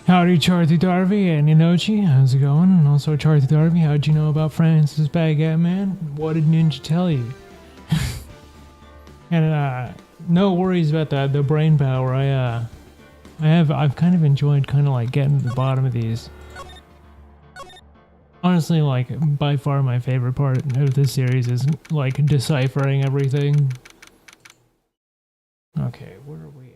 Howdy, Charlie Darby and Inochi. How's it going? And also, Charlie Darby, how'd you know about Francis Bagman? What did Ninja tell you? And no worries about the brain power. I've kind of enjoyed kind of like getting to the bottom of these. Honestly, like by far my favorite part of this series is like deciphering everything. Okay, where are we at?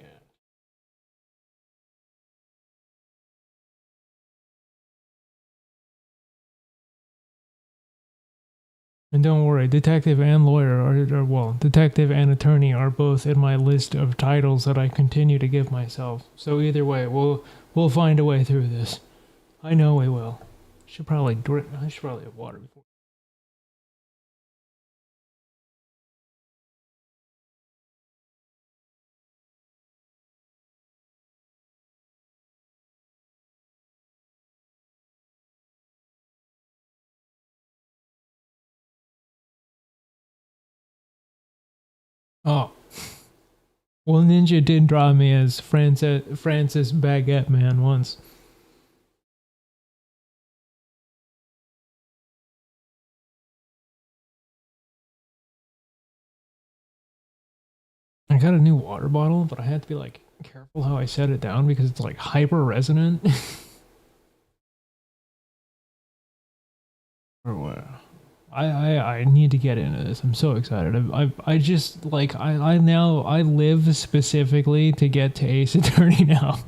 And don't worry, detective and lawyer are well, detective and attorney are both in my list of titles that I continue to give myself. So either way, we'll find a way through this. I know we will. I should probably have water before. Oh. Well, Ninja did draw me as Francis Baguette Man once. I got a new water bottle, but I had to be like careful how I set it down because it's like hyper resonant. Or what? I need to get into this. I'm so excited. I just like I live specifically to get to Ace Attorney now.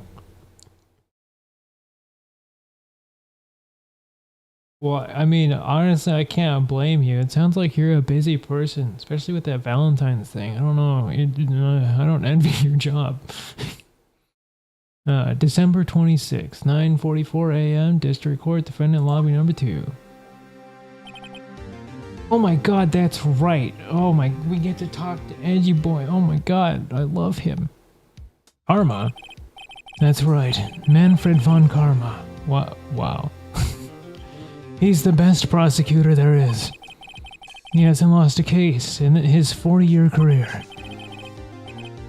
Well, I mean, honestly, I can't blame you. It sounds like you're a busy person, especially with that Valentine's thing. I don't know. I don't envy your job. December 26th, 9:44 a.m. District Court, Defendant Lobby Number 2. Oh my god, that's right. Oh my, we get to talk to Edgy Boy. Oh my god, I love him. Karma? That's right, Manfred von Karma. Wow. He's the best prosecutor there is. He hasn't lost a case in his 40-year career.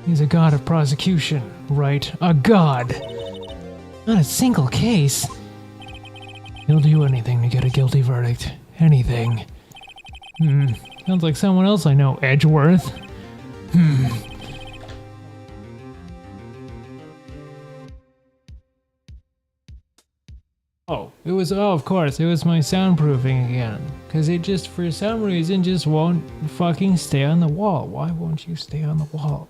He's a god of prosecution, right? A god! Not a single case. He'll do anything to get a guilty verdict. Anything. Sounds like someone else I know, Edgeworth. Oh, of course, it was my soundproofing again. Cause it just, for some reason, just won't fucking stay on the wall. Why won't you stay on the wall?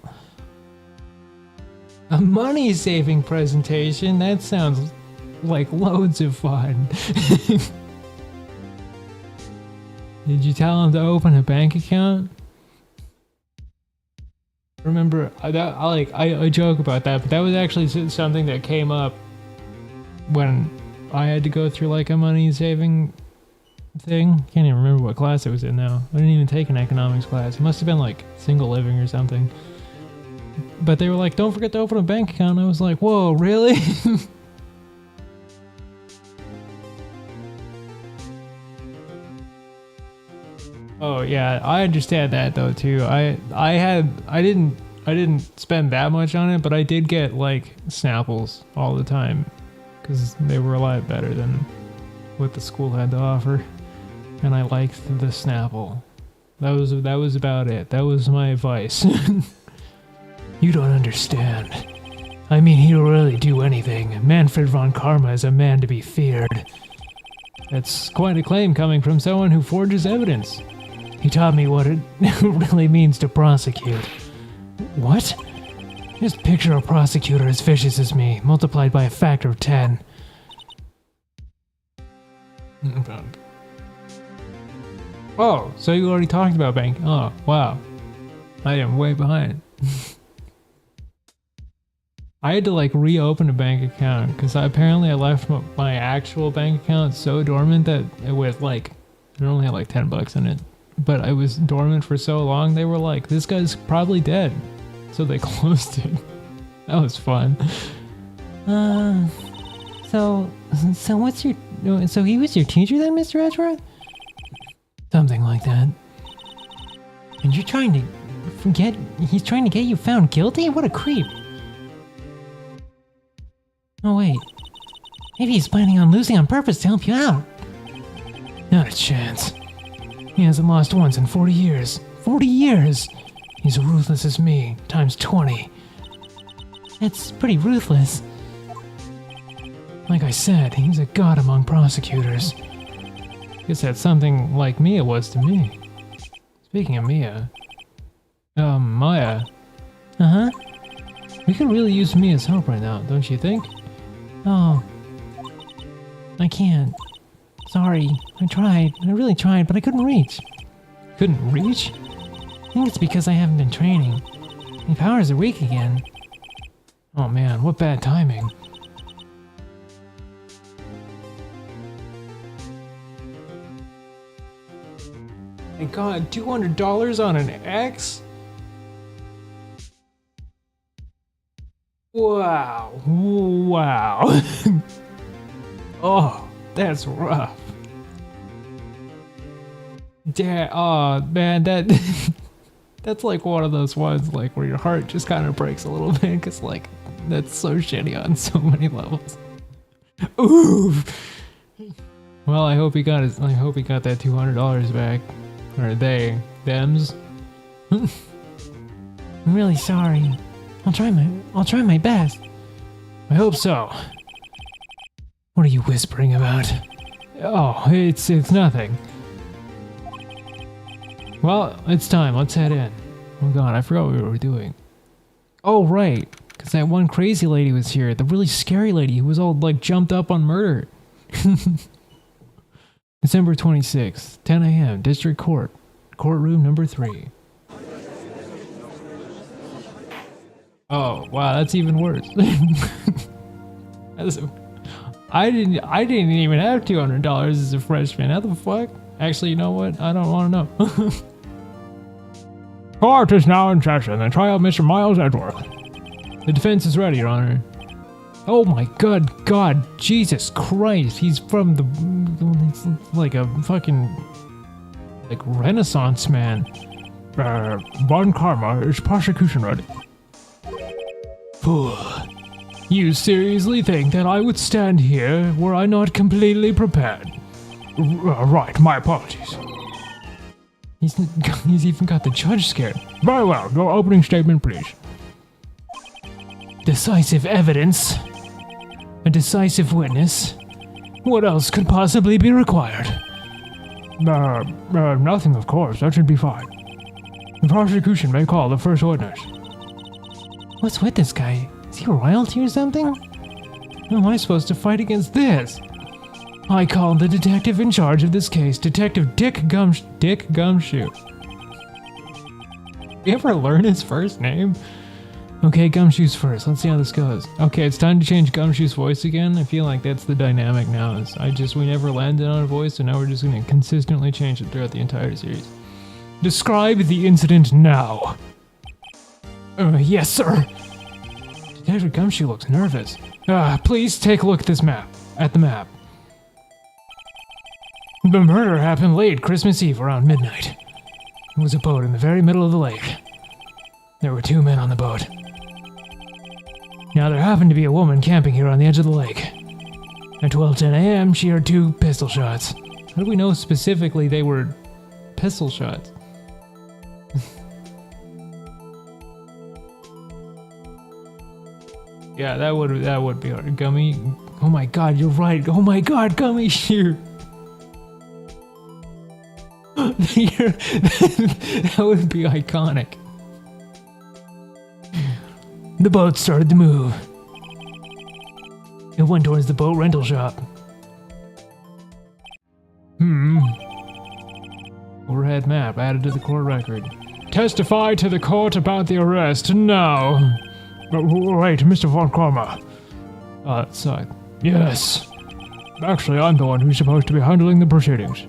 A money-saving presentation? That sounds like loads of fun. Did you tell him to open a bank account? Remember, I joke about that, but that was actually something that came up when I had to go through like a money saving thing. Can't even remember what class it was in now. I didn't even take an economics class. It must have been like single living or something. But they were like, don't forget to open a bank account. And I was like, whoa, really? Oh yeah, I understand that though too. I didn't spend that much on it, but I did get like Snapples all the time because they were a lot better than what the school had to offer, and I liked the Snapple. That was about it. That was my advice. You don't understand. I mean, he'll really do anything. Manfred von Karma is a man to be feared. That's quite a claim coming from someone who forges evidence. He taught me what it really means to prosecute. What? Just picture a prosecutor as vicious as me, multiplied by a factor of 10. Oh, so you already talked about bank. Oh, wow. I am way behind. I had to like reopen a bank account because apparently I left my actual bank account so dormant that with like, it only had like 10 bucks in it. But I was dormant for so long, they were like, this guy's probably dead. So they closed it. That was fun. So what's your... So he was your teacher then, Mr. Edgeworth? Something like that. And you're trying to get... He's trying to get you found guilty? What a creep. Oh, wait. Maybe he's planning on losing on purpose to help you out. Not a chance. He hasn't lost once in 40 years. 40 years! He's ruthless as me, times 20. That's pretty ruthless. Like I said, he's a god among prosecutors. Guess that's something like Mia was to me. Speaking of Mia... Maya. Uh-huh. We could really use Mia's help right now, don't you think? Oh. I can't. Sorry. I tried. I really tried, but I couldn't reach. Couldn't reach? I think it's because I haven't been training. My powers are weak again. Oh man, what bad timing. My god, $200 on an X? Wow. Wow. Oh, that's rough. Oh man, that's like one of those ones like where your heart just kind of breaks a little bit because like that's so shitty on so many levels. Oof. Well, I hope he got that $200 back. Or thems. I'm really sorry. I'll try my best. I hope so. What are you whispering about? Oh, it's nothing. Well, it's time. Let's head in. Oh god, I forgot what we were doing. Oh right, because that one crazy lady was here. The really scary lady who was all like jumped up on murder. December 26th, 10 a.m., District Court, courtroom number 3. Oh, wow, that's even worse. I didn't even have $200 as a freshman. How the fuck? Actually, you know what? I don't want to know. Court is now in session. The trial of Mr. Miles Edgeworth. The defense is ready, Your Honor. Oh my God, Jesus Christ, he's from like a fucking, like Renaissance man. Von Karma, is prosecution ready? You seriously think that I would stand here were I not completely prepared? Right, my apologies. He's even got the judge scared. Very well, your opening statement, please. Decisive evidence. A decisive witness? What else could possibly be required? Nothing, of course. That should be fine. The prosecution may call the first witness. What's with this guy? Is he royalty or something? How am I supposed to fight against this? I call the detective in charge of this case, Detective Dick Gumshoe. You ever learn his first name? Okay, Gumshoe's first. Let's see how this goes. Okay, it's time to change Gumshoe's voice again. I feel like that's the dynamic now. We never landed on a voice, so now we're just going to consistently change it throughout the entire series. Describe the incident now. Yes, sir. Detective Gumshoe looks nervous. Please take a look at the map. The murder happened late Christmas Eve around midnight. It was a boat in the very middle of the lake. There were 2 men on the boat. Now there happened to be a woman camping here on the edge of the lake. At 12:10 a.m., she heard 2 pistol shots. How do we know specifically they were pistol shots? Yeah, that would be hard. Gummy. Oh my god, you're right. Oh my god, Gummy shoot. That would be iconic. The boat started to move. It went towards the boat rental shop. Overhead map added to the court record. Testify to the court about the arrest now. Wait, Mr. Von Karma. That sucked. Yes. Actually, I'm the one who's supposed to be handling the proceedings.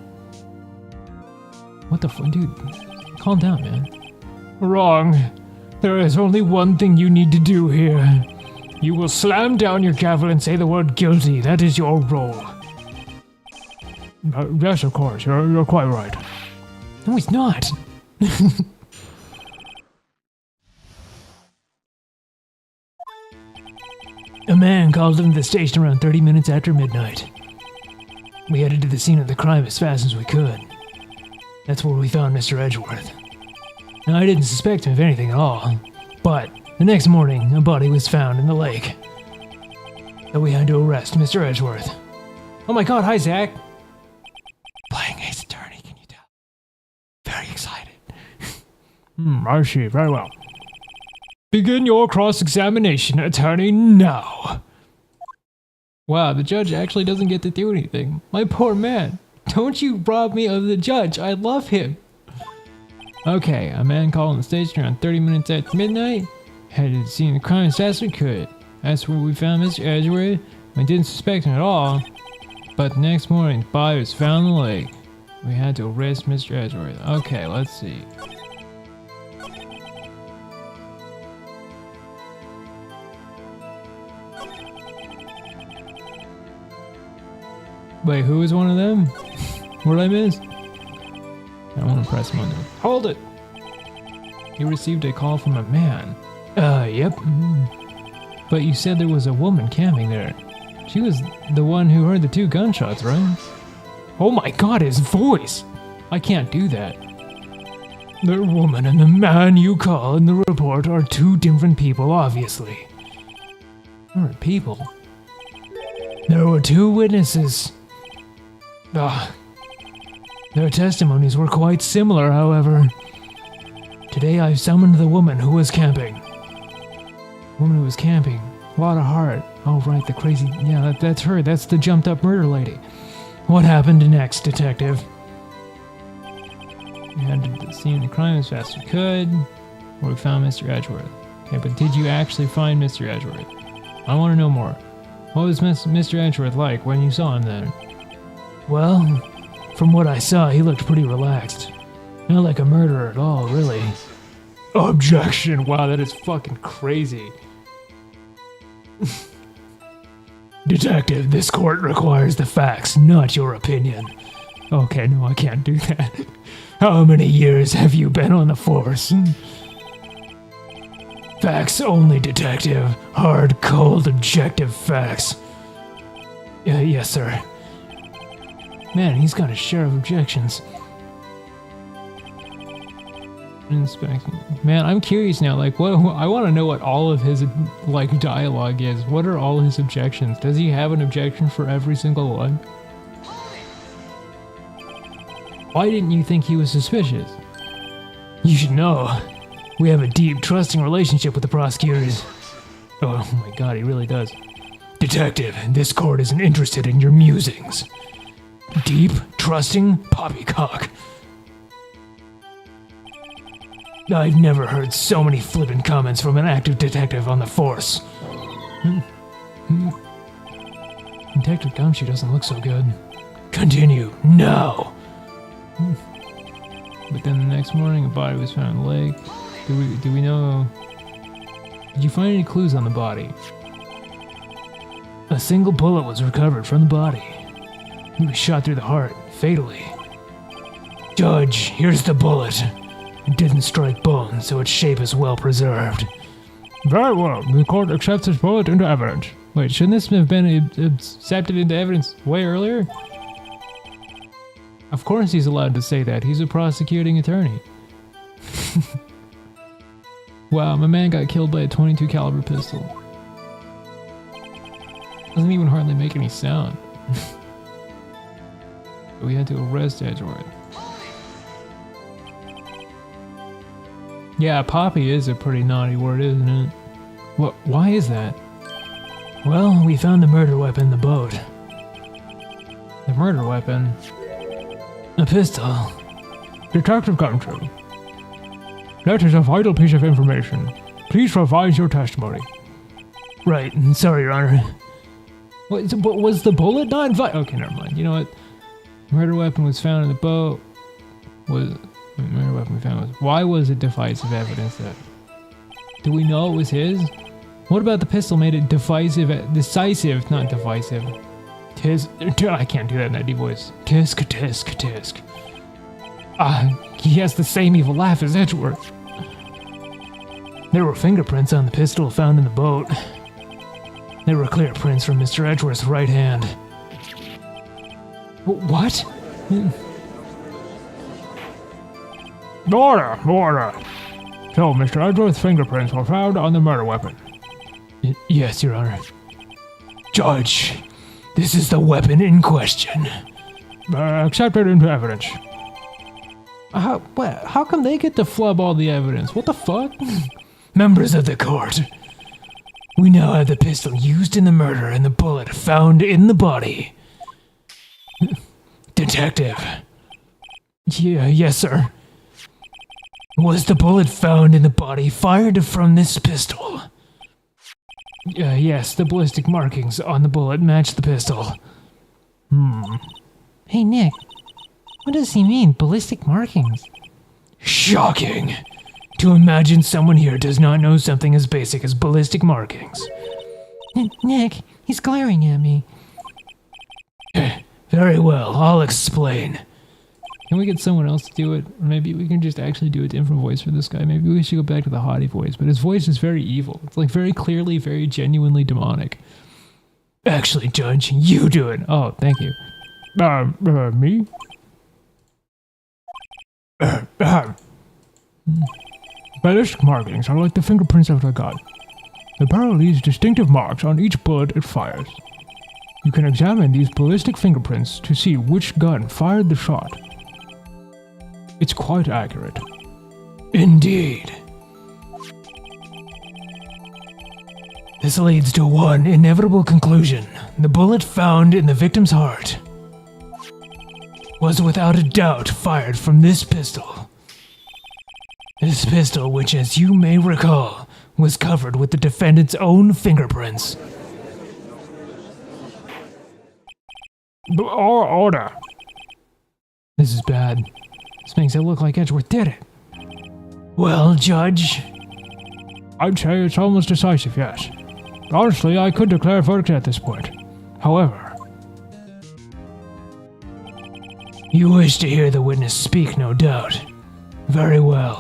What the fuck, dude? Calm down, man. Wrong. There is only one thing you need to do here. You will slam down your gavel and say the word guilty. That is your role. Yes, of course. You're quite right. No, he's not. A man called into the station around 30 minutes after midnight. We headed to the scene of the crime as fast as we could. That's where we found Mr. Edgeworth. Now, I didn't suspect him of anything at all, but the next morning, a body was found in the lake. So we had to arrest Mr. Edgeworth. Oh my god, hi Zach! Playing Ace Attorney, can you tell? Very excited. I see, very well. Begin your cross-examination, attorney, now. Wow, the judge actually doesn't get to do anything. My poor man. Don't you rob me of the judge. I love him. Okay, a man called on the station around 30 minutes after midnight. Headed to see the crime as fast as we could. That's where we found Mr. Edgeworth. We didn't suspect him at all. But the next morning, the body was found in the lake. We had to arrest Mr. Edgeworth. Okay, let's see. Wait, who was one of them? What did I miss? I want to press him on there. Hold it! You received a call from a man. Yep. But you said there was a woman camping there. She was the one who heard the 2 gunshots, right? Oh my god, his voice! I can't do that. The woman and the man you call in the report are 2 different people, obviously. Different people? There were 2 witnesses. Their testimonies were quite similar, however. Today I've summoned the woman who was camping. Woman who was camping. A lot of heart. Oh, right, the crazy... Yeah, that's her. That's the jumped-up murder lady. What happened next, detective? We had to see the crime as fast as we could. Where we found Mr. Edgeworth. Okay, but did you actually find Mr. Edgeworth? I want to know more. What was Mr. Edgeworth like when you saw him then? Well, from what I saw, he looked pretty relaxed. Not like a murderer at all, really. Objection! Wow, that is fucking crazy. Detective, this court requires the facts, not your opinion. Okay, no, I can't do that. How many years have you been on the force? Facts only, detective. Hard, cold, objective facts. Yes, sir. Man, he's got a share of objections. Man, I'm curious now, like, what I want to know what all of his, like, dialogue is. What are all his objections? Does he have an objection for every single one? Why didn't you think he was suspicious? You should know. We have a deep, trusting relationship with the prosecutors. Oh my god, he really does. Detective, this court isn't interested in your musings. Deep, trusting, poppycock. I've never heard so many flippant comments from an active detective on the force. Detective Gumshoe doesn't look so good. Continue, now! But then the next morning, a body was found in the lake. Do we know... Did you find any clues on the body? A single bullet was recovered from the body. He was shot through the heart, fatally. Judge, here's the bullet. It didn't strike bone, so its shape is well preserved. Very well. The court accepts this bullet into evidence. Wait, shouldn't this have been accepted into evidence way earlier? Of course he's allowed to say that. He's a prosecuting attorney. Wow, my man got killed by a .22 caliber pistol. Doesn't even hardly make any sound. We had to arrest Edgeworth. Yeah, poppy is a pretty naughty word, isn't it? What? Why is that? Well, we found the murder weapon in the boat. The murder weapon? A pistol. Detective Gumshoe. That is a vital piece of information. Please revise your testimony. Right, sorry, Your Honor. What, was the bullet not vital? Okay, never mind. You know what? Murder weapon was found in the boat. Murder weapon we found was... Why was it divisive evidence then? Do we know it was his? What about the pistol made it decisive, not divisive? I can't do that in that deep voice. Tisk, tisk, tisk. He has the same evil laugh as Edgeworth. There were fingerprints on the pistol found in the boat. They were clear prints from Mr. Edgeworth's right hand. What? Order! So, Mr. Edgeworth's fingerprints were found on the murder weapon. Yes, Your Honor. Judge, this is the weapon in question. Accepted into evidence. How come they get to flub all the evidence? What the fuck? Members of the court, we now have the pistol used in the murder and the bullet found in the body. Detective. Yes, sir. Was the bullet found in the body fired from this pistol? Yes, the ballistic markings on the bullet match the pistol. Hey, Nick. What does he mean, ballistic markings? Shocking! To imagine someone here does not know something as basic as ballistic markings. Nick, he's glaring at me. Very well, I'll explain. Can we get someone else to do it? Or maybe we can just actually do a different voice for this guy. Maybe we should go back to the haughty voice, but his voice is very evil. It's like very clearly, very genuinely demonic. Actually, Judge, you do it. Oh, thank you. Me? Ballistic markings are like the fingerprints of the gun. The barrel leaves distinctive marks on each bullet it fires. You can examine these ballistic fingerprints to see which gun fired the shot. It's quite accurate. Indeed. This leads to one inevitable conclusion. The bullet found in the victim's heart was without a doubt fired from this pistol. This pistol, which, as you may recall, was covered with the defendant's own fingerprints. Order. This is bad. This makes it look like Edgeworth did it. Well, Judge? I'd say it's almost decisive, yes. Honestly, I could declare a verdict at this point. However, you wish to hear the witness speak, no doubt. Very well.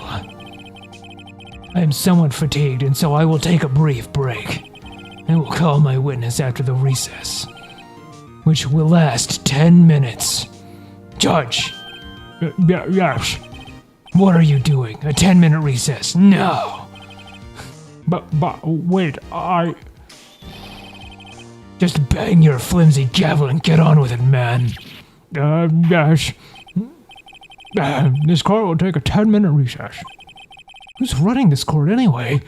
I am somewhat fatigued, and so I will take a brief break. I will call my witness after the recess, which will last 10 minutes. Judge! Yes. What are you doing? A 10-minute recess? No! But, wait, Just bang your flimsy gavel and get on with it, man. Yes. This court will take a 10-minute recess. Who's running this court anyway?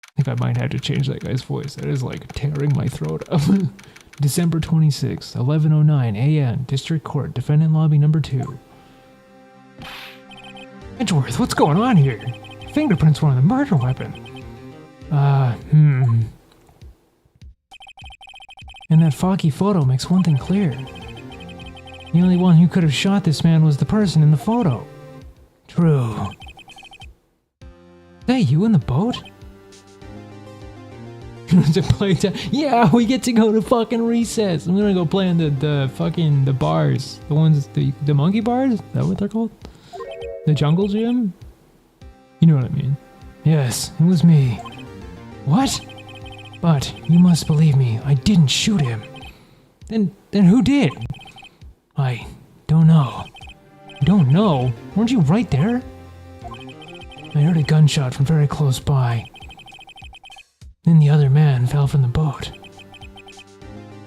I think I might have to change that guy's voice. That is like tearing my throat up. December 26th, 11:09 a.m. District Court, Defendant Lobby Number 2. Edgeworth, what's going on here? Fingerprints were on the murder weapon. And that foggy photo makes one thing clear. The only one who could have shot this man was the person in the photo. True. Is that you in the boat? To play yeah, we get to go to fucking recess. I'm gonna go play in the bars. The ones, the monkey bars? Is that what they're called? The jungle gym? You know what I mean. Yes, it was me. What? But you must believe me, I didn't shoot him. Then who did? I don't know. You don't know? Weren't you right there? I heard a gunshot from very close by. Then the other man fell from the boat.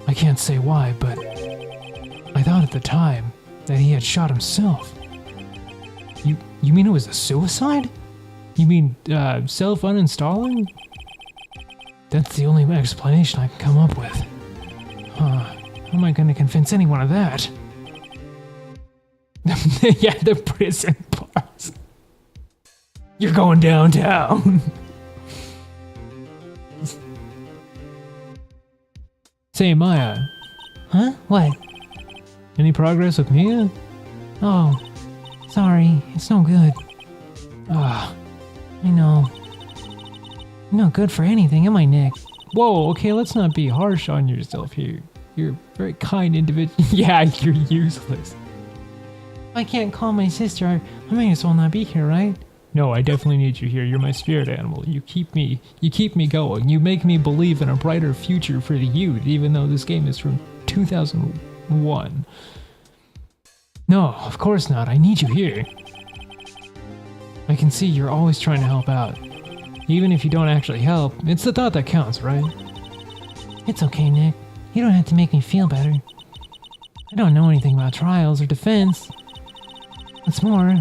I can't say why, but I thought at the time that he had shot himself. You mean it was a suicide? You mean self-uninstalling? That's the only explanation I can come up with. How am I going to convince anyone of that? Yeah, the prison bars. You're going downtown. Say, Maya. Huh? What? Any progress with Mia? Oh, sorry. It's no good. I know. I'm not good for anything, am I, Nick? Whoa, okay, let's not be harsh on yourself here. You're a very kind individual. Yeah, you're useless. I can't call my sister. I might as well not be here, right? No, I definitely need you here. You're my spirit animal. You keep me going. You make me believe in a brighter future for the youth, even though this game is from 2001. No, of course not. I need you here. I can see you're always trying to help out. Even if you don't actually help, it's the thought that counts, right? It's okay, Nick. You don't have to make me feel better. I don't know anything about trials or defense. What's more,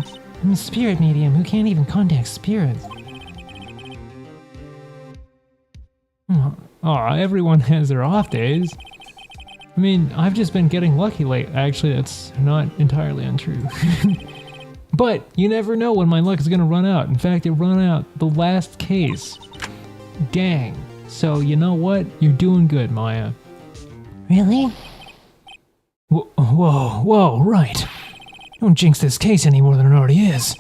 I'm a spirit medium who can't even contact spirits. Oh, everyone has their off days. I mean, I've just been getting lucky late. Actually, that's not entirely untrue. But you never know when my luck is gonna run out. In fact, it ran out the last case. Dang. So, you know what? You're doing good, Maya. Really? Whoa, right. Don't jinx this case any more than it already is.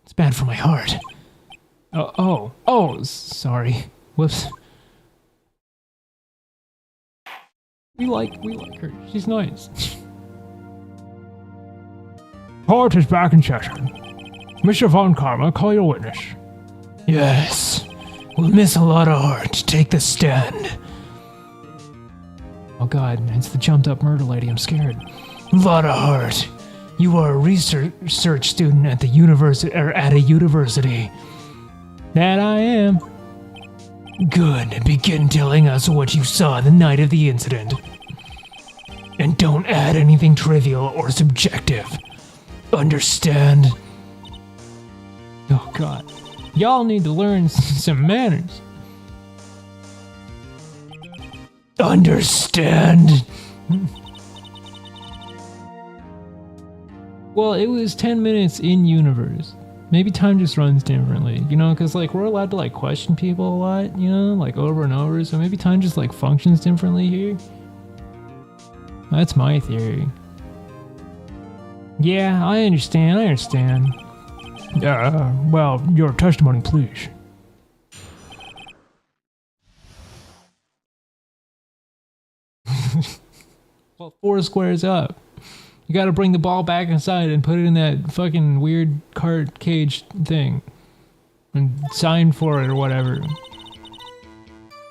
It's bad for my heart. Sorry. Whoops. We like her. She's nice. Court is back in session. Mr. Von Karma, call your witness. Yes. We'll miss a lot of heart to take the stand. Oh god, it's the jumped up murder lady. I'm scared. A lot of heart. You are a research student at the university. That I am. Good. Begin telling us what you saw the night of the incident. And don't add anything trivial or subjective. Understand? Oh god. Y'all need to learn some manners. Understand? Well, it was 10 minutes in universe. Maybe time just runs differently, you know, because like we're allowed to like question people a lot, you know, like over and over. So maybe time just like functions differently here. That's my theory. Yeah, I understand. Well, your testimony, please. Well, 4 squares up. You gotta bring the ball back inside and put it in that fucking weird cart cage thing. And sign for it or whatever.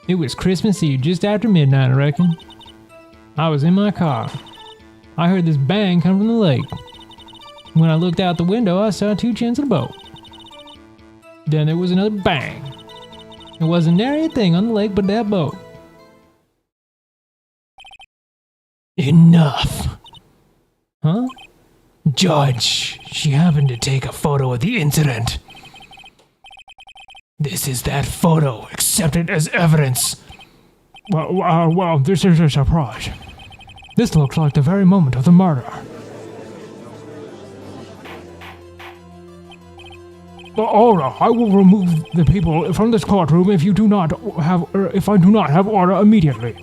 It was Christmas Eve, just after midnight, I reckon. I was in my car. I heard this bang come from the lake. When I looked out the window, I saw 2 chins in a boat. Then there was another bang. There wasn't nary a thing on the lake but that boat. Enough. Huh? Judge, she happened to take a photo of the incident. This is that photo. Accept it as evidence. Well, this is a surprise. This looks like the very moment of the murder. Order! I will remove the people from this courtroom if I do not have order immediately.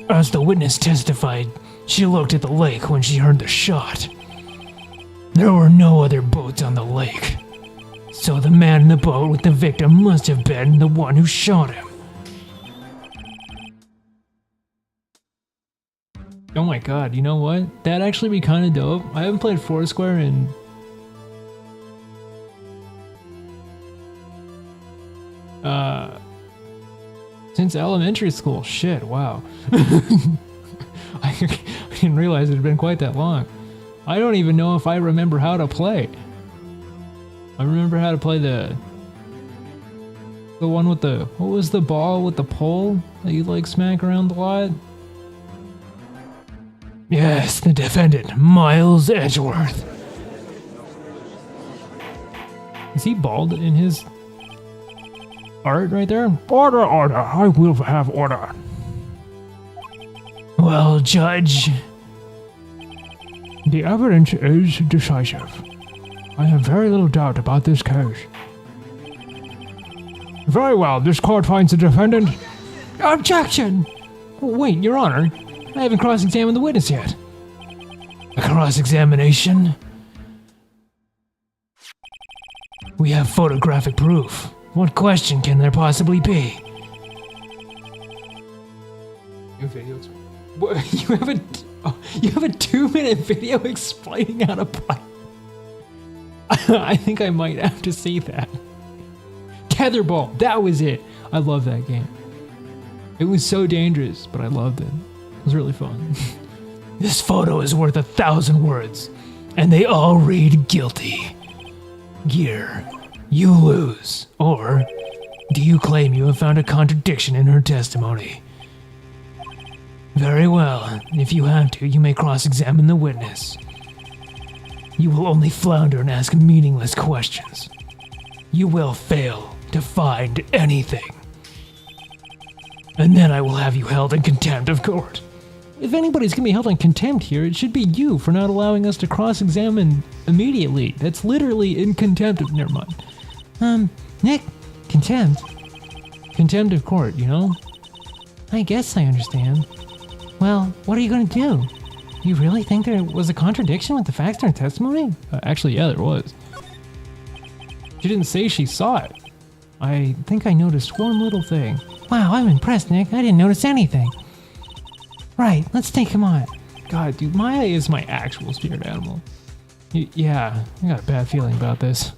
As the witness testified, she looked at the lake when she heard the shot. There were no other boats on the lake, so the man in the boat with the victim must have been the one who shot him. Oh my god, you know what? That'd actually be kind of dope. I haven't played Foursquare in... since elementary school. Shit, wow. I didn't realize it had been quite that long. I don't even know if I remember how to play. I remember how to play the one with the... What was the ball with the pole that you like smack around a lot? Yes, the defendant, Miles Edgeworth. Is he bald in his art right there? Order! I will have order. Well, Judge... The evidence is decisive. I have very little doubt about this case. Very well, this court finds the defendant... Objection! Wait, Your Honor, I haven't cross-examined the witness yet. A cross-examination? We have photographic proof. What question can there possibly be? You have a 2-minute video explaining how to play. I think I might have to see that. Tetherball, that was it. I love that game. It was so dangerous, but I loved it. It was really fun. This photo is worth 1,000 words, and they all read guilty. Gear, you lose. Or do you claim you have found a contradiction in her testimony? Very well. If you have to, you may cross-examine the witness. You will only flounder and ask meaningless questions. You will fail to find anything. And then I will have you held in contempt of court. If anybody's gonna be held in contempt here, it should be you for not allowing us to cross-examine immediately. That's literally in contempt of. Never mind. Nick, contempt? Contempt of court, you know? I guess I understand. Well, what are you gonna do? You really think there was a contradiction with the facts in her testimony? Actually, yeah, there was. She didn't say she saw it. I think I noticed one little thing. Wow, I'm impressed, Nick. I didn't notice anything. Right, let's take him on. God, dude, Maya is my actual spirit animal. Yeah, I got a bad feeling about this.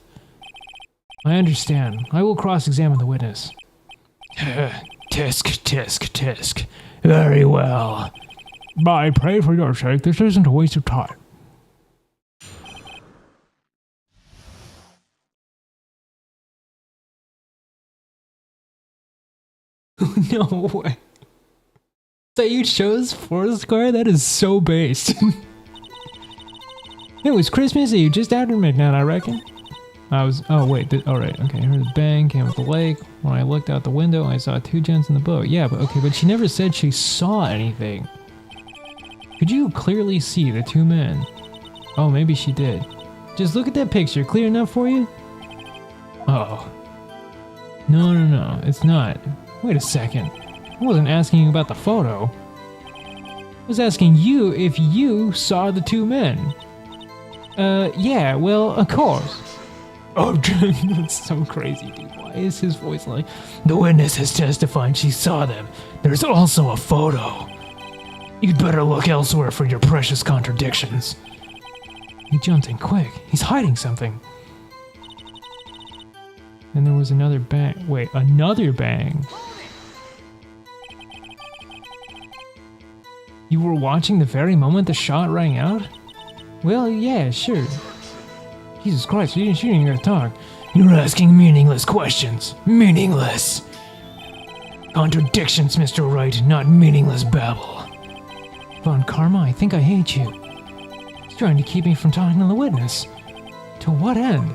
I understand. I will cross-examine the witness. Tisk. Very well. I pray for your sake, this isn't a waste of time. No way. That you chose Foursquare? That is so based. It was Christmas Eve, just after midnight, I reckon. Oh wait, alright, okay, I heard a bang, came up the lake. When I looked out the window, I saw two gents in the boat. Yeah, but she never said she saw anything. Could you clearly see the two men? Oh, maybe she did. Just look at that picture, clear enough for you? Oh. No, it's not. Wait a second. I wasn't asking you about the photo. I was asking you if you saw the two men. Yeah, well, of course. Oh, that's so crazy, dude. Why is his voice like... The witness has testified she saw them. There's also a photo. You'd better look elsewhere for your precious contradictions. He jumped in quick. He's hiding something. And there was another bang. Wait, another bang. You were watching the very moment the shot rang out? Well, yeah, sure. Jesus Christ, she didn't even talk. You're asking meaningless questions. Meaningless. Contradictions, Mr. Wright, not meaningless babble. Von Karma, I think I hate you. He's trying to keep me from talking to the witness. To what end?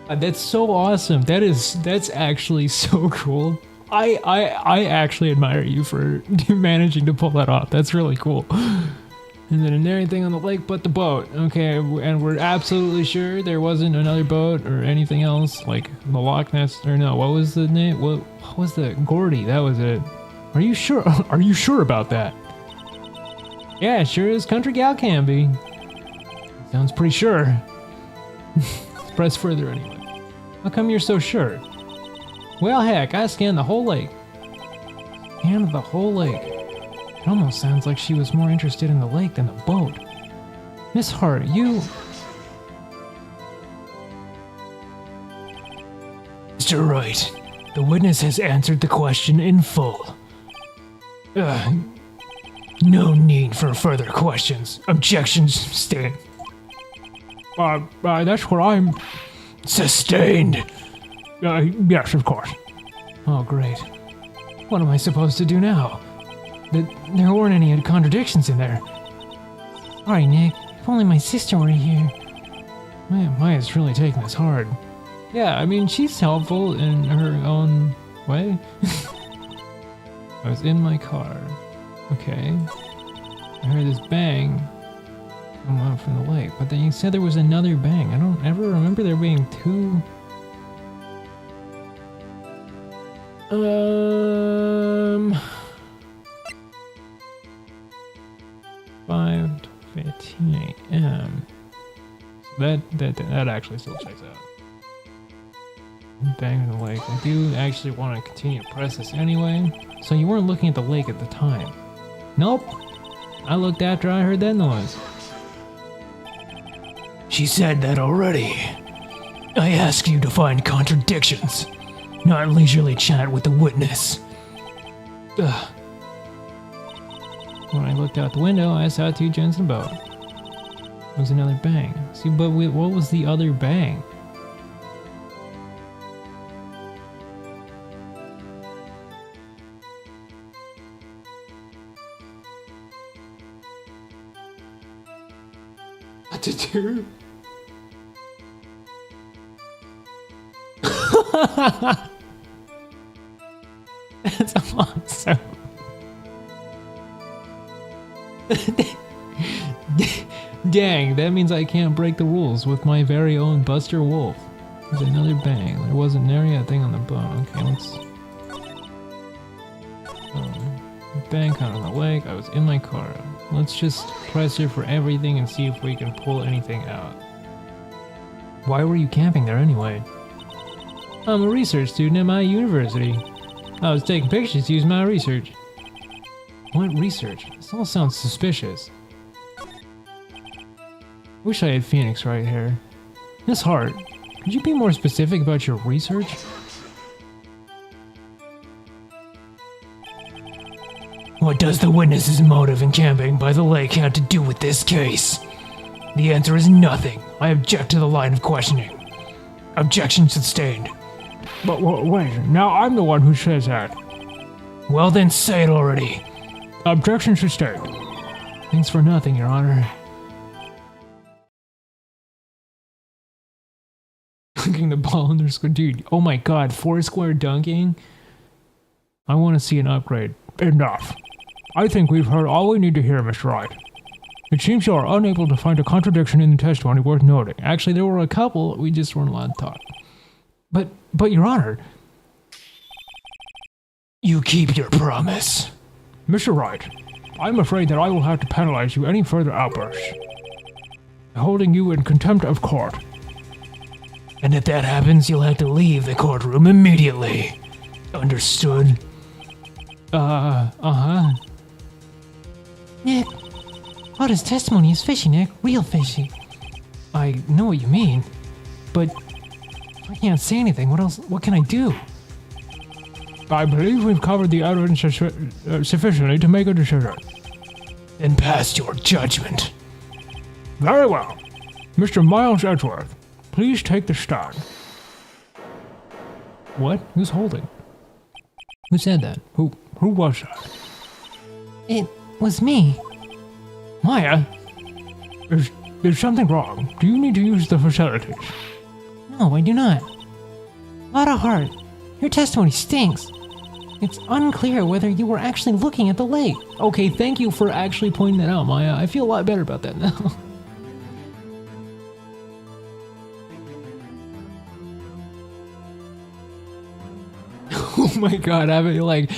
That's so awesome. That's actually so cool. I actually admire you for managing to pull that off. That's really cool. And then anything on the lake but the boat. Okay, and we're absolutely sure there wasn't another boat or anything else, like the Loch Ness, or no, what was the name? What was the Gordy? That was it. Are you sure? Are you sure about that? Yeah, sure as country gal can be. Sounds pretty sure. Press further anyway. How come you're so sure? Well, heck, I scanned the whole lake. Scanned the whole lake. It almost sounds like she was more interested in the lake than the boat. Miss Hart, you... Mr. Wright, the witness has answered the question in full. No need for further questions. Objections stand. That's where I'm... Sustained. Yes, of course. Oh, great. What am I supposed to do now? There weren't any contradictions in there. Sorry, Nick. If only my sister were here. Man, Maya's really taking this hard. Yeah, I mean, she's helpful in her own way. I was in my car. Okay. I heard this bang come out from the lake, but then you said there was another bang. I don't ever remember there being two. 5:15 a.m. So that actually still checks out. Bang in the lake. I do actually want to continue to press this anyway. So you weren't looking at the lake at the time? Nope. I looked after I heard that noise. She said that already. I asked you to find contradictions, not leisurely chat with the witness. Ugh. When I looked out the window, I saw two gents in a boat. It was another bang. See, but wait, what was the other bang? What to do? That's awesome. Dang, that means I can't break the rules with my very own Buster Wolf. There's another bang. There wasn't nary a thing on the bone. Okay, let's... bang out on the lake. I was in my car. Let's just press it for everything and see if we can pull anything out. Why were you camping there anyway? I'm a research student at my university. I was taking pictures to use my research. What research? This all sounds suspicious. Wish I had Phoenix right here. Miss Hart, could you be more specific about your research? What does the witness's motive in camping by the lake have to do with this case? The answer is nothing. I object to the line of questioning. Objection sustained. But wait, now I'm the one who says that. Well then say it already. Objection sustained. Thanks for nothing, Your Honor. Dunking the ball in their square. Dude, oh my god, 4-square dunking? I want to see an upgrade. Enough. I think we've heard all we need to hear, Mr. Wright. It seems you are unable to find a contradiction in the testimony worth noting. Actually, there were a couple, we just weren't allowed to talk. But Your Honor... You keep your promise. Mr. Wright, I'm afraid that I will have to penalize you any further outbursts, holding you in contempt of court. And if that happens, you'll have to leave the courtroom immediately. Understood? Uh-huh. Nick, Otto's testimony is fishy, Nick. Real fishy. I know what you mean, but I can't say anything. What can I do? I believe we've covered the evidence sufficiently to make a decision. Then pass your judgment. Very well. Mr. Miles Edgeworth, please take the stand. What? Who's holding? Who said that? Who was that? It was me. Maya? Is something wrong? Do you need to use the facilities? No, I do not. Lotta Hart, your testimony stinks. It's unclear whether you were actually looking at the lake. Okay, thank you for actually pointing that out, Maya. I feel a lot better about that now. Oh my god, I mean, like,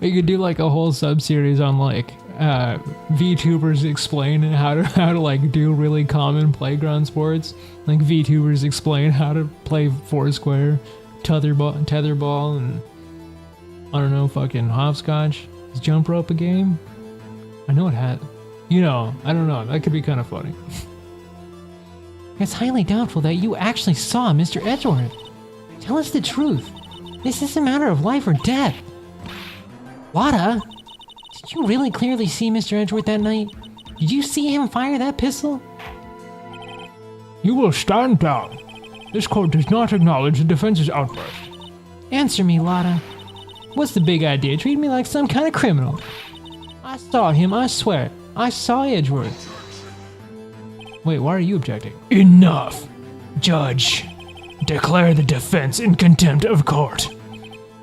we could do like a whole sub-series on like VTubers explain how to like do really common playground sports. Like VTubers explain how to play Foursquare, tetherball, and I don't know, fucking hopscotch. Is jump rope a game? I know it had. You know, I don't know. That could be kind of funny. It's highly doubtful that you actually saw Mr. Edgeworth. Tell us the truth. This is a matter of life or death. Lotta, did you really clearly see Mr. Edgeworth that night? Did you see him fire that pistol? You will stand down. This court does not acknowledge the defense's outburst. Answer me, Lotta. What's the big idea? Treat me like some kind of criminal. I saw him, I swear. I saw Edgeworth. Wait, why are you objecting? Enough. Judge, declare the defense in contempt of court.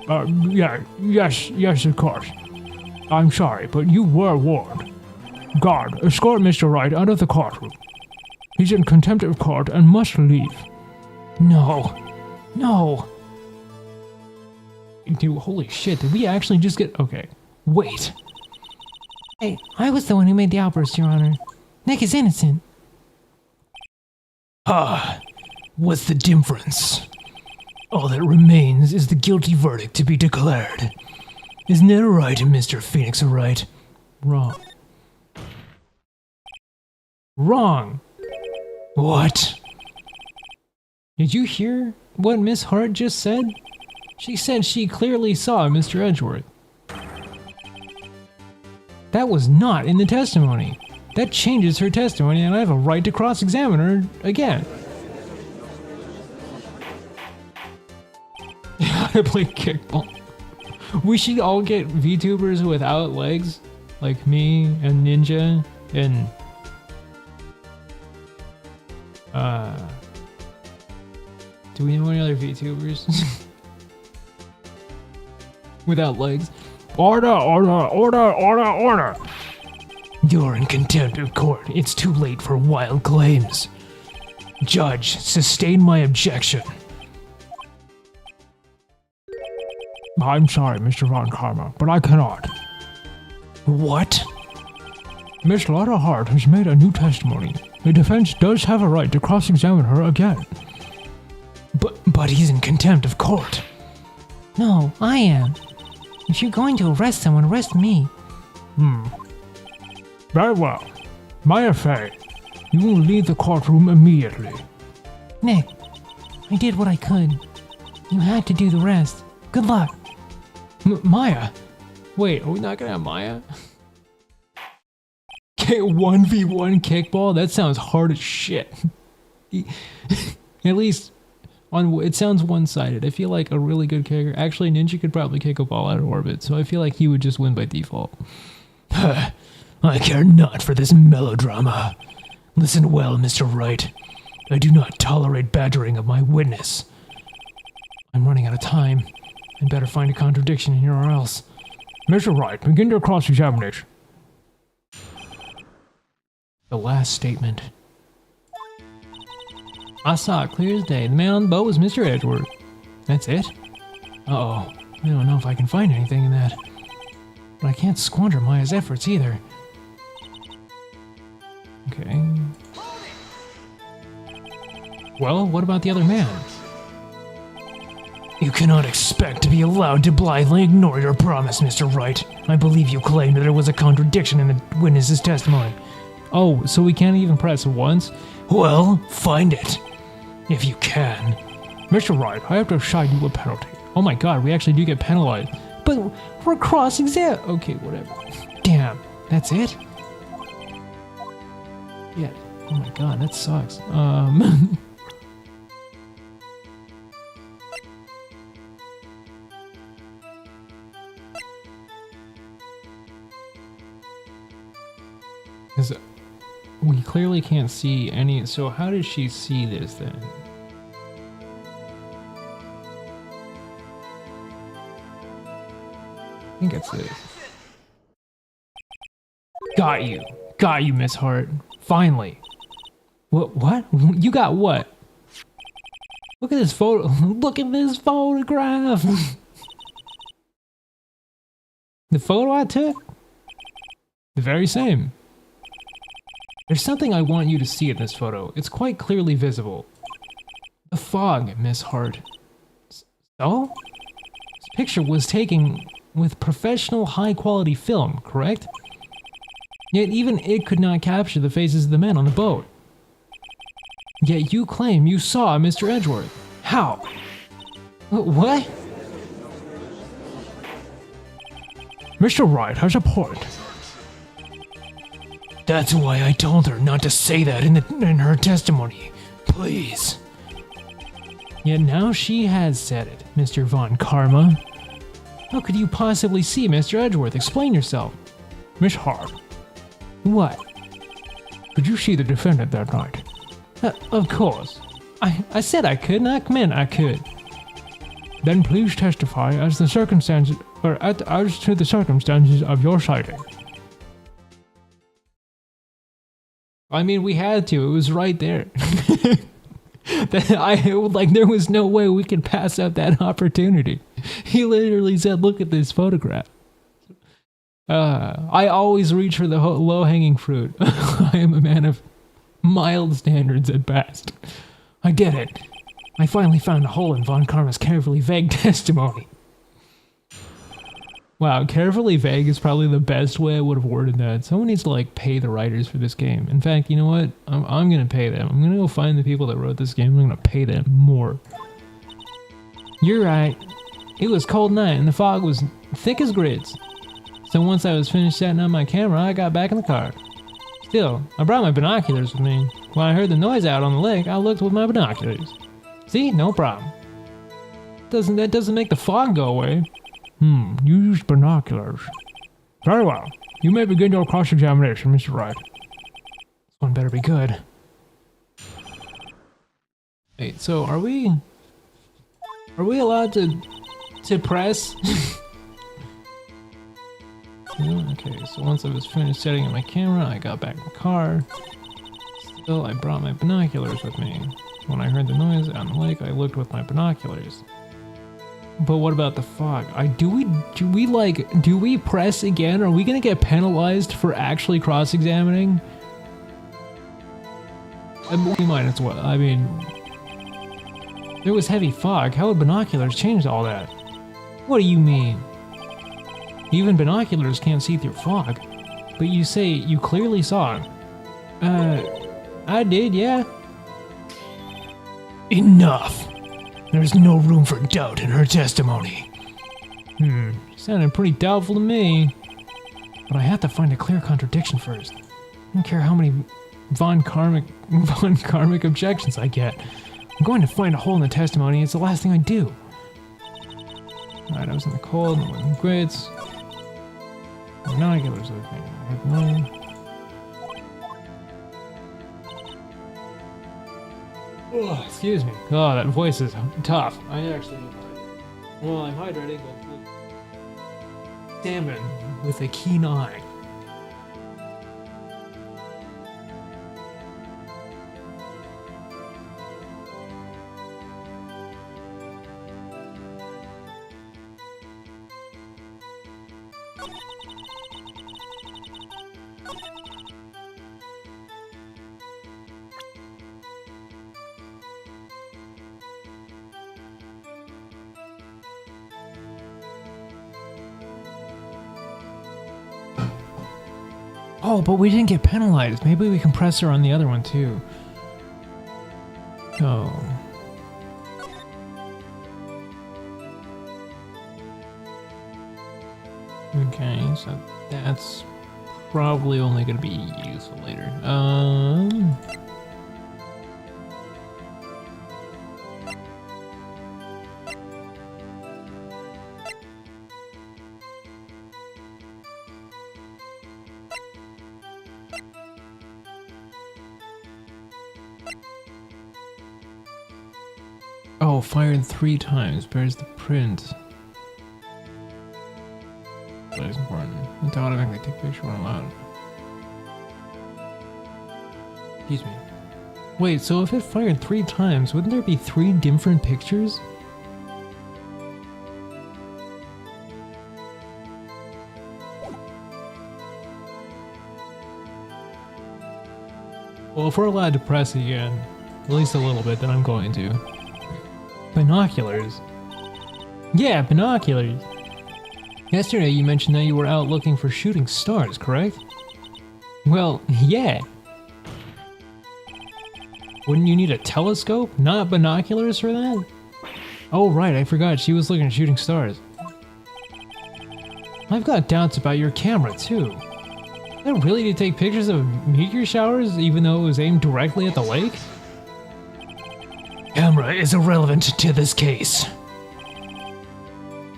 Yes, of course. I'm sorry, but you were warned. Guard, escort Mr. Wright out of the courtroom. He's in contempt of court and must leave. No. Dude, holy shit, did we actually just get... Okay, wait. Hey, I was the one who made the outburst, Your Honor. Nick is innocent. What's the difference? All that remains is the guilty verdict to be declared. Isn't that right, Mr. Phoenix Wright? Wrong. Wrong. What? Did you hear what Miss Hart just said? She said she clearly saw Mr. Edgeworth. That was not in the testimony. That changes her testimony, and I have a right to cross-examine her again. How to play kickball. We should all get VTubers without legs, like me and Ninja and do we know any other VTubers without legs? Order, order, order, order, order. You're in contempt of court. It's too late for wild claims. Judge, sustain my objection. I'm sorry, Mr. Von Karma, but I cannot. What? Miss Lotta Hart has made a new testimony. The defense does have a right to cross-examine her again. But he's in contempt of court. No, I am. If you're going to arrest someone, arrest me. Very well. Maya Fey, you will leave the courtroom immediately. Nick, I did what I could. You had to do the rest. Good luck. Maya? Wait, are we not gonna have Maya? 1v1 kickball? That sounds hard as shit. At least, it sounds one-sided. I feel like a really good kicker. Actually, Ninja could probably kick a ball out of orbit, so I feel like he would just win by default. I care not for this melodrama. Listen well, Mr. Wright. I do not tolerate badgering of my witness. I'm running out of time. I'd better find a contradiction here or else. Mr. Wright, begin your cross-examination. The last statement. I saw it clear as day. The man on the boat was Mr. Edgeworth. That's it? Uh-oh. I don't know if I can find anything in that. But I can't squander Maya's efforts either. Okay. Well, what about the other man? You cannot expect to be allowed to blithely ignore your promise, Mr. Wright. I believe you claimed that there was a contradiction in the witness's testimony. Oh, so we can't even press once? Well, find it. If you can. Mr. Wright, I have to assign you a penalty. Oh my god, we actually do get penalized. But we're cross-exam. Okay, whatever. Damn, that's it? Yeah. Oh my god, that sucks. Because we clearly can't see any. So how does she see this then? I think it's this. Got you, Miss Hart. Finally. What? You got what? Look at this photo. Look at this photograph. The photo I took? The very same. There's something I want you to see in this photo. It's quite clearly visible. The fog, Miss Hart. So? This picture was taken with professional high-quality film, correct? Yet even it could not capture the faces of the men on the boat. Yet you claim you saw Mr. Edgeworth. How? What? Mr. Wright has a point. That's why I told her not to say that in her testimony. Please. Yet now she has said it, Mr. Von Karma. How could you possibly see Mr. Edgeworth? Explain yourself. Miss Hart, What? did you see the defendant that night? Of course. I said I could, and I meant I could. Then please testify as the circumstances, as to the circumstances of your sighting. I mean, we had to. It was right there. There was no way we could pass up that opportunity. He literally said, "Look at this photograph." I always reach for the low-hanging fruit. I am a man of mild standards at best. I get it. I finally found a hole in Von Karma's carefully vague testimony. Wow, carefully vague is probably the best way I would have worded that. Someone needs to like pay the writers for this game. In fact, you know what? I'm gonna pay them. I'm gonna go find the people that wrote this game. I'm gonna pay them more. You're right. It was cold night and the fog was thick as grits. So once I was finished setting up my camera, I got back in the car. Still, I brought my binoculars with me. When I heard the noise out on the lake, I looked with my binoculars. See? No problem. That doesn't make the fog go away. You used binoculars. Very well. You may begin your cross-examination, Mr. Wright. This one better be good. Wait, so are we allowed to press? Okay, so once I was finished setting up my camera, I got back in the car. Still, I brought my binoculars with me. When I heard the noise out in the lake, I looked with my binoculars. But what about the fog? Do we press again? Are we gonna get penalized for actually cross-examining? We might as well. I mean, there was heavy fog. How would binoculars change all that? What do you mean? Even binoculars can't see through fog. But you say you clearly saw it. I did, yeah. Enough! There's no room for doubt in her testimony. Sounded pretty doubtful to me. But I have to find a clear contradiction first. I don't care how many Von Karmic objections I get. I'm going to find a hole in the testimony. It's the last thing I do. Alright, I was in the cold, and it wasn't grits. Binoculars, everything. Oh, excuse me. Oh, that voice is tough. I actually... Well, I'm hydrating, but... Salmon with a keen eye. Oh, but we didn't get penalized. Maybe we can press her on the other one too. Oh. Okay, so that's probably only going to be useful later. Oh, fired 3 times. Bears the print. That is important. It's automatically take a picture when allowed. Excuse me. Wait, so if it fired 3 times, wouldn't there be 3 different pictures? Well, if we're allowed to press again, at least a little bit, then I'm going to. Binoculars. Yeah, binoculars. Yesterday you mentioned that you were out looking for shooting stars, correct? Well, yeah. Wouldn't you need a telescope, not binoculars for that? Oh right, I forgot, she was looking at shooting stars. I've got doubts about your camera too. Did I really need to take pictures of meteor showers even though it was aimed directly at the lake? Camera is irrelevant to this case.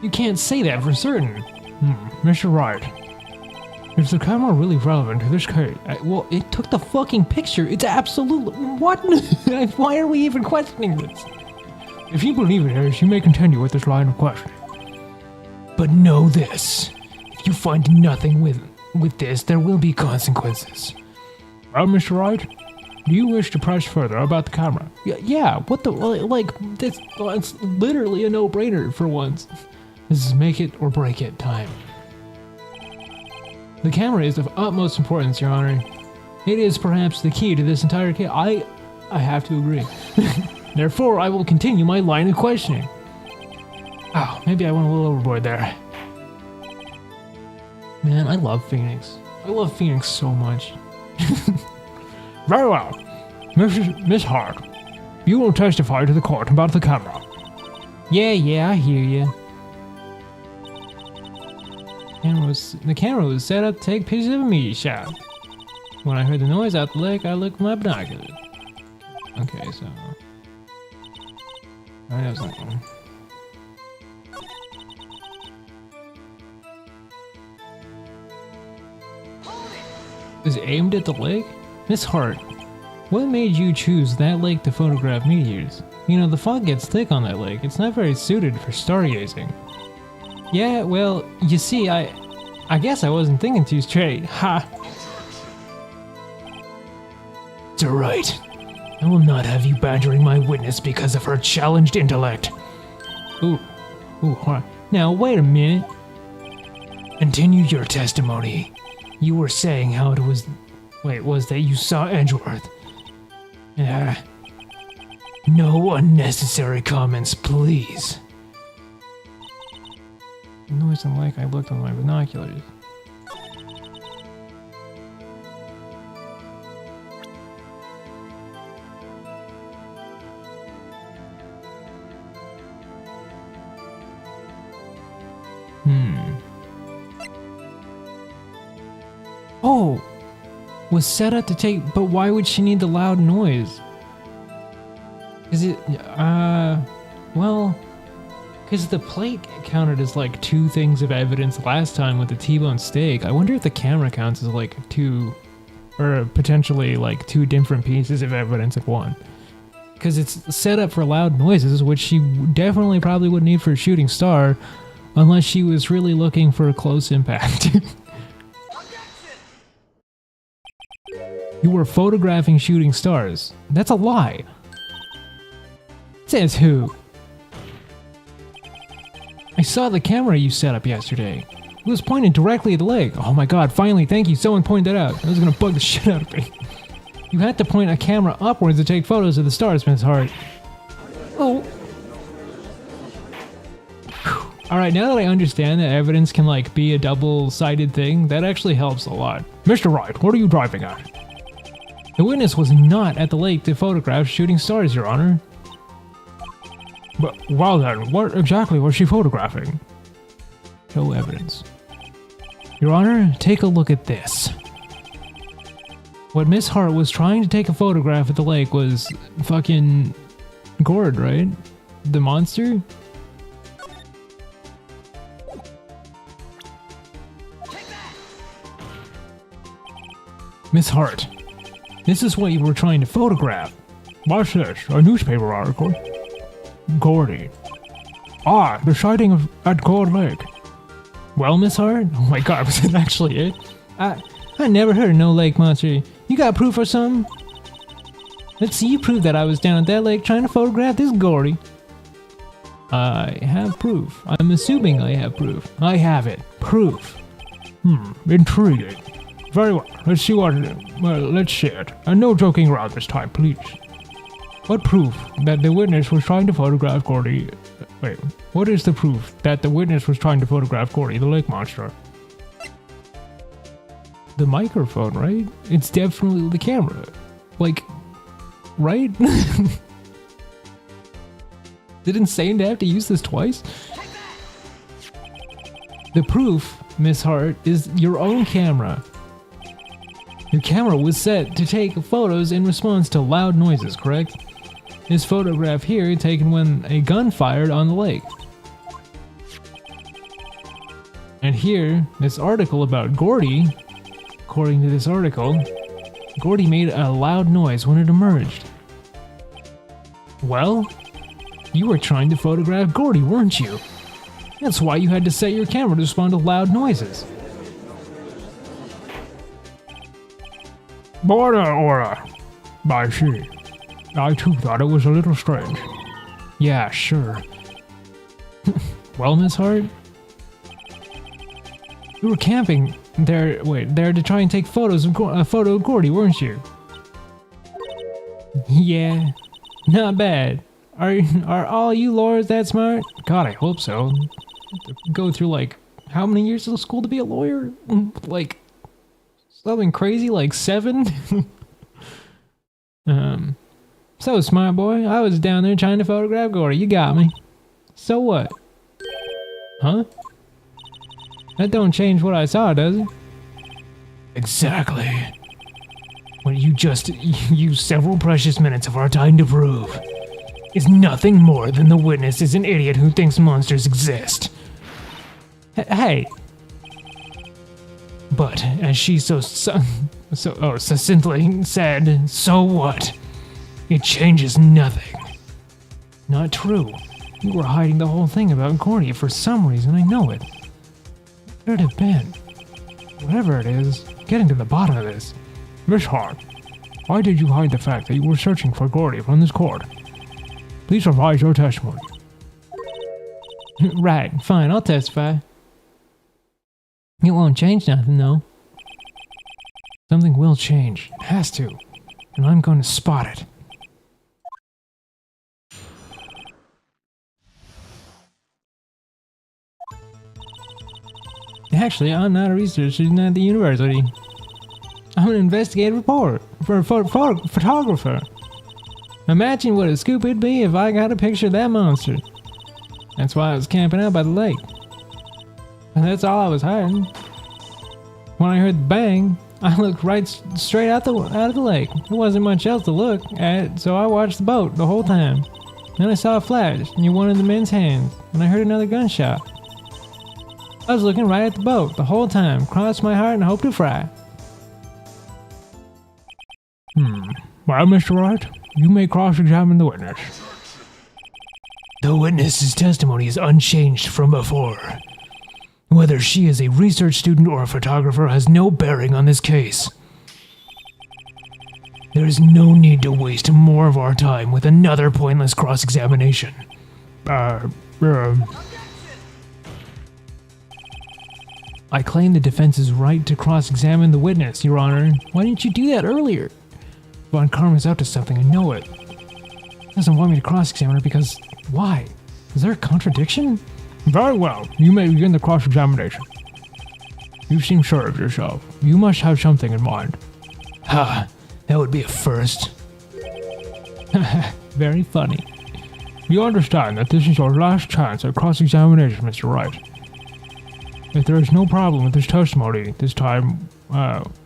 You can't say that for certain. Mr. Wright, is the camera really relevant to this case? Well, it took the fucking picture. It's absolutely... What? Why are we even questioning this? If you believe it is, you may continue with this line of questioning. But know this. If you find nothing with this, there will be consequences. Well, Mr. Wright, do you wish to press further about the camera? Yeah, what the... Like, it's literally a no-brainer for once. This is make it or break it time. The camera is of utmost importance, Your Honor. It is perhaps the key to this entire case. I have to agree. Therefore, I will continue my line of questioning. Oh, maybe I went a little overboard there. Man, I love Phoenix. I love Phoenix so much. Very well. Miss Hart, you will testify to the court about the camera. Yeah, I hear you. The camera was set up to take pictures of a meteor shower. When I heard the noise out the lake, I looked with my binoculars. Okay, so... Alright, that was that one. Is it aimed at the lake? Miss Hart, what made you choose that lake to photograph meteors? You know, the fog gets thick on that lake. It's not very suited for stargazing. Yeah, well, you see, I guess I wasn't thinking too straight. Ha! It's alright. I will not have you badgering my witness because of her challenged intellect. Ooh, huh. Now, wait a minute. Continue your testimony. You were saying how it was... Wait, was that you saw Edgeworth? No unnecessary comments, please. Noise in the lake, I looked with my binoculars. Oh! Was set up to take, but why would she need the loud noise? Is it, well, because the plate counted as like 2 things of evidence last time with the T-bone steak. I wonder if the camera counts as like 2, or potentially like 2 different pieces of evidence at one. Because it's set up for loud noises, which she definitely probably would need for a shooting star, unless she was really looking for a close impact. You were photographing shooting stars. That's a lie. Says who? I saw the camera you set up yesterday. It was pointed directly at the lake. Oh my god, finally, thank you, someone pointed that out. That was gonna bug the shit out of me. You had to point a camera upwards to take photos of the stars, Miss Hart. Oh. Alright, now that I understand that evidence can like be a double-sided thing, that actually helps a lot. Mr. Wright, what are you driving at? The witness was not at the lake to photograph shooting stars, Your Honor. But, well then, what exactly was she photographing? No evidence. Your Honor, take a look at this. What Miss Hart was trying to take a photograph at the lake was fucking Gord, right? The monster? Miss Hart, this is what you were trying to photograph. What's this? A newspaper article? Gordy. Ah, the sighting at Gold Lake. Well, Miss Hart? Oh my god, was that actually it? I never heard of no lake monster. You got proof or something? Let's see you prove that I was down at that lake trying to photograph this Gordy. I have proof. I'm assuming I have proof. I have it. Proof. Intriguing. Very well, let's see what it is. Well, let's see it. And no joking around this time, please. What proof that the witness was trying to photograph Gordy? Wait, what is the proof that the witness was trying to photograph Gordy, the lake monster? The microphone, right? It's definitely the camera. Like, right? Did Insane have to use this twice? The proof, Miss Hart, is your own camera. Your camera was set to take photos in response to loud noises, correct? This photograph here taken when a gun fired on the lake. And here, this article about Gordy, according to this article, Gordy made a loud noise when it emerged. Well, you were trying to photograph Gordy, weren't you? That's why you had to set your camera to respond to loud noises. Border order. I see. I too thought it was a little strange. Yeah, sure. Well, Miss Hart? You were camping there to try and take photos of a photo of Gordy, weren't you? Yeah. Not bad. Are all you lawyers that smart? God, I hope so. Go through like how many years of school to be a lawyer? Like something crazy, like 7. So smart boy. I was down there trying to photograph Gordy. You got me. So what? Huh? That don't change what I saw, does it? Exactly. What you just used several precious minutes of our time to prove is nothing more than the witness is an idiot who thinks monsters exist. Hey. But as she succinctly said, so what? It changes nothing. Not true. You were hiding the whole thing about Gordy for some reason, I know it. What could it have been? Whatever it is, getting to the bottom of this. Miss Hart, why did you hide the fact that you were searching for Gordy from this court? Please revise your testimony. Right, fine, I'll testify. It won't change nothing, though. Something will change. It has to. And I'm going to spot it. Actually, I'm not a researcher student at the university. I'm an investigative reporter for a photographer. Imagine what a scoop it'd be if I got a picture of that monster. That's why I was camping out by the lake. And that's all I was hiding. When I heard the bang, I looked right straight out of the lake. There wasn't much else to look at, so I watched the boat the whole time. Then I saw a flash near one of the men's hands, and I heard another gunshot. I was looking right at the boat the whole time, crossed my heart and hoped to fry. Well, Mr. Wright, you may cross-examine the witness. The witness's testimony is unchanged from before. Whether she is a research student or a photographer has no bearing on this case. There is no need to waste more of our time with another pointless cross-examination. I claim the defense's right to cross-examine the witness, Your Honor. Why didn't you do that earlier? Von Karma's up to something, I know it. He doesn't want me to cross-examine her because... why? Is there a contradiction? Very well, you may begin the cross-examination. You seem sure of yourself. You must have something in mind. Ha, that would be a first. Very funny. You understand that this is your last chance at cross-examination, Mr. Wright. If there is no problem with this testimony this time,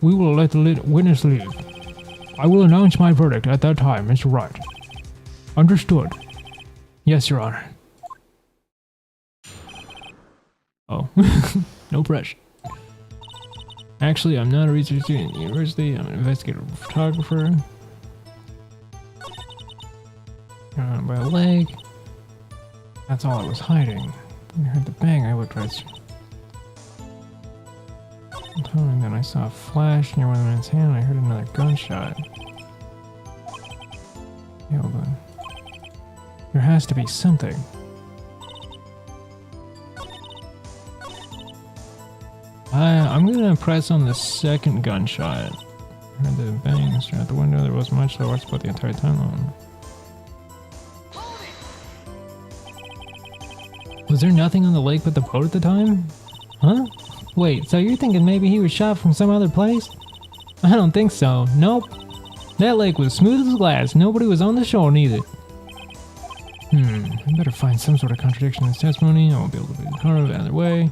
we will let the witness leave. I will announce my verdict at that time, Mr. Wright. Understood? Yes, Your Honor. Oh, no pressure. Actually, I'm not a research student at the university. I'm an investigative photographer. By a leg. That's all I was hiding. When I heard the bang, I looked right. And then I saw a flash near one of the man's hand. And I heard another gunshot. Yeah, but there has to be something. I'm gonna press on the second gunshot. I heard the bang straight out the window. There wasn't much, so I watched about the entire time on. Was there nothing on the lake but the boat at the time? Huh? Wait, so you're thinking maybe he was shot from some other place? I don't think so. Nope. That lake was smooth as glass. Nobody was on the shore neither. I better find some sort of contradiction in his testimony. I won't be able to be part of it either way.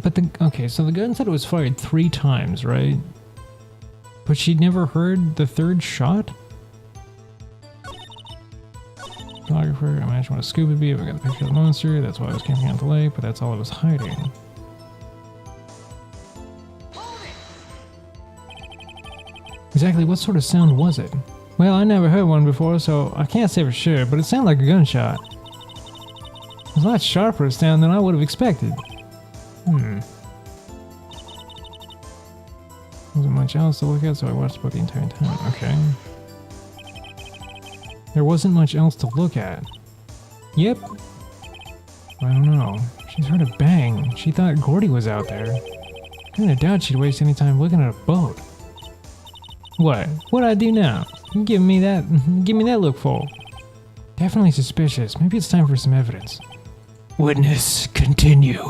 But okay, so the gun said it was fired 3 times, right? But she never heard the third shot? Photographer, I imagine what a scoop would be if I got the picture of the monster. That's why I was camping out the lake, but that's all I was hiding. Exactly what sort of sound was it? Well, I never heard one before, so I can't say for sure, but it sounded like a gunshot. It was a lot sharper a sound than I would have expected. Wasn't much else to look at, so I watched about the entire time. Okay. There wasn't much else to look at. Yep. I don't know. She's heard a bang. She thought Gordy was out there. Kinda doubt she'd waste any time looking at a boat. What? What'd I do now? Give me that look for. Definitely suspicious. Maybe it's time for some evidence. Witness, continue.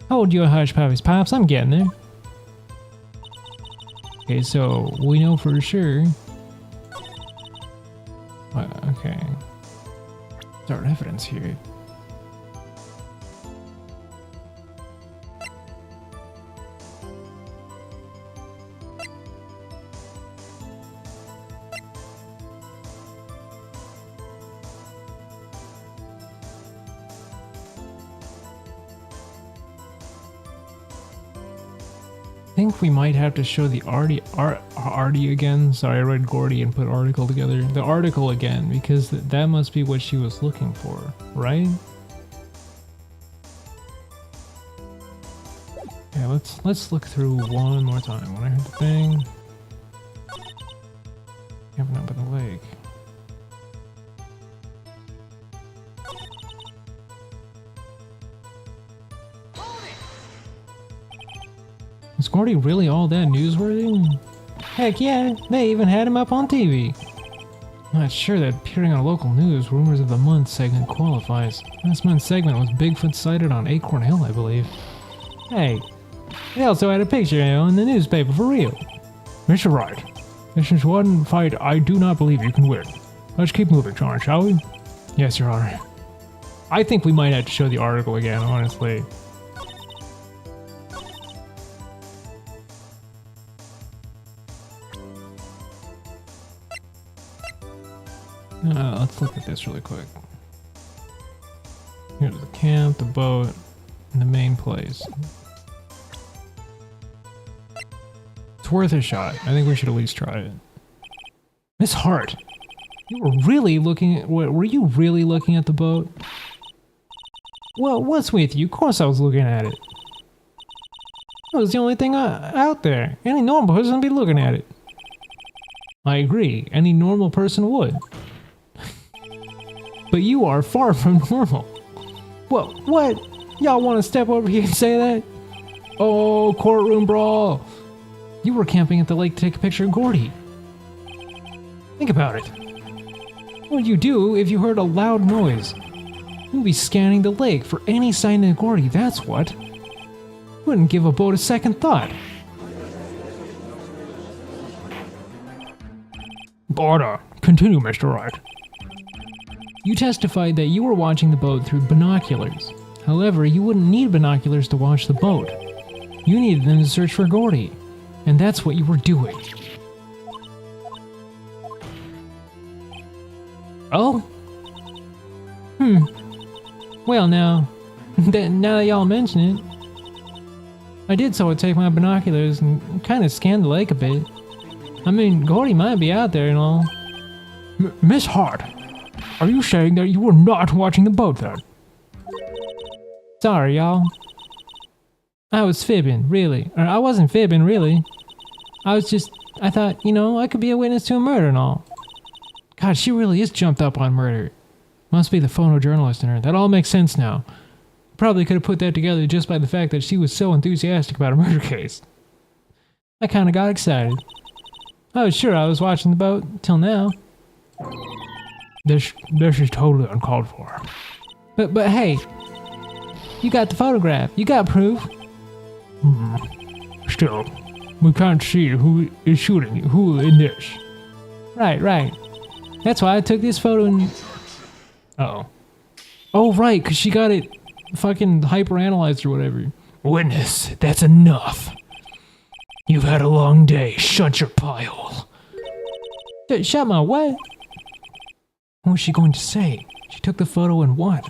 Hold your hush puppies, Pops. I'm getting there. Okay, so we know for sure. Okay. What's our evidence here? I think we might have to show the Artie again. Sorry, I read Gordy and put article together. The article again, because that must be what she was looking for, right? Yeah, let's look through one more time. When I heard the thing, camping up by the lake. Is Gordy really all that newsworthy? Heck yeah, they even had him up on TV. Not sure that appearing on local news Rumors of the Month segment qualifies. Last month's segment was Bigfoot sighted on Acorn Hill, I believe. Hey, they also had a picture in the newspaper for real. Mr. Wright, this is one fight I do not believe you can win. Let's keep moving, John, shall we? Yes, Your Honor. I think we might have to show the article again, honestly. Let's look at this really quick. Here's the camp, the boat, and the main place. It's worth a shot. I think we should at least try it. Miss Hart, you were really looking at, were you really looking at the boat? Well, what's with you? Of course I was looking at it. It was the only thing out there. Any normal person would be looking at it. I agree. Any normal person would. But you are far from normal. Well, what? Y'all want to step over here and say that? Oh, courtroom brawl. You were camping at the lake to take a picture of Gordy. Think about it. What would you do if you heard a loud noise? You'd be scanning the lake for any sign of Gordy, that's what. You wouldn't give a boat a second thought. Order. Continue, Mr. Wright. You testified that you were watching the boat through binoculars. However, you wouldn't need binoculars to watch the boat. You needed them to search for Gordy. And that's what you were doing. Oh? Well, now that y'all mention it, I did sort of take my binoculars and kind of scan the lake a bit. I mean, Gordy might be out there and all. Miss Hart, are you saying that you were not watching the boat then? Sorry, y'all. I was fibbing, really. Or I wasn't fibbing, really. I thought, I could be a witness to a murder and all. God, she really is jumped up on murder. Must be the photojournalist in her. That all makes sense now. Probably could have put that together just by the fact that she was so enthusiastic about a murder case. I kind of got excited. I was sure I was watching the boat, till now. This is totally uncalled for. But hey, you got the photograph. You got proof. Still, we can't see who is shooting who in this. Right. That's why I took this photo and... Uh-oh. Oh, right, because she got it fucking hyper-analyzed or whatever. Witness, that's enough. You've had a long day. Shut your pie hole. Shut my what? What was she going to say? She took the photo and what?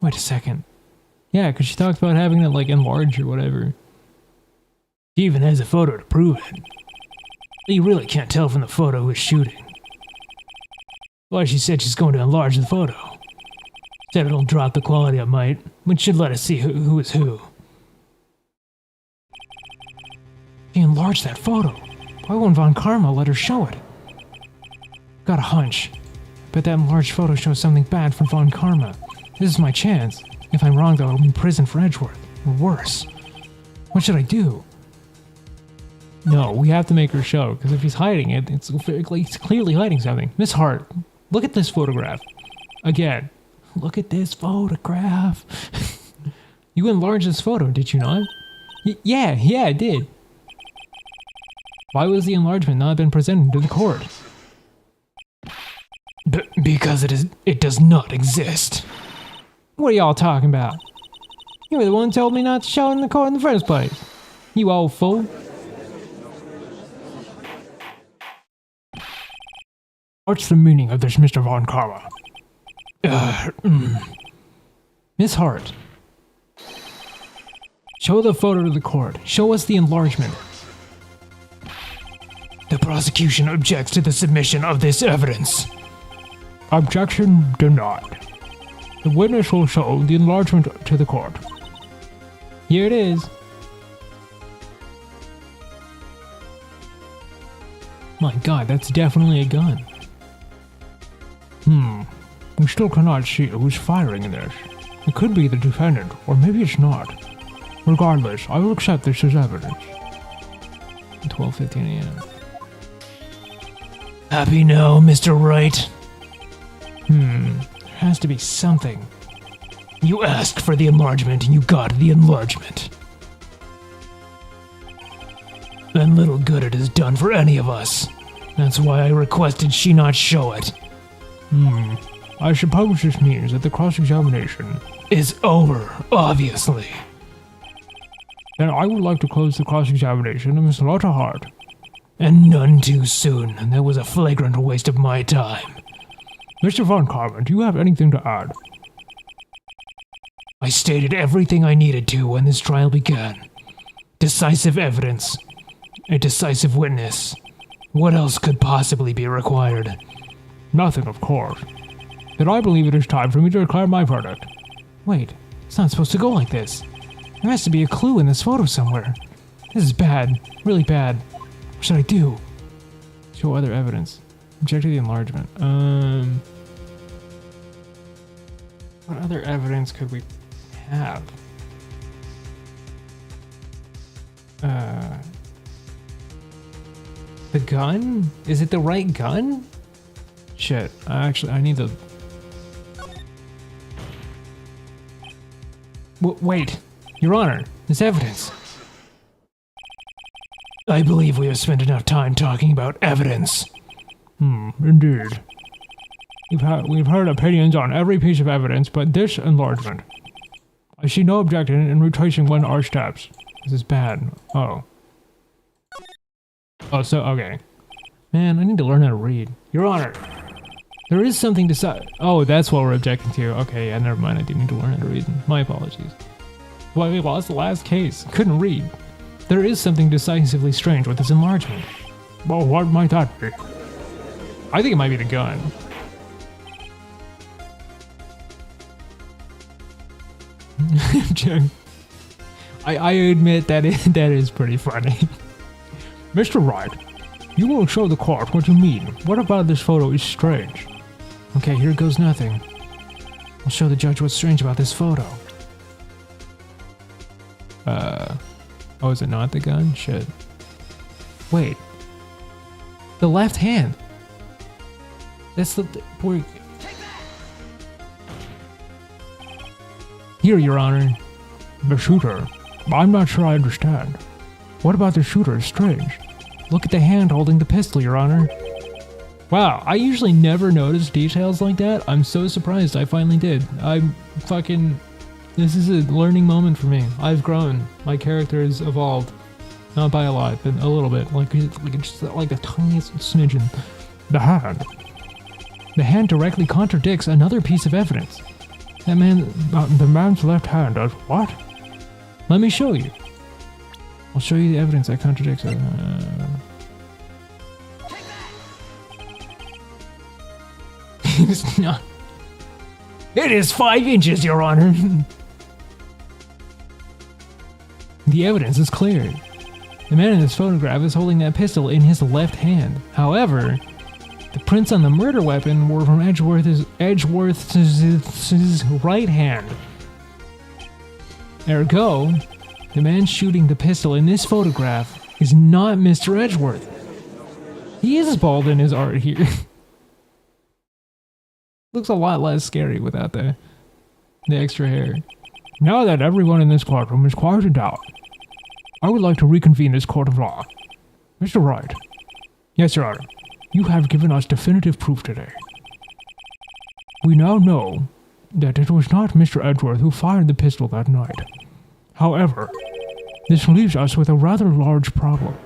Wait a second. Yeah, because she talked about having it, enlarged or whatever. She even has a photo to prove it. You really can't tell from the photo who's shooting. Why she said she's going to enlarge the photo. Said it'll drop the quality a mite, which should let us see who is who. She enlarged that photo. Why won't Von Karma let her show it? Got a hunch. Bet that enlarged photo shows something bad from Von Karma. This is my chance. If I'm wrong, though, I'll be in prison for Edgeworth. Or worse. What should I do? No, we have to make her show, because if he's hiding it, he's clearly hiding something. Miss Hart, look at this photograph. Again, look at this photograph. You enlarged this photo, did you not? Yeah, I did. Why was the enlargement not been presented to the court? Because it does not exist. What are y'all talking about? You were the one who told me not to show it in the court in the first place. You old fool. What's the meaning of this, Mr. Von Karma? Miss Hart. Show the photo to the court. Show us the enlargement. The prosecution objects to the submission of this evidence. Objection denied. The witness will show the enlargement to the court. Here it is. My god, that's definitely a gun. We still cannot see who's firing this. It could be the defendant, or maybe it's not. Regardless, I will accept this as evidence. 12:15 a.m. Happy now, Mr. Wright? There has to be something. You asked for the enlargement and you got the enlargement. And little good it has done for any of us. That's why I requested she not show it. I suppose this means that the cross-examination is over, obviously. Then I would like to close the cross-examination of Miss Lotta Hart. And none too soon. That was a flagrant waste of my time. Mr. Von Karma, do you have anything to add? I stated everything I needed to when this trial began. Decisive evidence. A decisive witness. What else could possibly be required? Nothing, of course. Then I believe it is time for me to declare my verdict. Wait, it's not supposed to go like this. There has to be a clue in this photo somewhere. This is bad. Really bad. What should I do? Show other evidence. Object to the enlargement. What other evidence could we have? The gun? Is it the right gun? Shit, I need to... Wait, Your Honor, this evidence. I believe we have spent enough time talking about evidence. Indeed. We've heard opinions on every piece of evidence, but this enlargement. I see no objection in retracing one of our steps. This is bad. Oh, so, okay. Man, I need to learn how to read. Your Honor, there is something to say. Oh, that's what we're objecting to. Okay, yeah, never mind. I do need to learn how to read. My apologies. Well, we lost the last case. Couldn't read. There is something decisively strange with this enlargement. Well, what might that be? I think it might be the gun. I admit that that is pretty funny. Mr. Wright, you will show the court what you mean. What about this photo is strange? Okay, here goes nothing. I'll show the judge what's strange about this photo. Oh, is it not the gun? Shit. Wait. The left hand. That's the... Boy. Here, Your Honor. The shooter. I'm not sure I understand. What about the shooter is strange? Look at the hand holding the pistol, Your Honor. Wow, I usually never notice details like that. I'm so surprised I finally did. I'm fucking... This is a learning moment for me. I've grown. My character has evolved. Not by a lot, but a little bit. Like just like the tiniest smidgen. The hand. The hand directly contradicts another piece of evidence. That man... the man's left hand does what? Let me show you. I'll show you the evidence that contradicts it. It's not... It is 5 inches, Your Honor. The evidence is clear. The man in this photograph is holding that pistol in his left hand. However, the prints on the murder weapon were from Edgeworth's right hand. Ergo, the man shooting the pistol in this photograph is not Mr. Edgeworth. He is bald in his art here. Looks a lot less scary without the extra hair. Now that everyone in this courtroom is quieted down, I would like to reconvene this court of law. Mr. Wright. Yes, Your Honor. You have given us definitive proof today. We now know that it was not Mr. Edgeworth who fired the pistol that night. However, this leaves us with a rather large problem.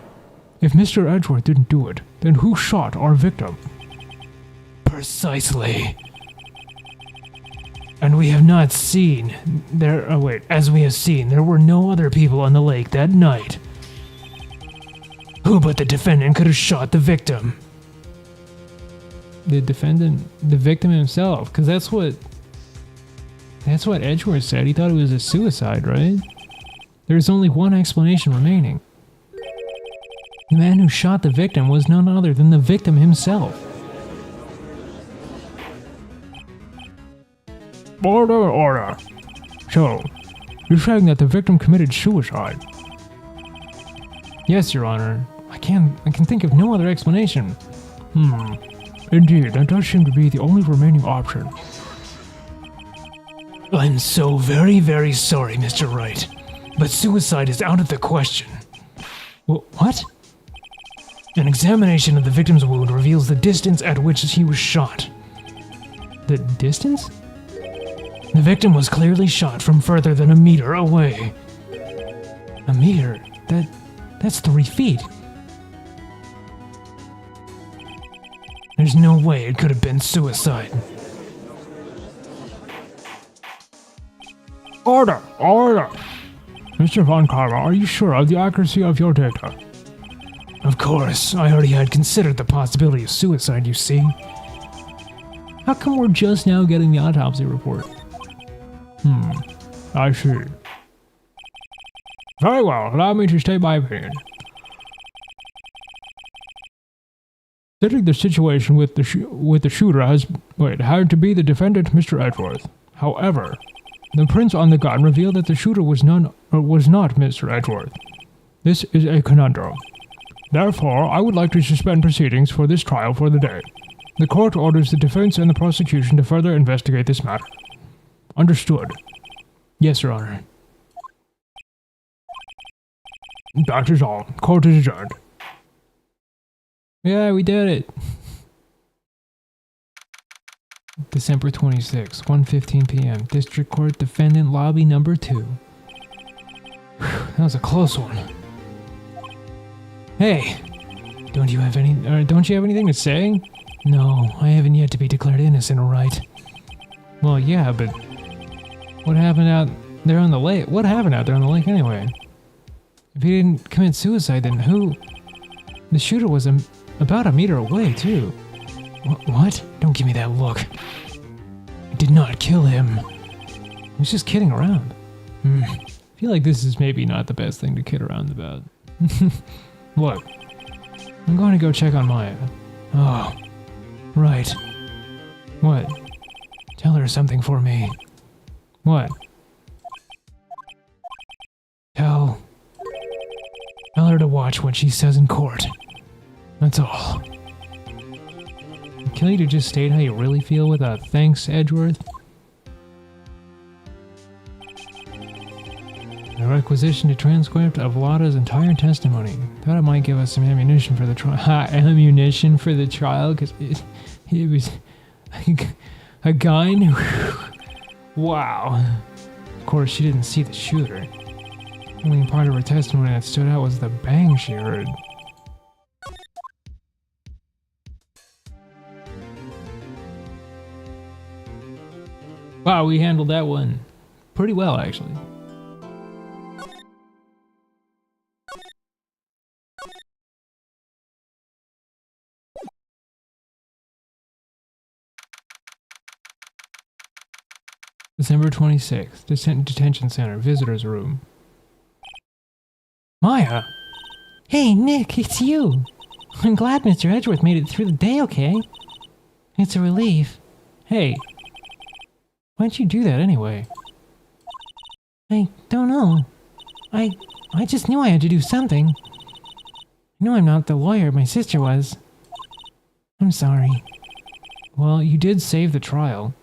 If Mr. Edgeworth didn't do it, then who shot our victim? Precisely. And we have not seen as we have seen, there were no other people on the lake that night. Who but the defendant could have shot the victim? The victim himself, because that's what Edgeworth said. He thought it was a suicide, right? There's only one explanation remaining. The man who shot the victim was none other than the victim himself. Order, order. So, you're saying that the victim committed suicide? Yes, Your Honor. I can think of no other explanation. Indeed, that does seem to be the only remaining option. I'm so very, very sorry, Mr. Wright, but suicide is out of the question. What? An examination of the victim's wound reveals the distance at which he was shot. The distance? The victim was clearly shot from further than a meter away. A meter? That's 3 feet. There's no way it could have been suicide. Order! Order! Mr. Von Karma, are you sure of the accuracy of your data? Of course, I already had considered the possibility of suicide, you see. How come we're just now getting the autopsy report? I see. Very well, allow me to state my opinion. Considering the situation with the shooter had to be the defendant, Mr. Edgeworth. However, the prints on the gun reveal that the shooter was not Mr. Edgeworth. This is a conundrum. Therefore, I would like to suspend proceedings for this trial for the day. The court orders the defense and the prosecution to further investigate this matter. Understood. Yes, Your Honor. That is all. Court is adjourned. Yeah, we did it. December 26, 1:15 p.m. District Court Defendant Lobby Number 2. That was a close one. Hey, don't you have anything to say? No, I haven't yet to be declared innocent, Wright. Well, yeah, but what happened out there on the lake? What happened out there on the lake anyway? If he didn't commit suicide, then who? The shooter was about a meter away, too. What? Don't give me that look. I did not kill him. I was just kidding around. I feel like this is maybe not the best thing to kid around about. Look, I'm going to go check on Maya. Oh, right. What? Tell her something for me. What? Tell her to watch what she says in court. That's all. Kill you to just state how you really feel without thanks, Edgeworth? The requisition to transcript of Lada's entire testimony. Thought it might give us some ammunition for the trial. Ammunition for the trial? Because it was a gun? Wow. Of course, she didn't see the shooter. The only part of her testimony that stood out was the bang she heard. Wow, we handled that one pretty well, actually. December 26th, Detention Center, Visitor's Room. Maya! Hey, Nick, it's you. I'm glad Mr. Edgeworth made it through the day okay. It's a relief. Hey, why'd you do that anyway? I don't know. I just knew I had to do something. No, I'm not the lawyer. My sister was. I'm sorry. Well, you did save the trial.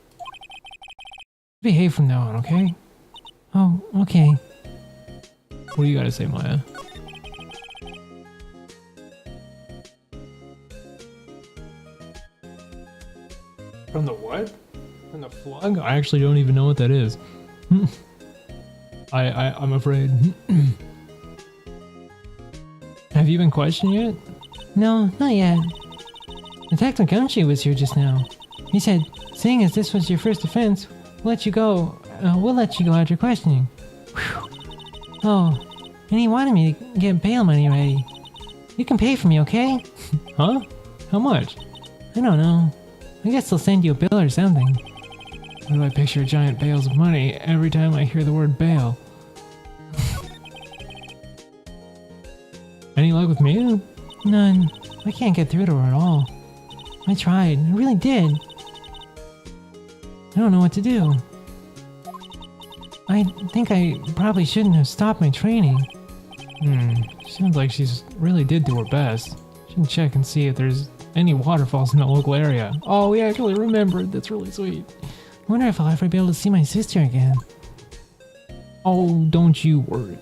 Behave from now on, okay? Oh, okay. What do you gotta say, Maya? From the what? From the flug? I actually don't even know what that is. I'm afraid. Have you been questioned yet? No, not yet. Detective Gumshoe was here just now. He said, seeing as this was your first offense, we'll let you go after questioning. Whew. Oh, and he wanted me to get bail money ready. You can pay for me, okay? Huh? How much? I don't know. I guess they'll send you a bill or something. Why do I picture giant bales of money every time I hear the word bail? Any luck with Mia? None. I can't get through to her at all. I tried. I really did. I don't know what to do. I think I probably shouldn't have stopped my training. Sounds like she's really did do her best. Should check and see if there's any waterfalls in the local area. Oh, we actually remembered. That's really sweet. I wonder if I'll ever be able to see my sister again. Oh, don't you worry.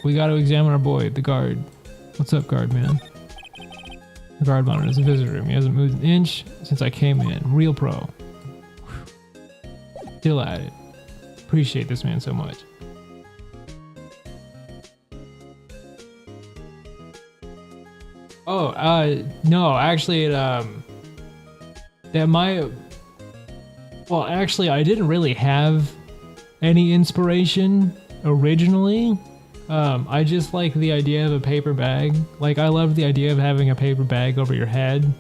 We gotta examine our boy, the guard. What's up, guard man? The guard monitors the visitor room. He hasn't moved an inch since I came in. Real pro. Still at it. Appreciate this man so much. Oh, no, actually actually I didn't really have any inspiration originally. I just like the idea of a paper bag. Like, I love the idea of having a paper bag over your head,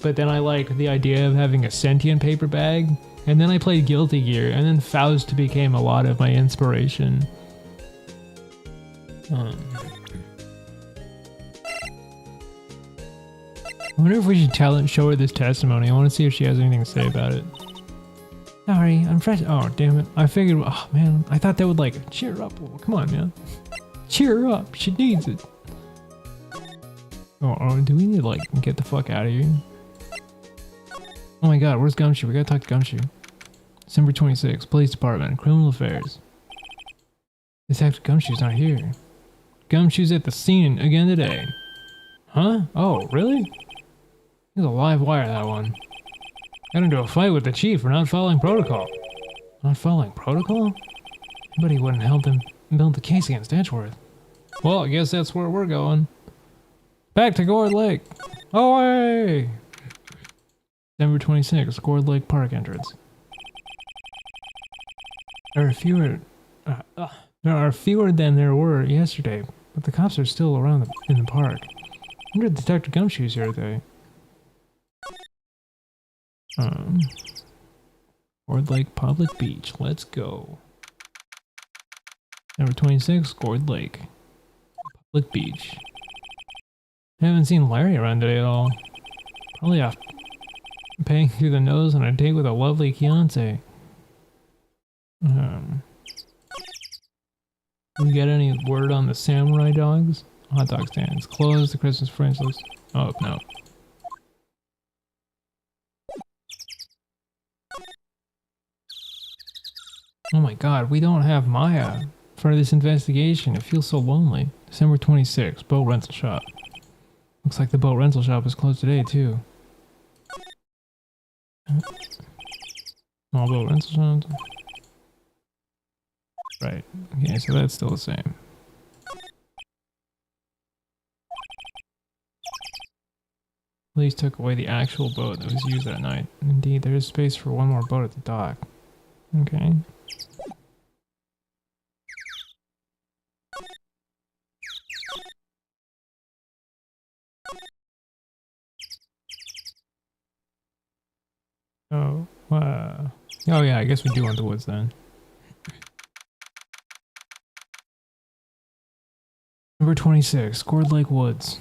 but then I like the idea of having a sentient paper bag. And then I played Guilty Gear, and then Faust became a lot of my inspiration. I wonder if we should show her this testimony. I want to see if she has anything to say about it. Sorry, I'm fresh. Oh, damn it. I figured, oh man, I thought that would like cheer her up a little. Come on, man. Cheer her up. She needs it. Oh, do we need to like get the fuck out of here? Oh my god, where's Gumshoe? We gotta talk to Gumshoe. December 26th, Police Department, Criminal Affairs. Detective Gumshoe's not here. Gumshoe's at the scene again today. Huh? Oh, really? He's a live wire, that one. Got into a fight with the chief for not following protocol. Not following protocol? But he wouldn't help them build the case against Edgeworth. Well, I guess that's where we're going. Back to Gourd Lake. Away! December 26th, Gourd Lake Park entrance. There are fewer than there were yesterday, but the cops are still around in the park. I wonder if Detective Gumshoe's here today. Gourd Lake Public Beach. Let's go. Number 26, Gourd Lake Public Beach. I haven't seen Larry around today at all. Probably off paying through the nose on a date with a lovely fiance. We get any word on the samurai dogs? Hot dog stands. Closed. The Christmas French list. Oh, no. Oh my god, we don't have Maya for this investigation. It feels so lonely. December 26th, boat rental shop. Looks like the boat rental shop is closed today, too. Small boat rental shop. Right. Okay, so that's still the same. Police took away the actual boat that was used that night. Indeed, there is space for one more boat at the dock. Okay. Oh, oh yeah, I guess we do want the woods then. Number 26, Gourd Lake Woods.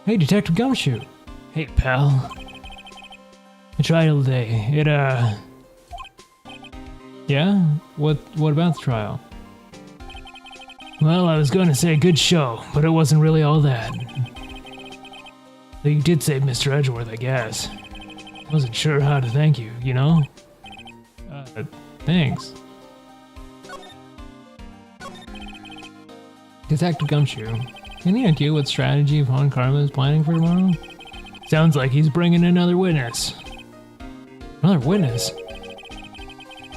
Hey, Detective Gumshoe. Hey, pal. I tried all day. Yeah? What about the trial? Well, I was going to say good show, but it wasn't really all that. Though you did save Mr. Edgeworth, I guess. Wasn't sure how to thank you, you know? Thanks. Detective Gumshoe, any idea what strategy Von Karma is planning for tomorrow? Sounds like he's bringing another witness. Another witness?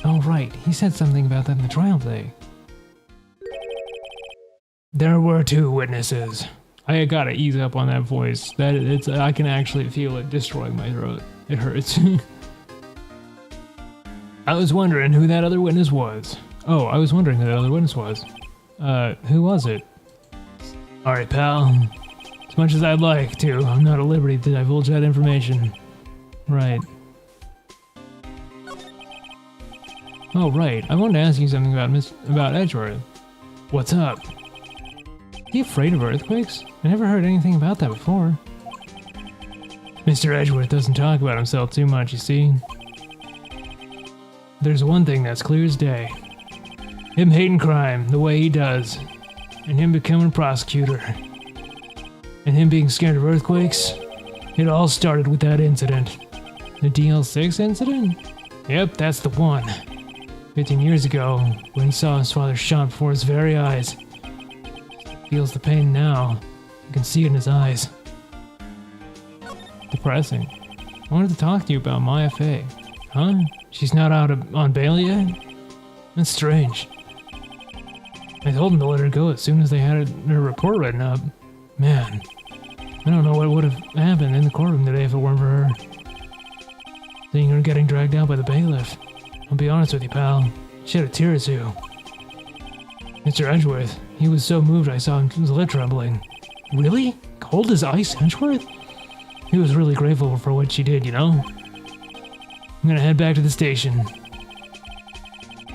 Oh, right. He said something about that in the trial day. There were 2 witnesses. I gotta ease up on that voice. I can actually feel it destroying my throat. It hurts. I was wondering who that other witness was. Oh, I was wondering who that other witness was. Who was it? Alright, pal. As much as I'd like to, I'm not at liberty to divulge that information. Right. Oh, right. I wanted to ask you something about Edgeworth. What's up? Are you afraid of earthquakes? I never heard anything about that before. Mr. Edgeworth doesn't talk about himself too much, you see. There's one thing that's clear as day. Him hating crime the way he does, and him becoming prosecutor, and him being scared of earthquakes, it all started with that incident. The DL6 incident? Yep, that's the one. 15 years ago, when he saw his father shot before his very eyes. Feels the pain now. You can see it in his eyes. Depressing. I wanted to talk to you about Maya Fey. Huh? She's not out on bail yet? That's strange. I told him to let her go as soon as they had her report written up. Man, I don't know what would have happened in the courtroom today if it weren't for her. Seeing her getting dragged out by the bailiff. I'll be honest with you, pal. Shed a tear or two. Mr. Edgeworth, he was so moved I saw his lip trembling. Really? Cold as ice, Edgeworth? He was really grateful for what she did, you know? I'm gonna head back to the station.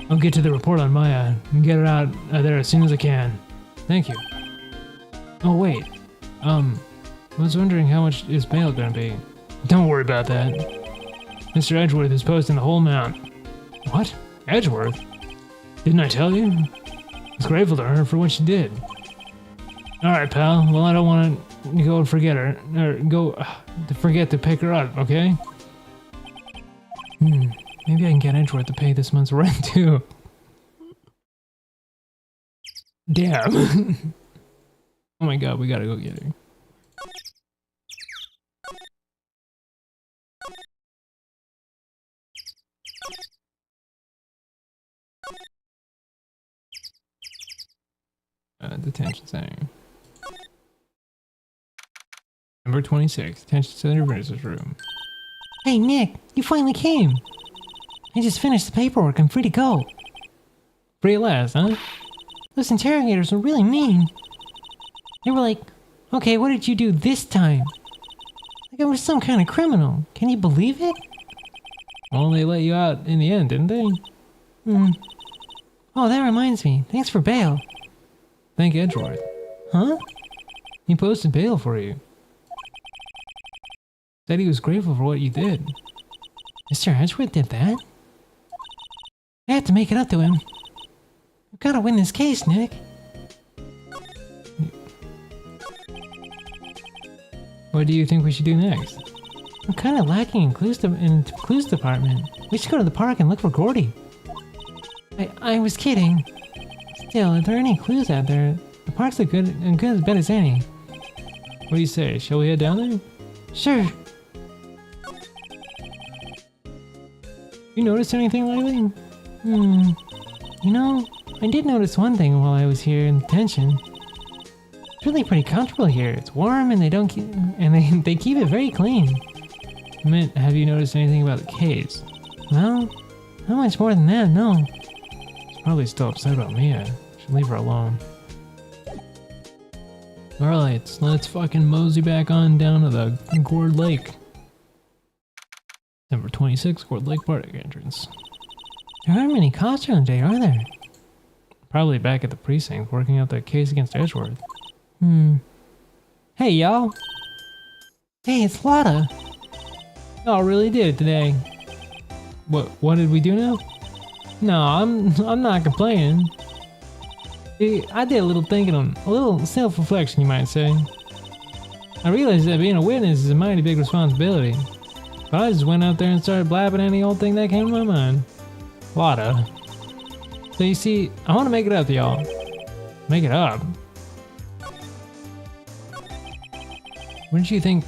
I'll get to the report on Maya and get her out of there as soon as I can. Thank you. Oh, wait. I was wondering how much is bail gonna be? Don't worry about that. Mr. Edgeworth is posting the whole amount. What? Edgeworth? Didn't I tell you? I was grateful to her for what she did. Alright, pal. Well, I don't want to go and forget her. Or go to forget to pick her up, okay? Maybe I can get Edgeworth to pay this month's rent, too. Damn. Oh my god, we gotta go get her. Detention center. Number 26, detention center visitors room. Hey, Nick, you finally came. I just finished the paperwork. I'm free to go. Free at last, huh? Those interrogators were really mean. They were like, okay, what did you do this time? Like I was some kind of criminal. Can you believe it? Well, they let you out in the end, didn't they? Oh, that reminds me. Thanks for bail. Thank Edgeworth. Huh? He posted bail for you. Said he was grateful for what you did. Mr. Edgeworth did that? I have to make it up to him. I've got to win this case, Nick. What do you think we should do next? I'm kind of lacking in clues department. We should go to the park and look for Gordy. I was kidding. Still, if there are any clues out there, the park's as good as bet as any. What do you say? Shall we head down there? Sure. You noticed anything lately? You know, I did notice one thing while I was here in detention. It's really pretty comfortable here. It's warm and they keep it very clean. I meant, have you noticed anything about the case? Well, not much more than that, no. She's probably still upset about Mia. Should leave her alone. Alright, let's fucking mosey back on down to the Gourd Lake. Number 26, Gourd Lake Park entrance. There aren't many cops around today, are there? Probably back at the precinct working out the case against Edgeworth. Hey, y'all. Hey, it's Lotta. Oh, really did it today. What did we do now? No, I'm not complaining. See, I did a little thinking on, a little self-reflection, you might say. I realized that being a witness is a mighty big responsibility. But I just went out there and started blabbing any old thing that came to my mind. Lotta. So you see, I want to make it up to y'all. Make it up? What did you think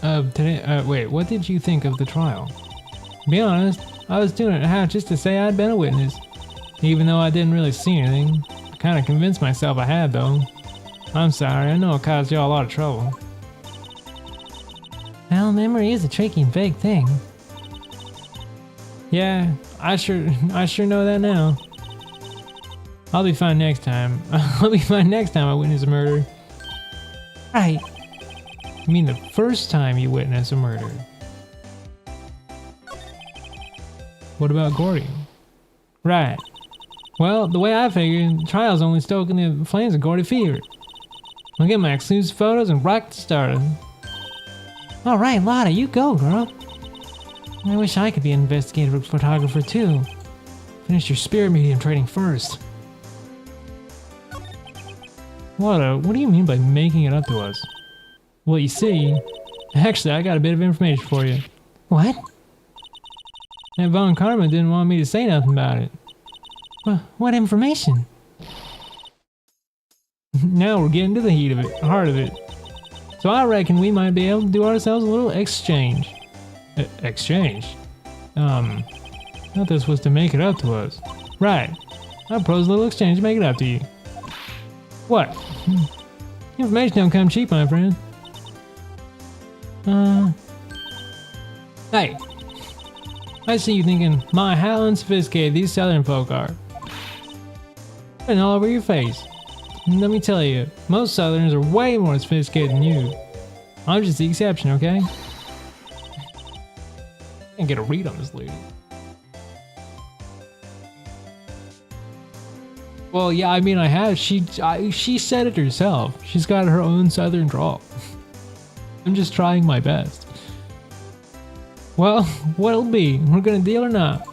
of today? Wait, what did you think of the trial? To be honest, I was doing it half just to say I'd been a witness. Even though I didn't really see anything. I kind of convinced myself I had, though. I'm sorry, I know it caused y'all a lot of trouble. Well, memory is a tricky and vague thing. Yeah, I sure know that now. I'll be fine next time. I'll be fine next time I witness a murder. Right. You mean the first time you witness a murder? What about Gordy? Right. Well, the way I figured, the trial's only stoking the flames of Gordy fever. I'll get my exclusive photos and rock the starter. All right, Lotta, you go, girl. I wish I could be an investigative photographer too. Finish your spirit medium training first. Lotta, what do you mean by making it up to us? Well, you see, actually, I got a bit of information for you. What? And Von Karma didn't want me to say nothing about it. What information? Now we're getting to the heat of it, heart of it. So I reckon we might be able to do ourselves a little exchange. Exchange? I thought this was to make it up to us. Right. I propose a little exchange to make it up to you. What? Information don't come cheap, my friend. Hey. I see you thinking, my, how unsophisticated these southern folk are. And all over your face. Let me tell you, most southerners are way more sophisticated than you. I'm just the exception, okay? Can't get a read on this lady. Well, yeah, I mean, I have. She said it herself. She's got her own southern drawl. I'm just trying my best. Well, what'll be? We're gonna deal or not?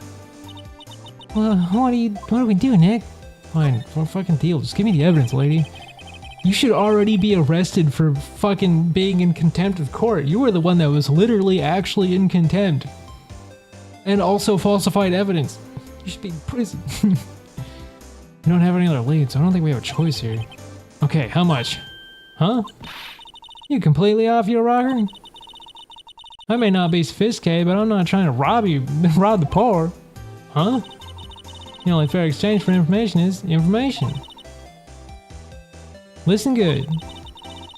Well, what do we do, Nick? Fine, for a fucking deal. Just give me the evidence, lady. You should already be arrested for fucking being in contempt of court. You were the one that was literally actually in contempt. And also falsified evidence. You should be in prison. We don't have any other leads, so I don't think we have a choice here. Okay, how much? Huh? You completely off your rocker? I may not be sophisticated, but I'm not trying to rob you, rob the poor. Huh? The only fair exchange for information is information. Listen good.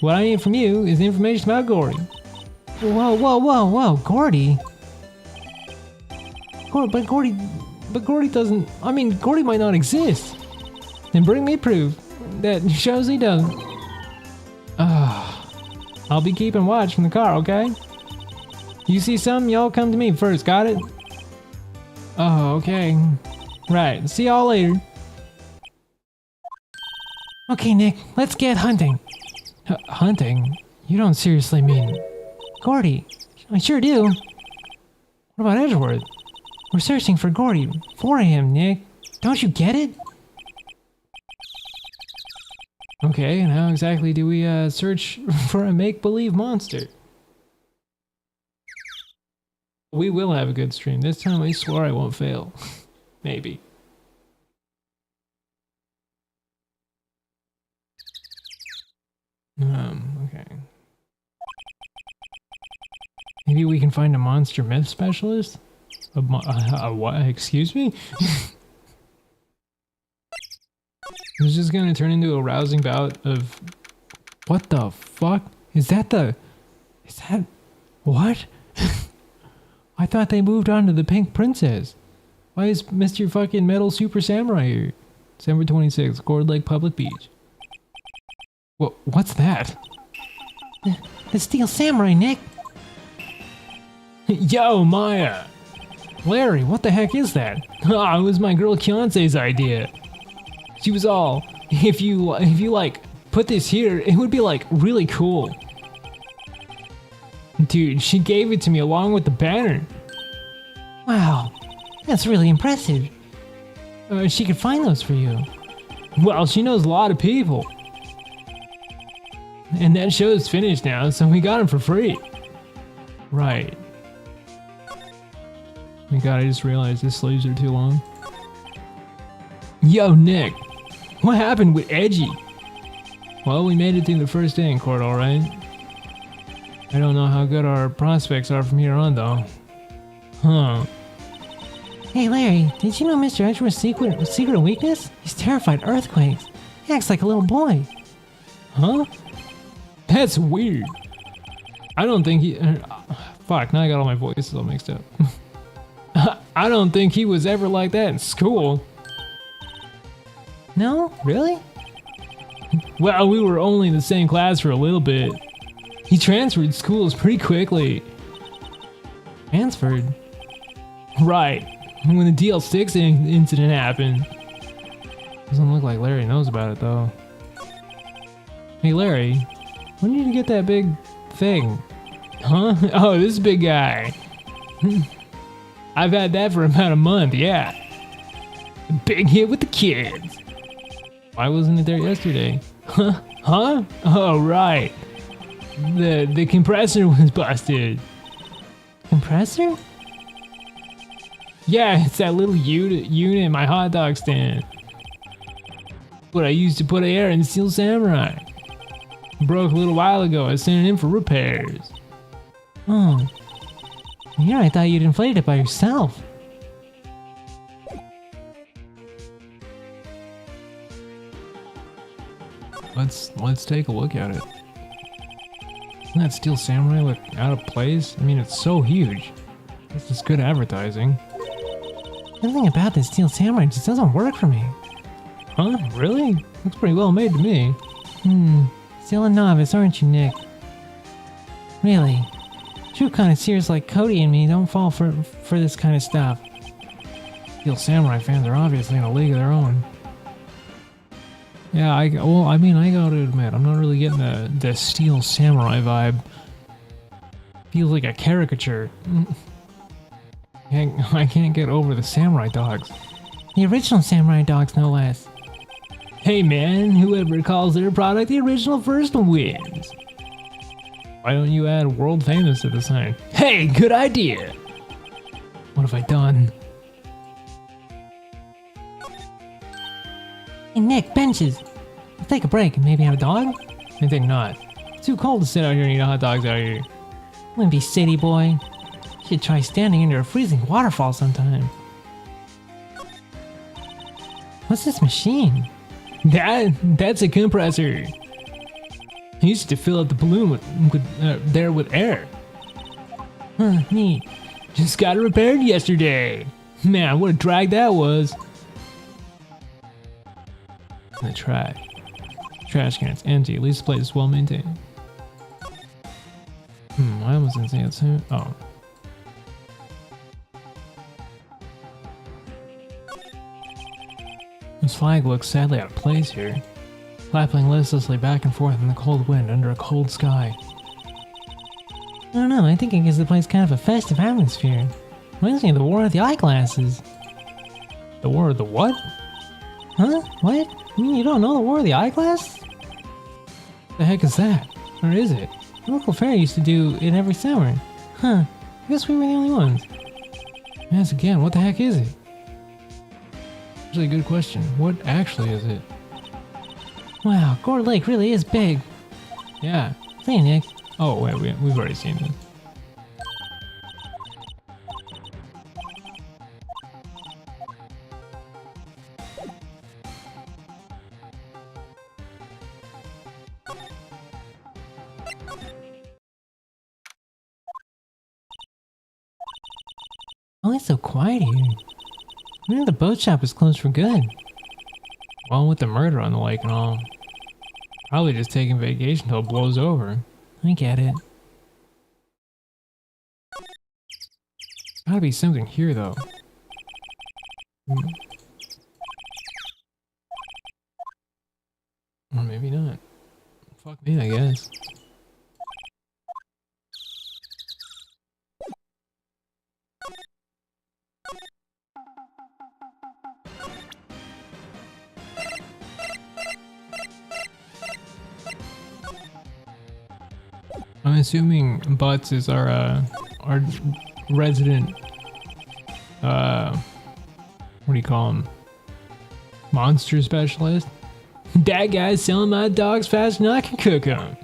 What I need from you is information about Gordy. Whoa, Gordy? But Gordy doesn't, I mean, Gordy might not exist. Then bring me proof that shows he doesn't. I'll be keeping watch from the car, okay? You see something, y'all come to me first, got it? Oh, okay. Right, see y'all later. Okay, Nick, let's get hunting. Hunting? You don't seriously mean... Gordy, I sure do. What about Edgeworth? We're searching for Gordy. For him, Nick. Don't you get it? Okay, and how exactly do we search for a make-believe monster? We will have a good stream. This time I swear I won't fail. Maybe. Okay. Maybe we can find a monster myth specialist? A what? Excuse me? It's just gonna turn into a rousing bout of... What the fuck? Is that... What? I thought they moved on to the Pink Princess. Why is Mr. fucking Metal Super Samurai here? December 26th, Gourd Lake Public Beach. What's that? The Steel Samurai, Nick. Yo, Maya! Larry, what the heck is that? Ah, it was my girl Kyoncé's idea. She was all, if you like, put this here, it would be like really cool. Dude, she gave it to me along with the banner. Wow, that's really impressive. She could find those for you. Well, she knows a lot of people. And that show's finished now, so we got him for free. Right. My god, I just realized his sleeves are too long. Yo, Nick. What happened with Edgy? Well, we made it through the first day in court, alright? I don't know how good our prospects are from here on, though. Huh. Hey Larry, did you know Mr. Edgeworth's secret weakness? He's terrified of earthquakes. He acts like a little boy. Huh? That's weird. I don't think he... fuck, now I got all my voices all mixed up. I don't think he was ever like that in school. No? Really? Well, we were only in the same class for a little bit. He transferred schools pretty quickly. Transferred? Right. When the DL Sticks incident happened. Doesn't look like Larry knows about it, though. Hey, Larry. When did you get that big thing? Huh? Oh, this big guy. I've had that for about a month, yeah. A big hit with the kids. Why wasn't it there yesterday? Huh? Huh? Oh, right. The compressor was busted. Compressor? Yeah, it's that little unit in my hot dog stand. What I used to put air in Steel Samurai. Broke a little while ago. I sent it in for repairs. Oh. Yeah, I thought you'd inflated it by yourself. Let's take a look at it. Doesn't that Steel Samurai look out of place? I mean, it's so huge. It's just good advertising. Everything about this Steel Samurai just doesn't work for me. Huh? Really? Looks pretty well made to me. Still a novice, aren't you, Nick? Really? True connoisseurs like Cody and me don't fall for this kind of stuff. Steel Samurai fans are obviously in a league of their own. Yeah, I gotta admit, I'm not really getting the Steel Samurai vibe. Feels like a caricature. I can't get over the samurai dogs. The original samurai dogs, no less. Hey man, whoever calls their product the original first wins. Why don't you add world famous to the sign? Hey, good idea! What have I done? Hey Nick, benches! Let's take a break and maybe have a dog? I think not. It's too cold to sit out here and eat hot dogs out here. Wouldn't be city boy. You should try standing under a freezing waterfall sometime. What's this machine? That's a compressor. I used to fill up the balloon with air. Huh, neat. Just got it repaired yesterday. Man, what a drag that was. The trash can's empty. At least the place is well maintained. I almost didn't say it soon. Oh. This flag looks sadly out of place here. Flapping listlessly back and forth in the cold wind under a cold sky. I don't know, I think it gives the place kind of a festive atmosphere. Reminds me of the War of the Eyeglasses. The War of the what? Huh? What? You mean you don't know the War of the Eyeglass? The heck is that? Where is it? The local fair used to do it every summer. Huh. I guess we were the only ones. Yes, again, what the heck is it? Actually, a good question. What actually is it? Wow, Gore Lake really is big. Yeah. Say, Nick. Oh, wait, we've already seen this. Oh, it's so quiet here. I mean, the boat shop is closed for good. Well, with the murder on the lake and all. Probably just taking vacation till it blows over. I get it. Gotta be something here, though. Or maybe not. Fuck me, I guess. I'm assuming Butts is our resident, what do you call him? Monster specialist? That guy's selling my dogs faster than I can cook them.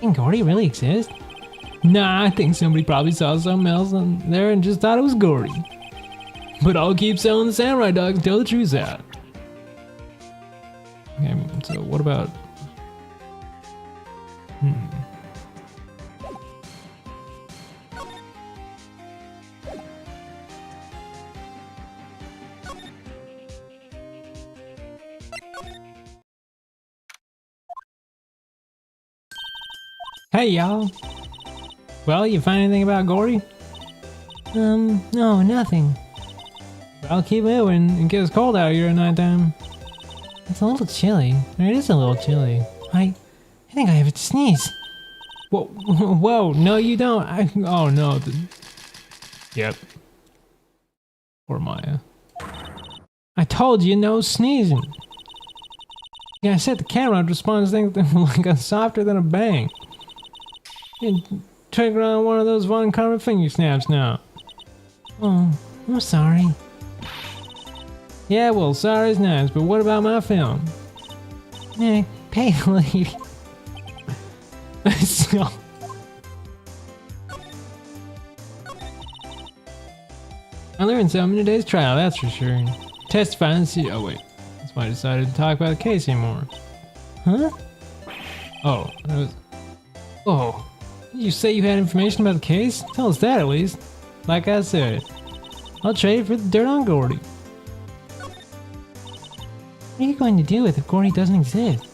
Can Gordy really exist? Nah, I think somebody probably saw something else on there and just thought it was Gordy. But I'll keep selling the samurai dogs until the truth's out. Okay, so what about... Hey, y'all. Well, you find anything about Gordy? No, nothing. Well, keep moving. It gets cold out here at nighttime. It's a little chilly. It is a little chilly. I think I have to sneeze. Whoa, whoa, no you don't. Oh no. Yep. Poor Maya. I told you no sneezing. Yeah, I set the camera to respond to things like a softer than a bang. And trigger on one of those Von Karma finger snaps now. Oh, I'm sorry. Yeah, well, sorry's nice, but what about my film? Eh, pay the lady. So, I learned something in today's trial, that's for sure. Testifying and see. Oh wait, that's why I decided to talk about the case anymore. Huh? Oh, that was. Oh, you say you had information about the case? Tell us that at least. Like I said, I'll trade it for the dirt on Gordy. What are you going to do if Gordy doesn't exist?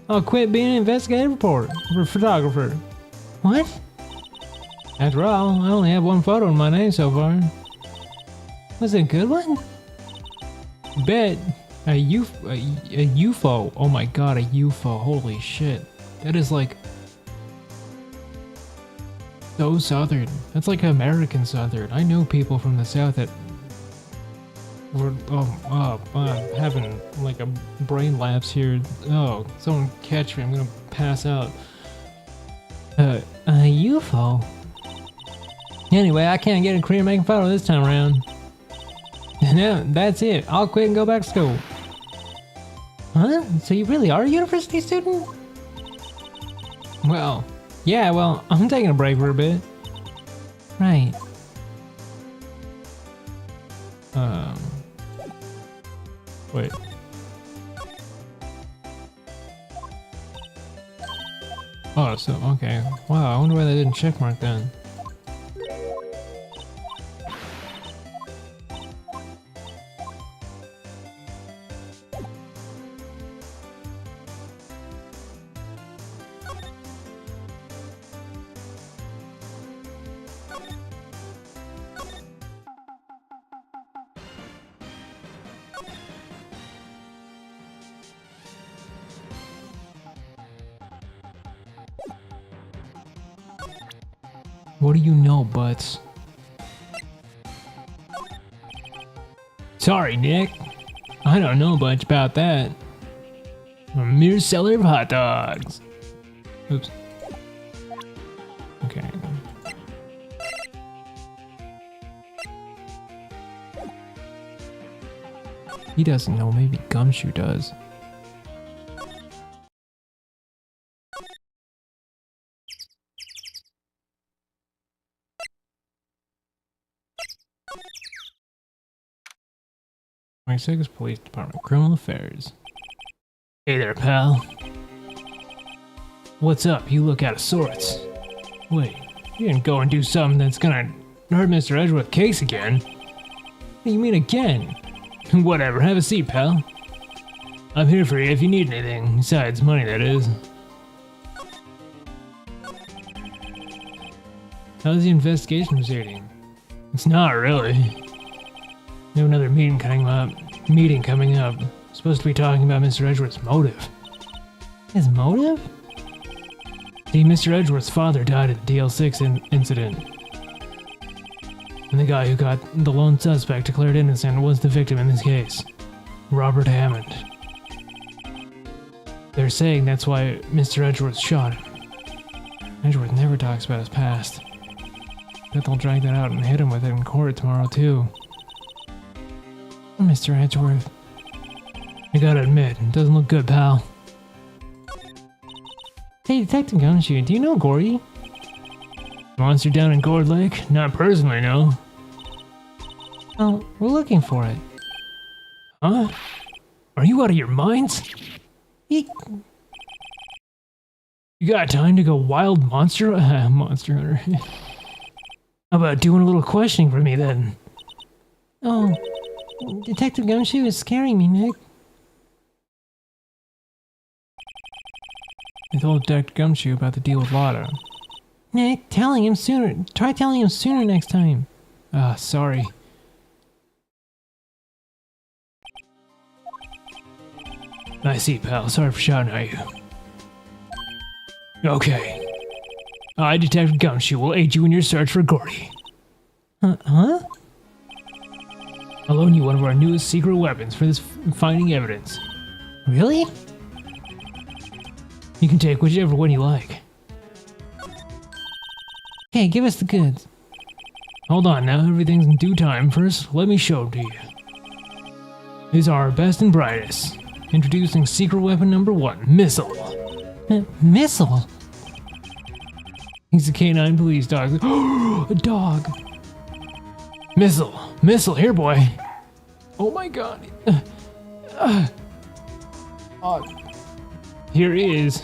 I'll quit being an investigative reporter or photographer. What? After all, I only have one photo in my name so far. Was it a good one? Bet. A UFO. Oh my god, a UFO. Holy shit. That is like... so southern. That's like American southern. I know people from the south that were having like a brain lapse here. Oh, someone catch me. I'm gonna pass out. A UFO? Anyway, I can't get a career making photo this time around. No, that's it. I'll quit and go back to school. Huh? So you really are a university student? Well, yeah, well, I'm taking a break for a bit. Right. Wait. Oh, so, okay. Wow, I wonder why they didn't checkmark then. What do you know, Butts? Sorry, Nick. I don't know much about that. I'm a mere seller of hot dogs. Oops. Okay. He doesn't know, maybe Gumshoe does. My Six Police Department, Criminal Affairs. Hey there, pal. What's up? You look out of sorts. Wait, you didn't go and do something that's gonna hurt Mr. Edgeworth's case again? What do you mean again? Whatever, have a seat, pal. I'm here for you if you need anything, besides money, that is. How's the investigation proceeding? It's not really. We have another meeting coming up. Supposed to be talking about Mr. Edgeworth's motive. His motive? See, Mr. Edgeworth's father died at the DL6 incident. And the guy who got the lone suspect declared innocent was the victim in this case. Robert Hammond. They're saying that's why Mr. Edgeworth shot him. Edgeworth never talks about his past. Bet they'll drag that out and hit him with it in court tomorrow, too. Mr. Edgeworth. I gotta admit, it doesn't look good, pal. Hey, Detective Gumshoe, do you know Gory? Monster down in Gourd Lake? Not personally, no. Oh, we're looking for it. Huh? Are you out of your minds? Eek. You got time to go wild monster monster hunter? How about doing a little questioning for me then? Oh, Detective Gumshoe is scaring me, Nick. I told Detective Gumshoe about the deal with Lotto. Nick, telling him sooner. Try telling him sooner next time. Ah, sorry. I see, pal. Sorry for shouting at you. Okay. I, Detective Gumshoe, will aid you in your search for Gordy. Huh? I'll loan you one of our newest secret weapons for this finding evidence. Really? You can take whichever one you like. Okay, give us the goods. Hold on now, everything's in due time. First, let me show them to you. These are our best and brightest. Introducing secret weapon number 1, Missile. Missile? He's a canine police dog. A dog. Missile. Missile, here, boy. Oh my god. Here he is.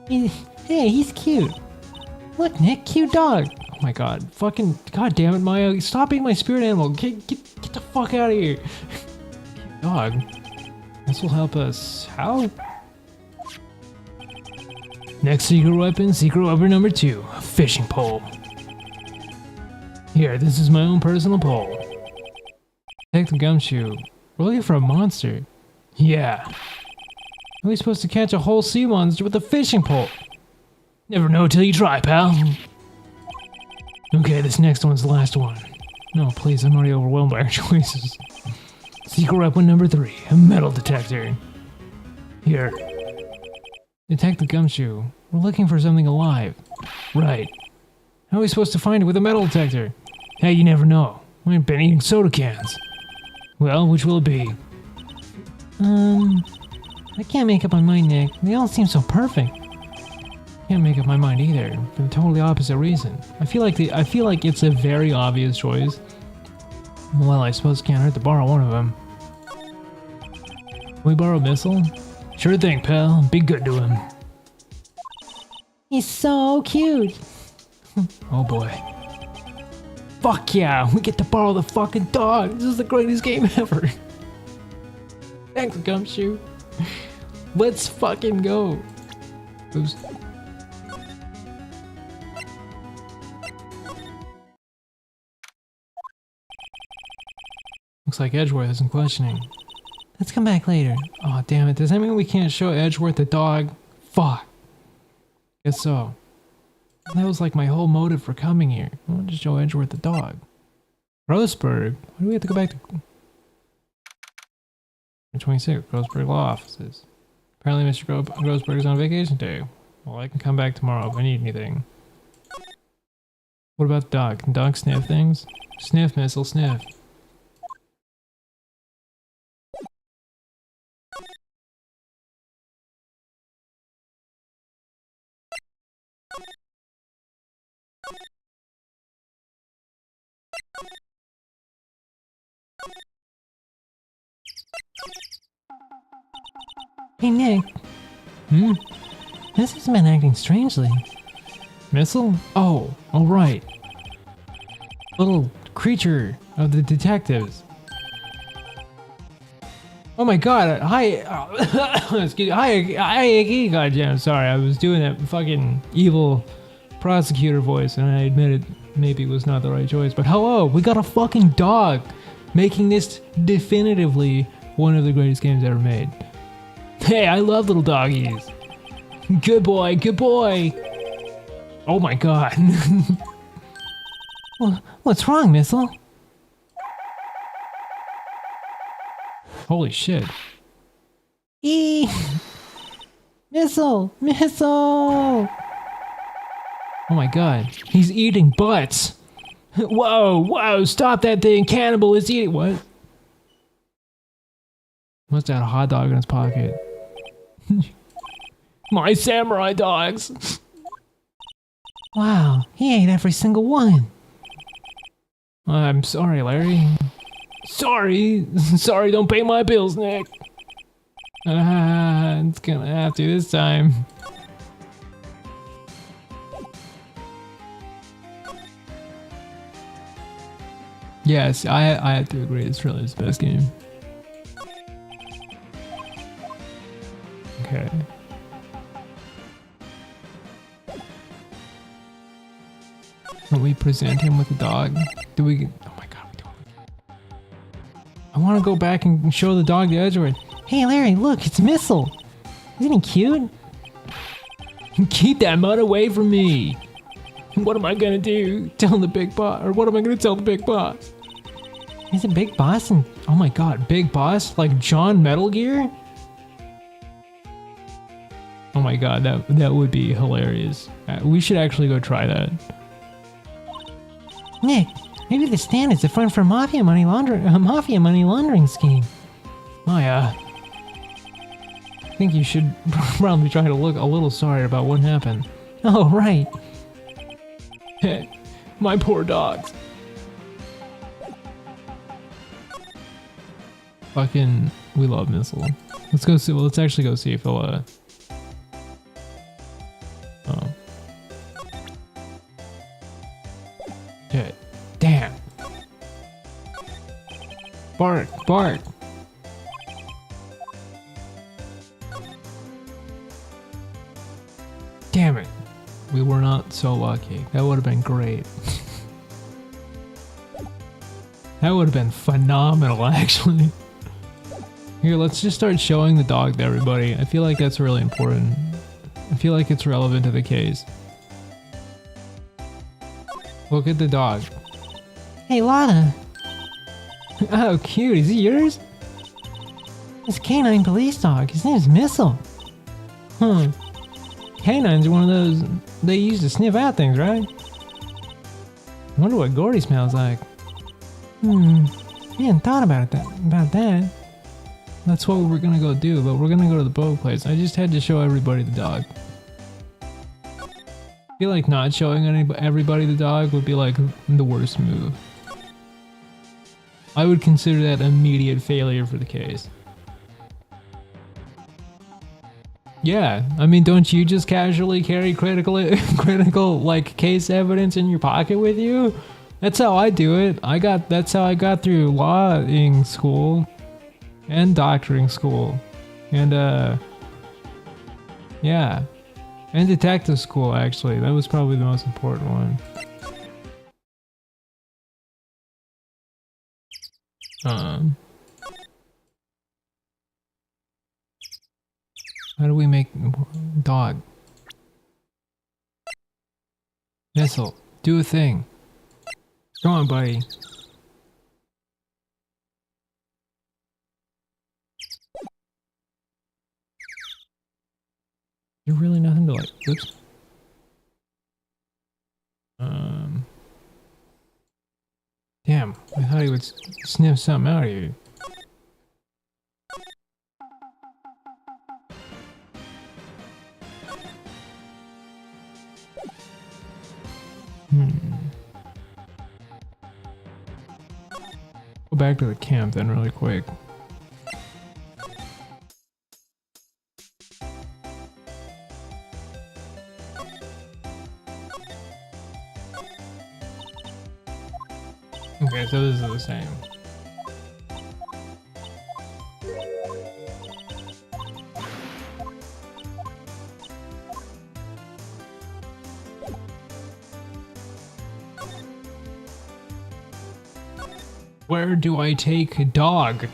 Hey, he's cute. Look, Nick, cute dog. Oh my god. Fucking, god damn it, Maya. Stop being my spirit animal. Get the fuck out of here. Dog. This will help us. How? Next secret weapon number 2, a fishing pole. Here, this is my own personal pole. Detective Gumshoe. We're looking for a monster. Yeah. How are we supposed to catch a whole sea monster with a fishing pole? Never know till you try, pal. Okay, this next one's the last one. No, please, I'm already overwhelmed by our choices. Secret weapon number 3, a metal detector. Here. Detective Gumshoe, we're looking for something alive. Right. How are we supposed to find it with a metal detector? Hey, you never know. We've been eating soda cans. Well, which will it be? I can't make up my mind, Nick. They all seem so perfect. Can't make up my mind either, for the totally opposite reason. I feel like it's a very obvious choice. Well, I suppose it can't hurt to borrow one of them. Can we borrow a missile? Sure thing, pal. Be good to him. He's so cute. Oh boy. Fuck yeah, we get to borrow the fucking dog. This is the greatest game ever. Thanks, Gumshoe. Let's fucking go. Oops. Looks like Edgeworth isn't questioning. Let's come back later. Oh, damn it. Does that mean we can't show Edgeworth the dog? Fuck. Guess so. That was like my whole motive for coming here. I wanted to show Edgeworth the dog. Grossberg? Why do we have to go back to... 26, Grossberg Law Offices. Apparently Mr. Grossberg is on vacation today. Well, I can come back tomorrow if I need anything. What about the dog? Can dogs sniff things? Sniff, Missile, sniff. Hey, Nick. This has been acting strangely. Missile? Oh, right. Little creature of the detectives. Oh my god, hi, excuse me, hi, goddamn, sorry, I was doing that fucking evil prosecutor voice and I admitted maybe it was not the right choice, but hello, we got a fucking dog, making this definitively one of the greatest games ever made. Hey, I love little doggies. Good boy, good boy. Oh my god. What's wrong, Missile? Holy shit. Eee. Missile! Missile! Oh my god. He's eating butts. Whoa, whoa, stop that thing. Cannibal is eating. What? Must have had a hot dog in his pocket. My samurai dogs. Wow, he ate every single one. I'm sorry, Larry. Sorry. Sorry, don't pay my bills, Nick. It's gonna have to this time. Yes, I have to agree. It's really his best game. Okay. Can we present him with a dog? Do we? Oh my god, we don't. I want to go back and show the dog the Edgewood. Hey Larry, look, it's Missile. Isn't he cute? Keep that mud away from me. What am I gonna do? Tell the big boss? Or what am I gonna tell the big boss? He's a big boss and Oh my god, big boss? Like John Metal Gear? Oh my god, that would be hilarious. We should actually go try that. Nick, maybe the stand is the front for a mafia money laundering scheme. Maya, I think you should probably try to look a little sorry about what happened. Oh, right. My poor dogs. Fucking, we love Missile. Let's go see. Well, let's actually go see if he'll. Oh. Shit. Damn. Bark, bark. Damn it. We were not so lucky. That would have been great. That would have been phenomenal, actually. Here, let's just start showing the dog to everybody. I feel like that's really important. I feel like it's relevant to the case. Look at the dog. Hey Lotta, Oh, cute. Is he yours? this canine police dog, his name's Missile. Huh. Canines are one of those they use to sniff out things, right? I wonder what Gordy smells like. I hadn't thought about that. That's what we're gonna go do, but we're gonna go to the boat place. I just had to show everybody the dog. I feel like not showing everybody the dog would be like the worst move. I would consider that immediate failure for the case. Yeah, I mean, don't you just casually carry critical like case evidence in your pocket with you? That's how I do it. That's how I got through lawing school and doctoring school. And yeah. And detective school, actually. That was probably the most important one. How do we make dog? Missile, do a thing. Come on, buddy. You're really nothing to like. Oops. Damn, I thought he would sniff something out of you. Go back to the camp then really quick. Okay, so this is the same. Where do I take a dog?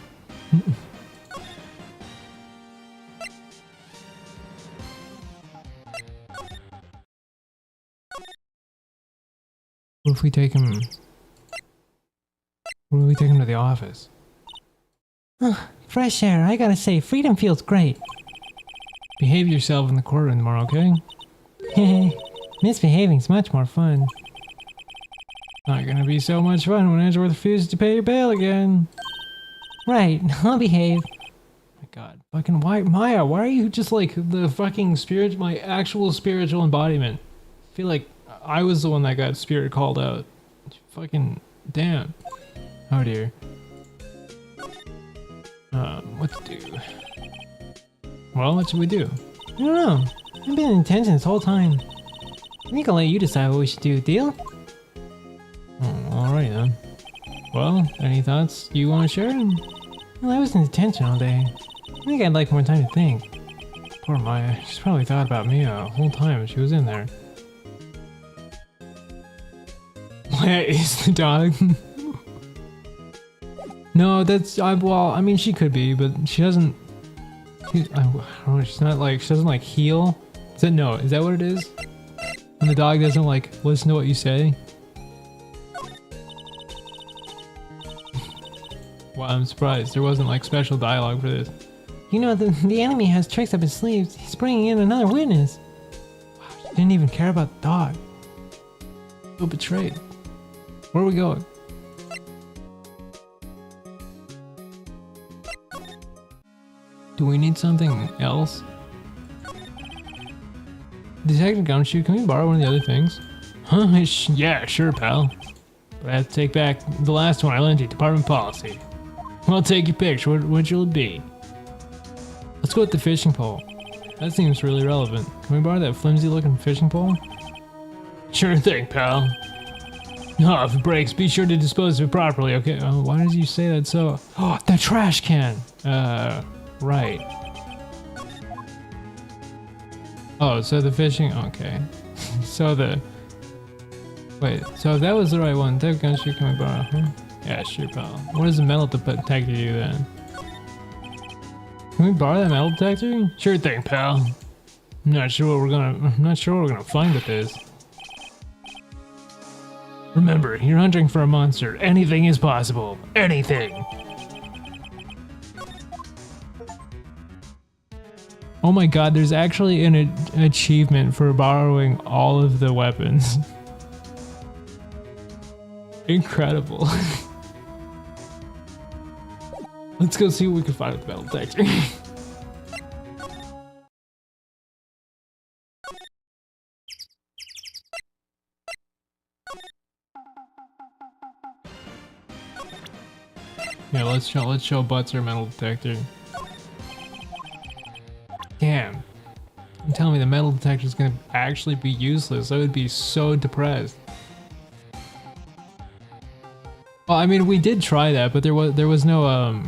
What if we take him? What if we take him to the office? Fresh air, I gotta say, freedom feels great. Behave yourself in the courtroom tomorrow, okay? Misbehaving's much more fun. Not gonna be so much fun when Edgeworth refuses to pay your bail again. Right, I'll behave. My god. Fucking why, Maya, why are you just like the fucking spirit, my actual spiritual embodiment? I feel like I was the one that got spirit called out. Fucking damn. Oh dear. What to do? Well, what should we do? I don't know. I've been in tension this whole time. I think I'll let you decide what we should do, deal? Alright then. Well, any thoughts you want to share? Well, I was in detention all day. I think I'd like more time to think. Poor Maya, she's probably thought about me a whole time she was in there. Maya is the dog. No, that's, well, I mean, she could be, but she doesn't, I don't know, she's not like, she doesn't like heal. Is that, no, is that what it is? When the dog doesn't like listen to what you say? Wow, I'm surprised. There wasn't like special dialogue for this. You know, the enemy has tricks up his sleeves. He's bringing in another witness. Wow, she didn't even care about the dog. So betrayed. Where are we going? Do we need something else? Detective Gumshoe, can we borrow one of the other things? Huh? Yeah, sure, pal. But I have to take back the last one I lent you, Department Policy. I'll take your picture. Which will it be? Let's go with the fishing pole. That seems really relevant. Can we borrow that flimsy-looking fishing pole? Sure thing, pal. Oh, if it breaks, be sure to dispose of it properly, okay? Oh, why did you say that so? Oh, the trash can! Right. Oh, so the fishing, okay. So the... Wait, so if that was the right one, that gunshot can we borrow, huh? Yeah, sure, pal. What does the metal detector do then? Can we borrow that metal detector? Sure thing, pal. I'm not sure what we're gonna find with this. Remember, you're hunting for a monster. Anything is possible. Anything. Oh my god, there's actually an achievement for borrowing all of the weapons. Incredible. Let's go see what we can find with the metal detector. Yeah, let's show Butts our metal detector. Damn. You're telling me the metal detector is gonna actually be useless. I would be so depressed. Well, I mean, we did try that, but there was no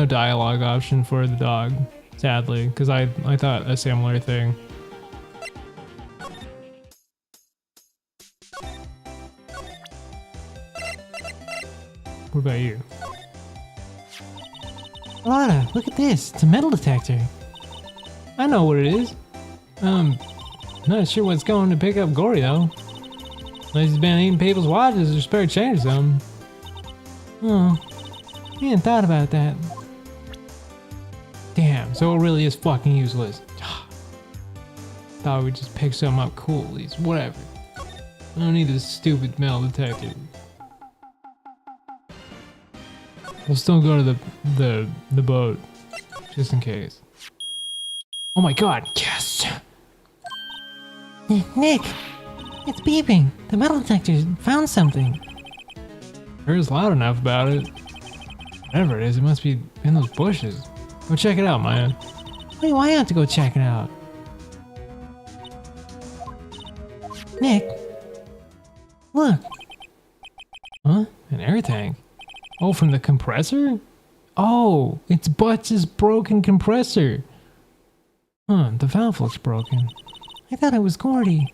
dialogue option for the dog, sadly, because I thought a similar thing. What about you? Lana, look at this. It's a metal detector. I know what it is. Not sure what's going to pick up Gory though. Unless he's been eating people's watches or spare change or something. Oh, I hadn't thought about that. Damn, so it really is fucking useless. Thought we'd just pick something up cool at least. Whatever. I don't need this stupid metal detector. We'll still go to the boat, just in case. Oh my god, yes! Nick! It's beeping. The metal detector found something. Sure is loud enough about it. Whatever it is, it must be in those bushes. Go check it out, Maya. Wait, why not to go check it out? Nick! Look! Huh? An air tank? Oh, from the compressor? Oh, it's Butts' broken compressor. Huh, the valve looks broken. I thought it was Gordy.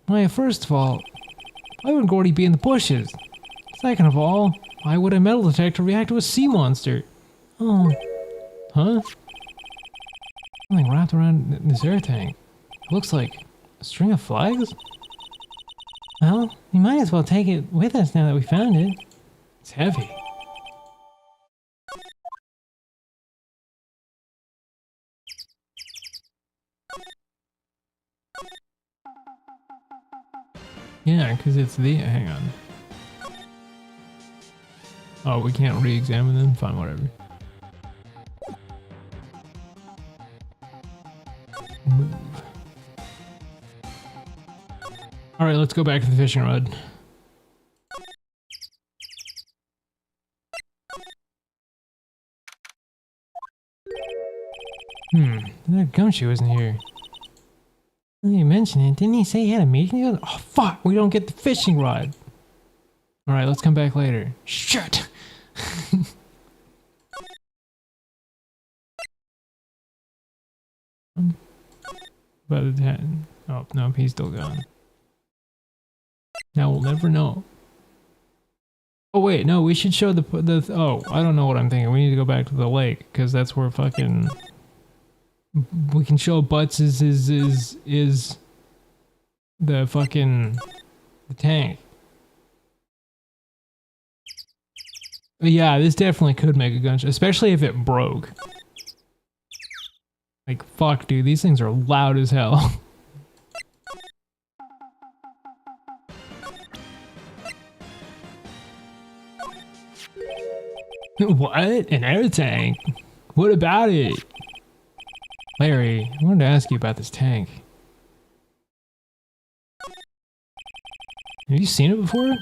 Maya, first of all, why would Gordy be in the bushes? Second of all, why would a metal detector react to a sea monster? Oh. Huh? Something wrapped around this air tank. It looks like a string of flags? Well, we might as well take it with us now that we found it. It's heavy. Yeah, because it's the... Hang on. Oh, we can't re-examine them? Fine, whatever. Move. Alright, let's go back to the fishing rod. That gumshoe isn't here. Now you mention it, didn't he say he had a meeting? Oh fuck, we don't get the fishing rod. Alright, let's come back later. Shit! By the time... Oh, no, he's still gone. Now we'll never know. Oh wait, no, we should show the oh, I don't know what I'm thinking. We need to go back to the lake, because that's where fucking... We can show Butts is the fucking... the tank. But yeah, this definitely could make a gunshot, especially if it broke. Like, fuck, dude, these things are loud as hell. What? An air tank? What about it? Larry, I wanted to ask you about this tank. Have you seen it before?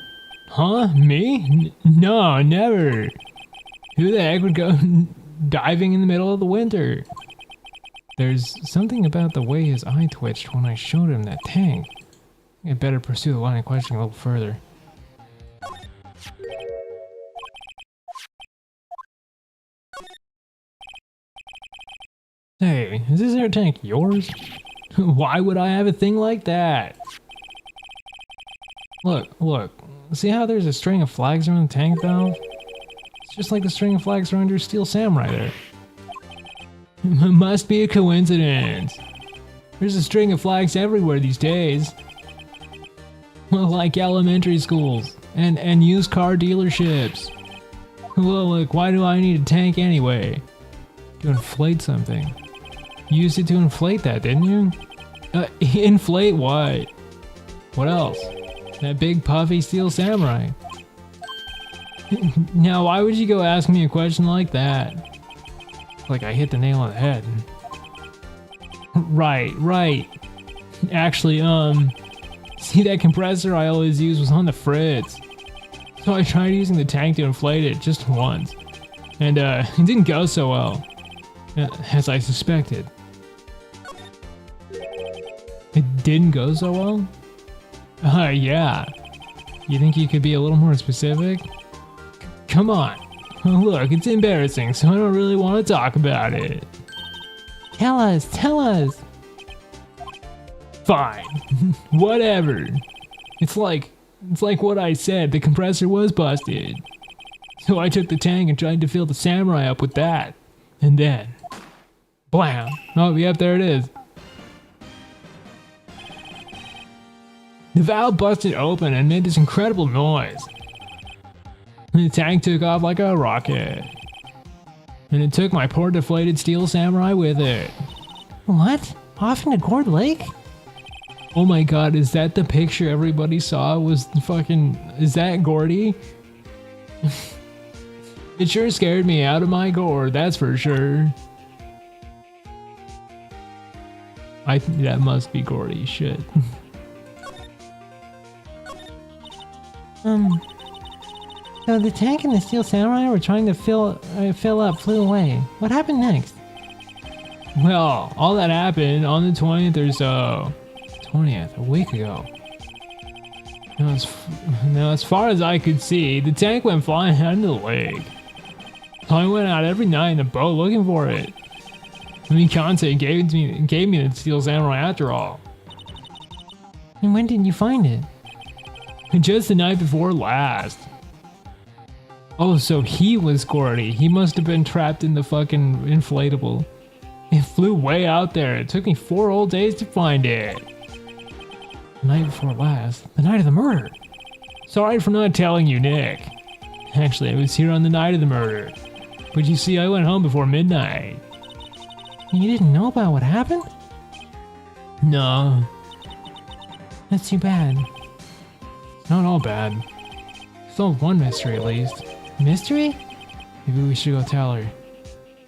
Huh? Me? No, never. Who the heck would go diving in the middle of the winter? There's something about the way his eye twitched when I showed him that tank. I'd better pursue the line of questioning a little further. Hey, is this air tank yours? Why would I have a thing like that? Look. See how there's a string of flags around the tank valve? It's just like the string of flags around your steel samurai there. Must be a coincidence. There's a string of flags everywhere these days. Like elementary schools and used car dealerships. Well, look, why do I need a tank anyway? To inflate something. You used it to inflate that, didn't you? Inflate what? What else? That big puffy steel samurai. Now, why would you go ask me a question like that? Like I hit the nail on the head. Right. Actually, see that compressor I always use was on the fritz. So I tried using the tank to inflate it just once. And it didn't go so well. As I suspected. It didn't go so well? Yeah. You think you could be a little more specific? Come on. Look, it's embarrassing, so I don't really want to talk about it. Tell us! Fine. Whatever. It's like what I said, the compressor was busted. So I took the tank and tried to fill the samurai up with that. And then... blam! Oh, yep, there it is. The valve busted open and made this incredible noise. The tank took off like a rocket. And it took my poor deflated steel samurai with it. What? Off into Gourd Lake? Oh my god, is that the picture everybody saw? Was the fucking... Is that Gordy? It sure scared me out of my gourd, that's for sure. That must be Gordy, shit. So the tank and the steel samurai were trying to fill up flew away. What happened next? Well, all that happened on the 20th or so. 20th, a week ago. Now, as far as I could see, the tank went flying out into the lake. So I went out every night in the boat looking for it. I mean, Kante gave me the steel samurai after all. And when did you find it? Just the night before last. Oh, so he was Gordy. He must have been trapped in the fucking inflatable. It flew way out there. It took me 4 whole days to find it. The night before last. The night of the murder. Sorry for not telling you, Nick. Actually, I was here on the night of the murder. But you see, I went home before midnight. You didn't know about what happened? No. That's too bad. Not all bad. Solved one mystery at least. Mystery? Maybe we should go tell her.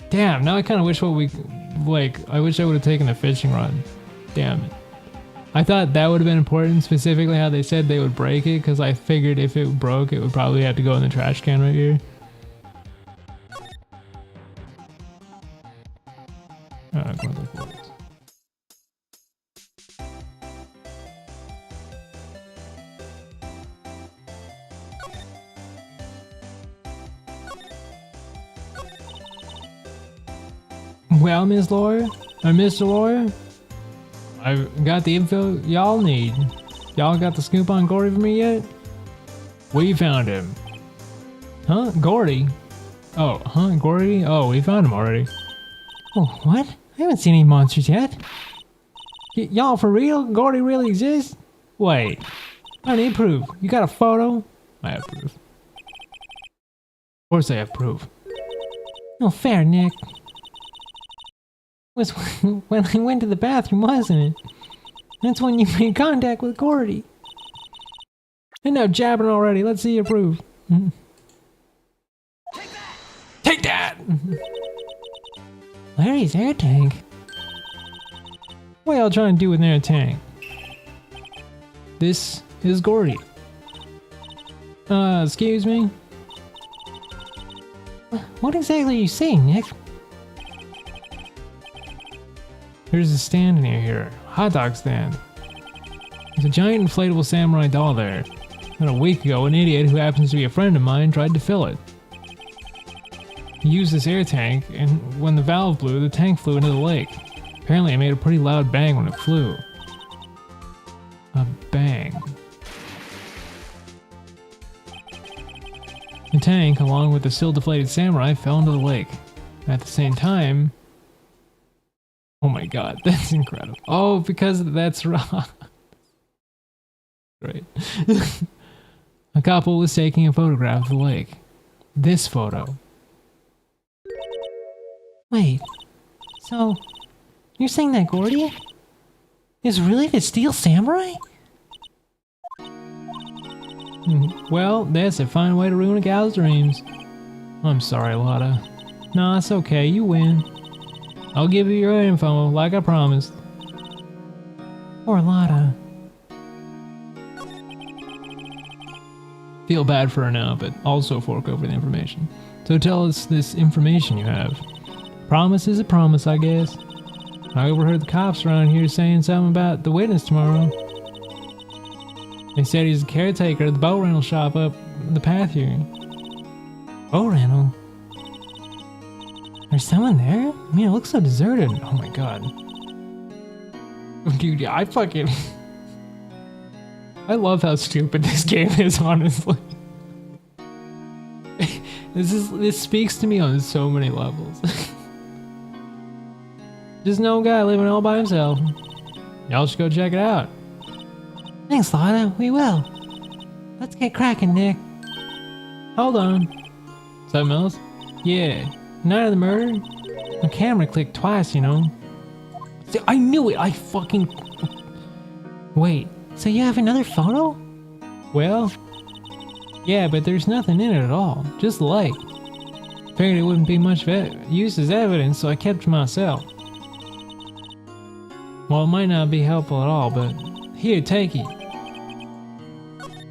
Damn, now I kind of wish I wish I would have taken a fishing rod. Damn it. I thought that would have been important, specifically how they said they would break it, because I figured if it broke, it would probably have to go in the trash can right here. Go look for it. Well, Miss Laura, or Mr. Laura, I've got the info y'all need. Y'all got the scoop on Gordy for me yet? We found him. Huh? Gordy? Oh, huh? Gordy? Oh, we found him already. Oh, what? I haven't seen any monsters yet. Y'all for real? Gordy really exists? Wait. I need proof. You got a photo? I have proof. Of course I have proof. No fair, Nick. Was when I went to the bathroom, wasn't it? That's when you made contact with Gordy. And now jabbing already. Let's see your proof. Take that! Larry's air tank. What y'all trying to do with an air tank? This is Gordy. Excuse me? What exactly are you saying, Nick? There's a stand near here. Hot dog stand. There's a giant inflatable samurai doll there. And a week ago, an idiot who happens to be a friend of mine tried to fill it. He used this air tank, and when the valve blew, the tank flew into the lake. Apparently it made a pretty loud bang when it flew. A bang. The tank, along with the still deflated samurai, fell into the lake. At the same time... Oh my god, that's incredible. Oh, because that's wrong. Great. A couple was taking a photograph of the lake. This photo. Wait, so you're saying that Gordy is really the Steel Samurai? Well, that's a fine way to ruin a gal's dreams. I'm sorry, Lotta. Nah, it's okay, you win. I'll give you your info, like I promised. Poor Lotta. Feel bad for her now, but also fork over the information. So tell us this information you have. Promise is a promise, I guess. I overheard the cops around here saying something about the witness tomorrow. They said he's the caretaker of the boat rental shop up the path here. Boat rental? There's someone there? I mean, it looks so deserted. Oh my god. Dude, I fucking... I love how stupid this game is, honestly. This speaks to me on so many levels. Just no guy living all by himself. Y'all should go check it out. Thanks, Lotta. We will. Let's get cracking, Nick. Hold on. Something else? Yeah. Night of the murder? My camera clicked twice, you know. See, I knew it! I fucking... Wait, so you have another photo? Well... Yeah, but there's nothing in it at all. Just the lake. Figured it wouldn't be much use as evidence, so I kept it to myself. Well, it might not be helpful at all, but... Here, take it.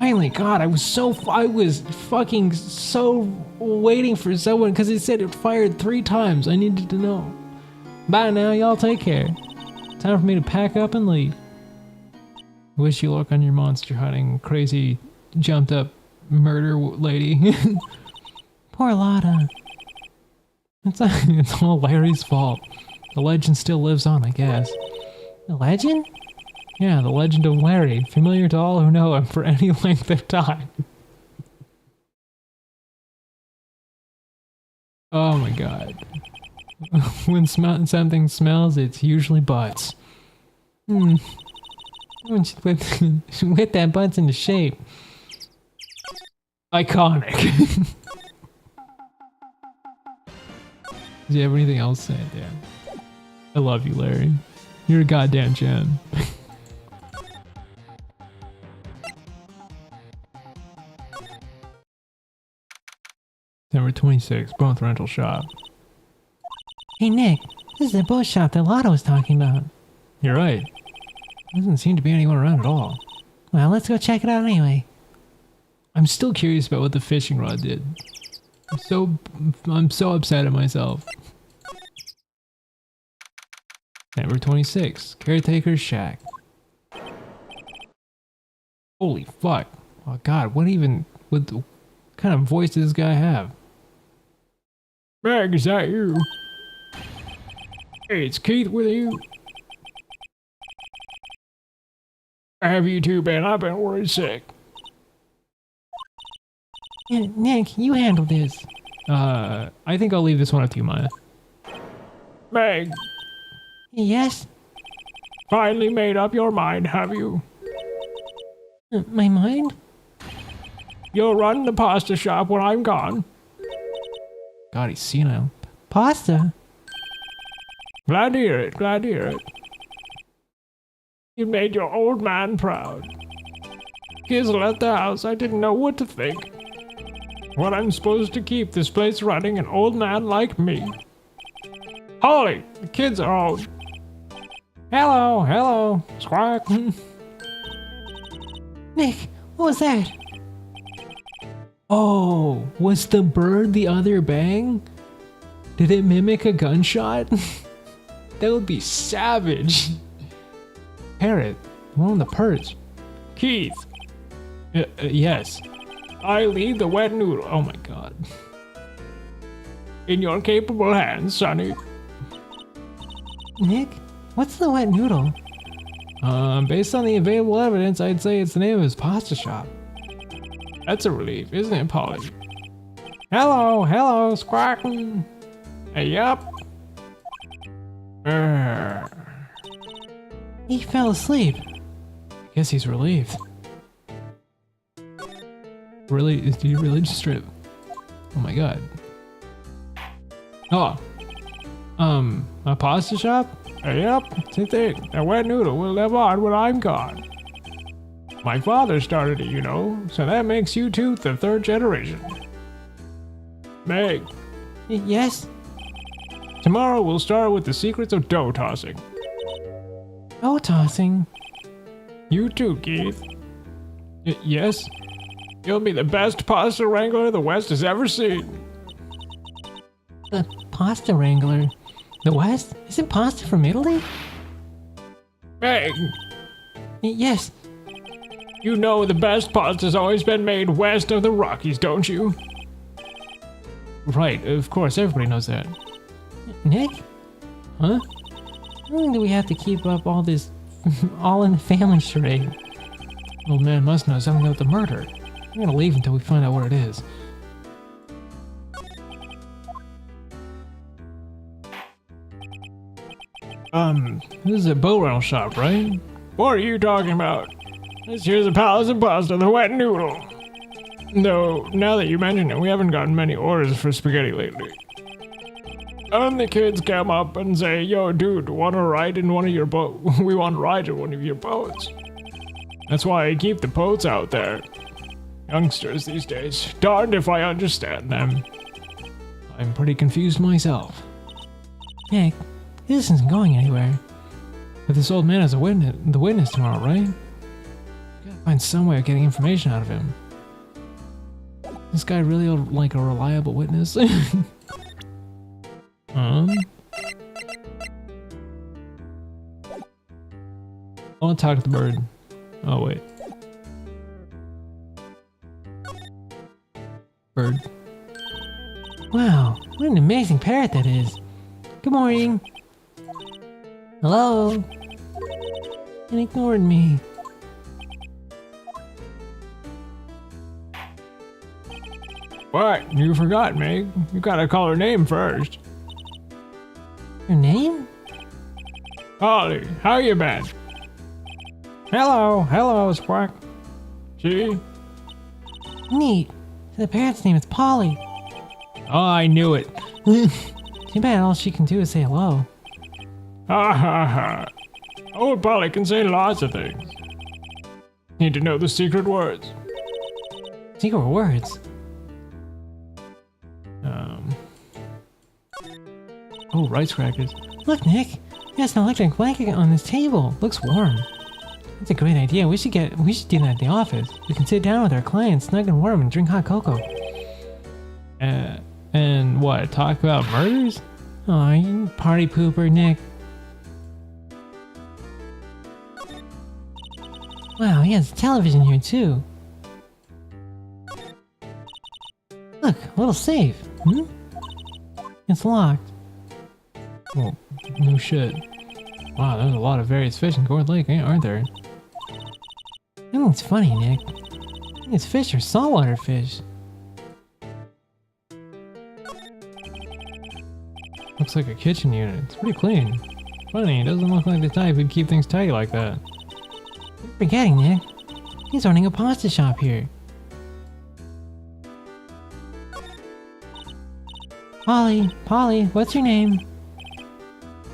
Finally, God, I was fucking so waiting for someone because it said it fired 3 times. I needed to know. Bye now, y'all take care. Time for me to pack up and leave. Wish you luck on your monster hunting, crazy, jumped up murder lady. Poor Lotta. It's all Larry's fault. The legend still lives on, I guess. The legend? Yeah, the legend of Larry, familiar to all who know him for any length of time. Oh my god. When something smells, it's usually butts. When she whip that butts into shape. Iconic. Do you have anything else to say? Yeah. I love you, Larry. You're a goddamn gem. Number 26, boat rental shop. Hey Nick, this is the boat shop that Lotto was talking about. You're right. Doesn't seem to be anyone around at all. Well, let's go check it out anyway. I'm still curious about what the fishing rod did. I'm so upset at myself. Number 26, caretaker's shack. Holy fuck. Oh god, what kind of voice does this guy have? Meg, is that you? Hey, it's Keith with you. How have you two been? I've been worried sick. Yeah, Nick, you handle this. I think I'll leave this one up to you, Maya. Meg, Yes? finally made up your mind, have you? My mind? You'll run the pasta shop when I'm gone. God, he's senile. Pasta? Glad to hear it, glad to hear it. You made your old man proud. Kids left the house, I didn't know what to think. What I'm supposed to keep this place running an old man like me. Holly, the kids are old. Hello, hello, squawk. Nick, what was that? Oh, was the bird the other bang? Did it mimic a gunshot? That would be savage. Parrot, one on the perch. Keith, Yes. I leave the wet noodle. Oh my god. In your capable hands, Sonny. Nick, what's the wet noodle? Based on the available evidence, I'd say it's the name of his pasta shop. That's a relief, isn't it, Polly? Hello, hello, squawk. Yup. He fell asleep. I guess he's relieved. Really? Did he really just strip? Oh my god. Oh. A pasta shop? Yep, same thing. A wet noodle will live on when I'm gone. My father started it, you know, so that makes you two the third generation. Meg, Yes? tomorrow we'll start with the secrets of dough tossing. Oh, tossing. You too, Keith. Yes? You'll be the best pasta wrangler the West has ever seen. The pasta wrangler. The West? Isn't pasta from Italy? Meg, Yes. you know the best pasta's always been made west of the Rockies, don't you? Right, of course, everybody knows that. Nick? Huh? How long do we have to keep up all this all in the family charade? Old man must know something about the murder. I'm gonna leave until we find out what it is. This is a boat rental shop, right? What are you talking about? This here's a palace of pasta, the wet noodle. Though, now that you mention it, we haven't gotten many orders for spaghetti lately. And the kids come up and say, yo, dude, wanna ride in one of your boats? We want to ride in one of your boats. That's why I keep the boats out there. Youngsters these days, darned if I understand them. I'm pretty confused myself. Nick, this isn't going anywhere. But this old man is the witness tomorrow, right? We gotta find some way of getting information out of him. This guy really like a reliable witness? I want to talk to the bird. Oh wait. Bird. Wow, what an amazing parrot that is. Good morning. Hello. And ignored me. What? You forgot, Meg. You gotta call her name first. Your name? Holly, how you been? Hello, Squawk. She? Neat. The parrot's name is Polly. Oh, I knew it. Too bad all she can do is say hello. Ha ha ha. Old Polly can say lots of things. Need to know the secret words. Secret words. Oh, rice crackers. Look, Nick. There's an electric blanket on this table. Looks warm. That's a great idea. We should do that at the office. We can sit down with our clients, snug and warm, and drink hot cocoa. And what? Talk about murders? Aw, you party pooper, Nick. Wow, he has a television here too. Look, a little safe. Hmm? It's locked. Well, no shit. Wow, there's a lot of various fish in Gourd Lake, aren't there? I think it's funny, Nick. I think it's fish or saltwater fish. Looks like a kitchen unit. It's pretty clean. Funny, it doesn't look like the type who'd keep things tidy like that. You're forgetting, Nick. He's running a pasta shop here. Polly, what's your name?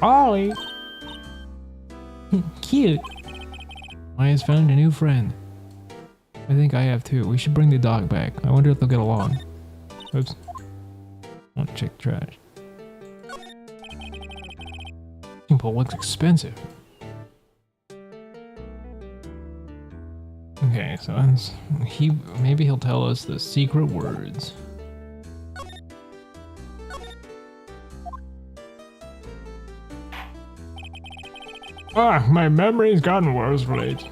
Ollie! Cute. I has found a new friend. I think I have too. We should bring the dog back. I wonder if they'll get along. Oops. I want to check the trash. Well, looks expensive. Okay, so maybe he'll tell us the secret words. My memory's gotten worse of late.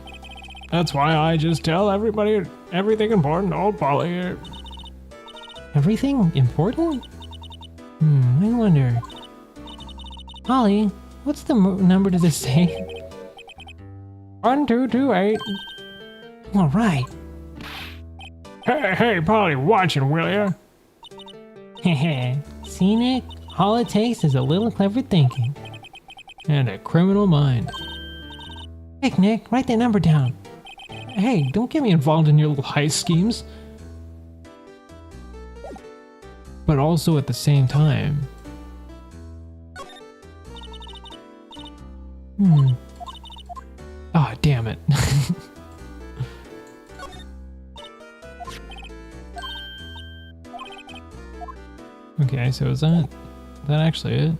That's why I just tell everybody everything important to old Polly here. Everything important? I wonder. Polly, what's the number to this safe? 1228. All right. Hey, Polly, watch it, will ya? Heh. See, Nick? All it takes is a little clever thinking. And a criminal mind. Quick, Nick, write that number down. Hey, don't get me involved in your little heist schemes. But also at the same time. Ah, damn it. Okay, so is that actually it?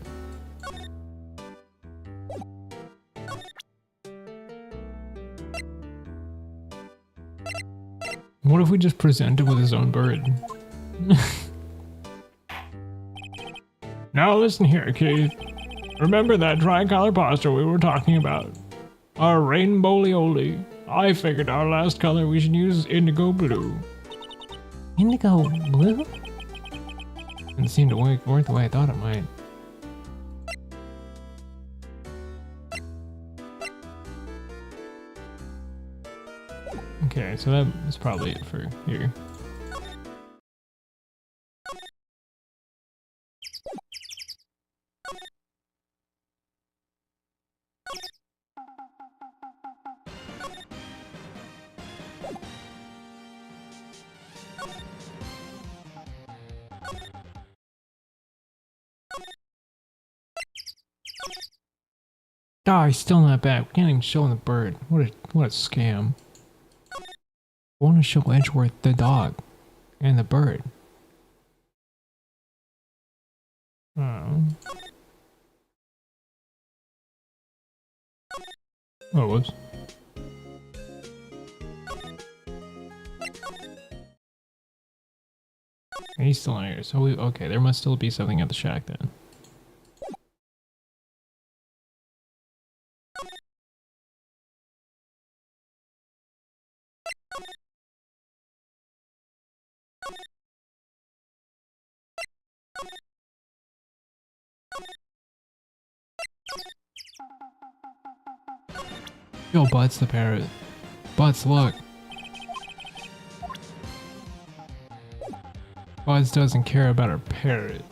What if we just present it with his own bird? Now listen here, Keith. Remember that tricolor pasta we were talking about? Our rainbow-lioli. I figured our last color we should use indigo blue. Indigo blue? Didn't seem to work the way I thought it might. Okay, so that was probably it for here. Oh, he's still not back. We can't even show him the bird. What a scam. I want to show Edgeworth the dog and the bird. Oh, whoops. He's still not here, so okay, there must still be something at the shack then. Yo, Butts the parrot. Butts, look. Butts doesn't care about our parrot.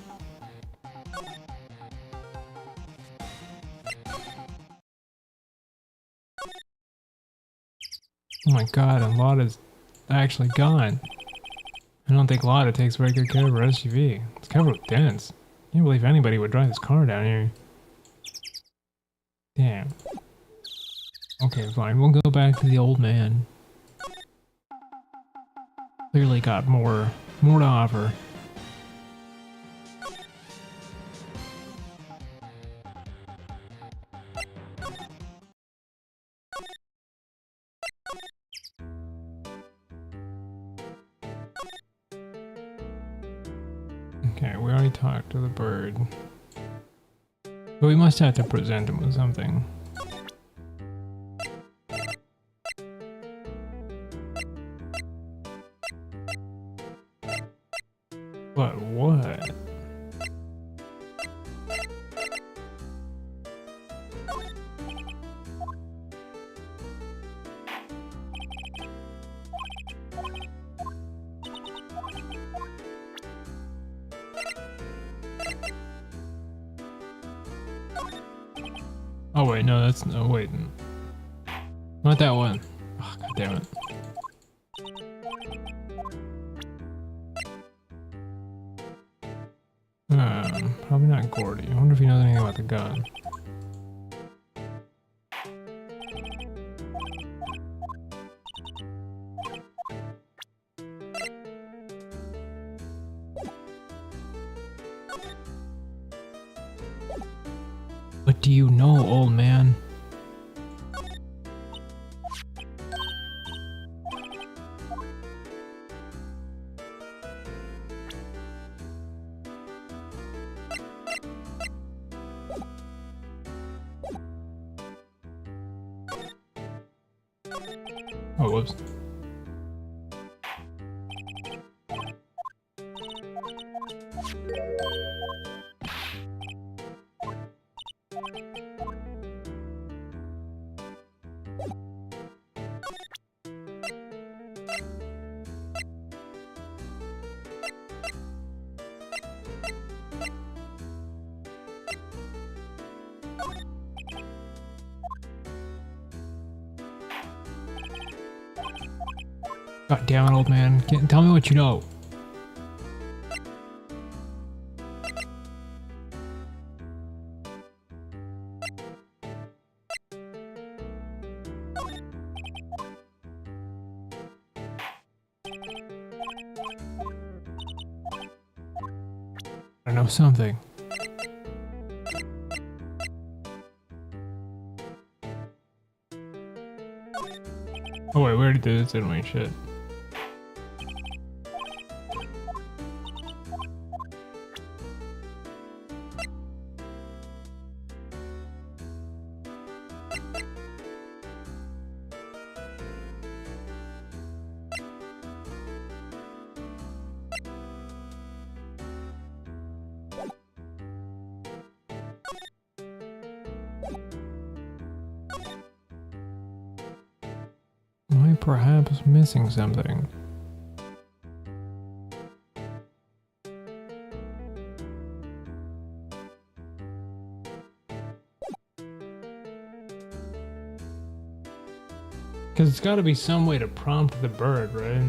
Oh my god, and Lotta's actually gone. I don't think Lotta takes very good care of her SUV. It's covered with dents. I can't believe anybody would drive this car down here. Damn. Okay, fine. We'll go back to the old man. Clearly got more to offer. Okay, we already talked to the bird. But we must have to present him with something. But what? Oh wait, no, that's no wait. Not that one. Oh, God damn it. Probably not Gordy. I wonder if he knows anything about the gun. What do you know, old man? Oh, whoops. God damn it, old man. Tell me what you know. I know something. Oh wait, we already did this, didn't we? Shit. Am I perhaps missing something? Because it's got to be some way to prompt the bird, right?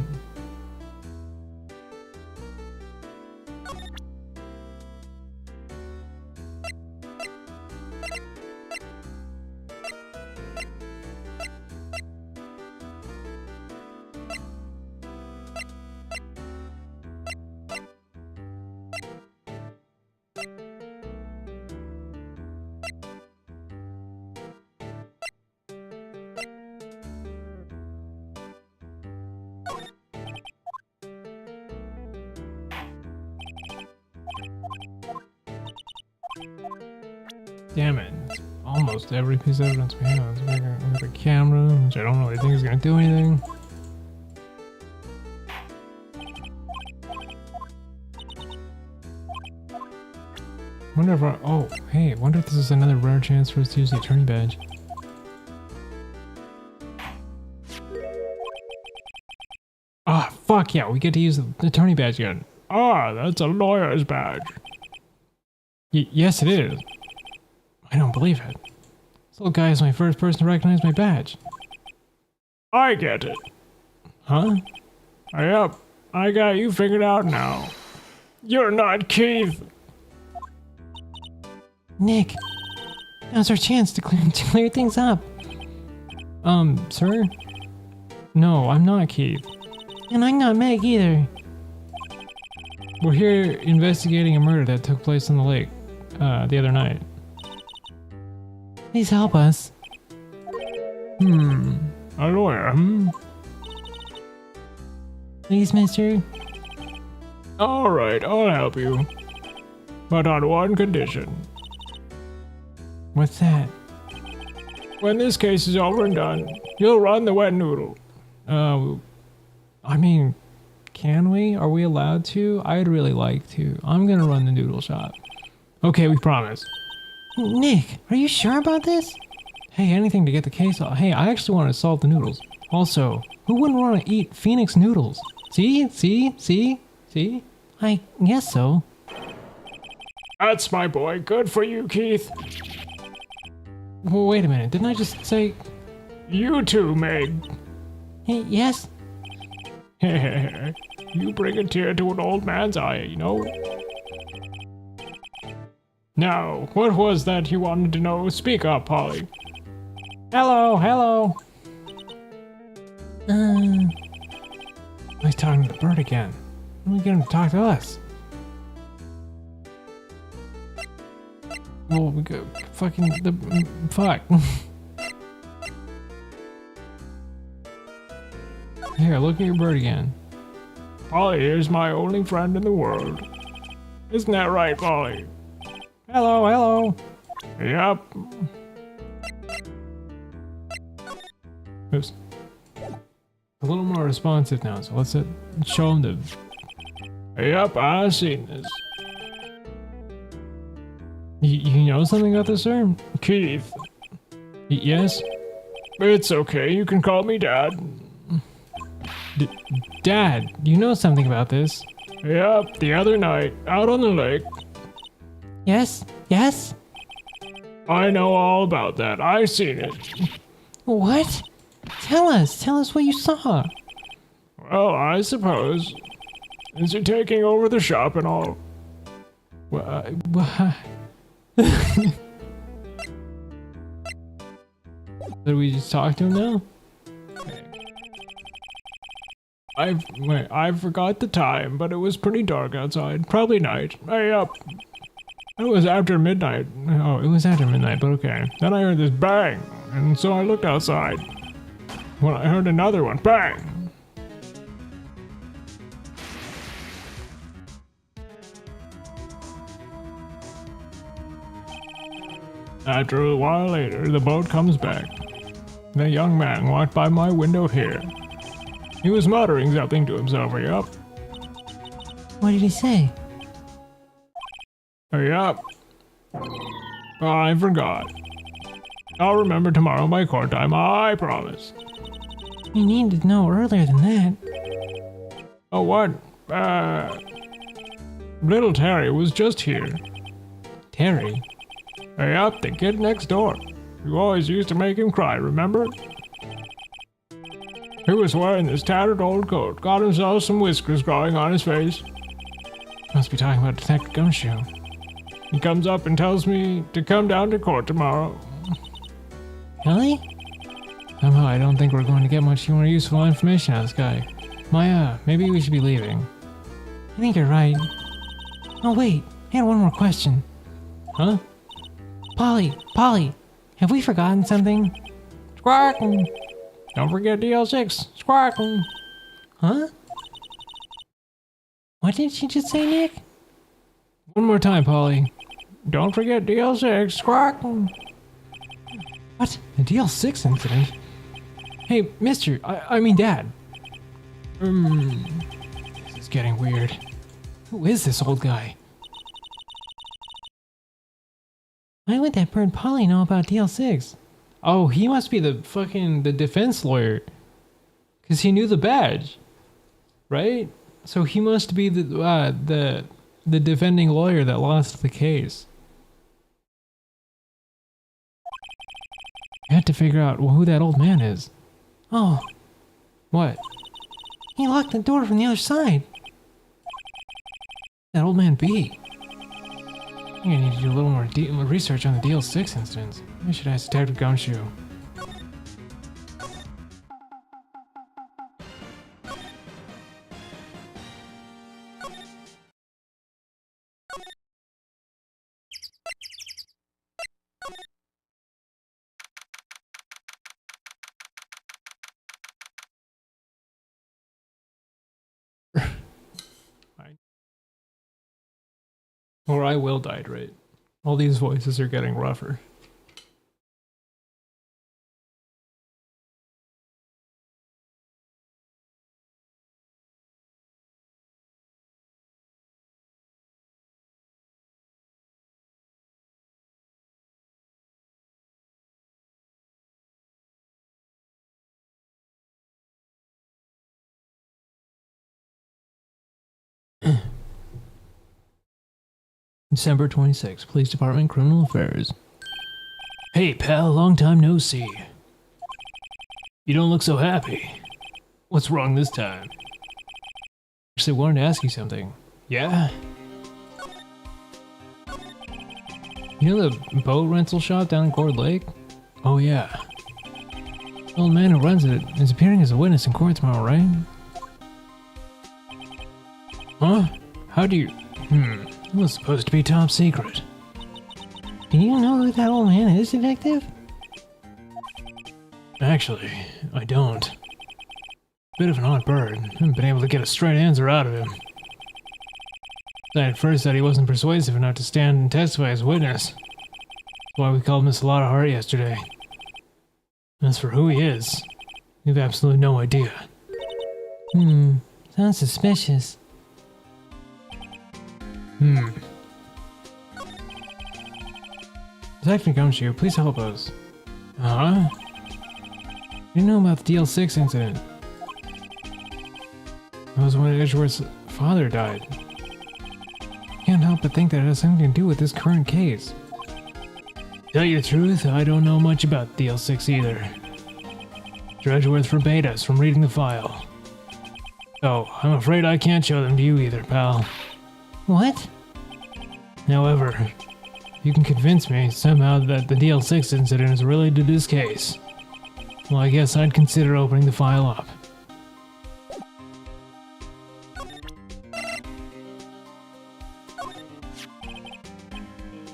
Damn it. It's almost every piece of evidence we have. We got the camera, which I don't really think is going to do anything. Wonder if oh, hey, wonder if this is another rare chance for us to use the attorney badge. Ah, fuck yeah, we get to use the attorney badge again. Ah, that's a lawyer's badge. Yes, it is. I don't believe it. This little guy is my first person to recognize my badge. I get it. Huh? Yep, I got you figured out now. You're not Keith. Nick, now's our chance to clear things up. Sir? No, I'm not Keith. And I'm not Meg either. We're here investigating a murder that took place on the lake, the other night. Please help us. A lawyer, Please, mister. Alright, I'll help you. but on one condition. What's that? When this case is over and done, you'll run the wet noodle. I mean, can we? Are we allowed to? I'd really like to. I'm gonna run the noodle shop. Okay, we promise. Nick, are you sure about this? Hey, anything to get the case off. Hey, I actually want to salt the noodles. Also, who wouldn't want to eat Phoenix noodles? See? I guess so. That's my boy. Good for you, Keith. Well, wait a minute. Didn't I just say... You too, Meg. Hey, yes? You bring a tear to an old man's eye, you know? Now, what was that you wanted to know? Speak up, Polly. Hello. Uh, He's talking to the bird again. When are we gonna talk to us? Well, we go fucking the fuck. Here, look at your bird again. Polly is my only friend in the world. Isn't that right, Polly? Hello. Yep. Oops. A little more responsive now, so let's show him the... Yep, I seen this. You know something about this, sir? Keith. Yes? It's okay, you can call me Dad. Dad, you know something about this? Yep, the other night, out on the lake. yes? I know all about that, I seen it. What? Tell us what you saw. Well, I suppose. Is he taking over the shop and all? Did we just talk to him now? I forgot the time, but it was pretty dark outside. Probably night. Hey up. It was after midnight. Oh, it was after midnight, but okay. Then I heard this bang, and so I looked outside. When I heard another one, bang. After a while later, the boat comes back. The young man walked by my window here. He was muttering something to himself. Yup. What did he say? Yup. I forgot. I'll remember tomorrow by court time, I promise. You needed to know earlier than that. Oh, what? Little Terry was just here. Terry? Yup, the kid next door. You always used to make him cry, remember? He was wearing this tattered old coat, got himself some whiskers growing on his face. Must be talking about Detective Gumshoe. He comes up and tells me to come down to court tomorrow. Really? Somehow I don't think we're going to get much more useful information out of this guy. Maya, maybe we should be leaving. I think you're right. Oh wait, I had one more question. Huh? Polly, have we forgotten something? Squawking! Don't forget DL6. Squawking! Huh? What did she just say, Nick? One more time, Polly. Don't forget DL6. Squawking! What? The DL6 incident? Hey, mister, I mean dad. This is getting weird. Who is this old guy? Why would that bird Polly know about DL6? Oh, he must be the defense lawyer. Cause he knew the badge. Right? So he must be the defending lawyer that lost the case. I had to figure out who that old man is. Oh, What? he locked the door from the other side. That old man be? I'm gonna need to do a little more research on the DL6 incidents. I should ask Detective Gumshoe. Or I will hydrate. All these voices are getting rougher. December 26th, Police Department, Criminal Affairs. Hey, pal, long time no see. You don't look so happy. What's wrong this time? Actually, wanted to ask you something. Yeah? You know the boat rental shop down in Cord Lake? Oh, yeah. The old man who runs it is appearing as a witness in court tomorrow, right? Huh? How do you... It was supposed to be top secret. Do you know who that old man is, Detective? Actually, I don't. Bit of an odd bird. Haven't been able to get a straight answer out of him. I at first said he wasn't persuasive enough to stand and testify as a witness. That's why we called him a lot of heart yesterday. As for who he is, we have absolutely no idea. Sounds suspicious. Detective Gumshoe, please help us. Huh? You know about the DL6 incident? That was when Edgeworth's father died. Can't help but think that it has something to do with this current case. Tell you the truth, I don't know much about DL6 either. Edgeworth forbade us from reading the file. So, I'm afraid I can't show them to you either, pal. What? However, you can convince me somehow that the DL6 incident is related to this case. Well, I guess I'd consider opening the file up.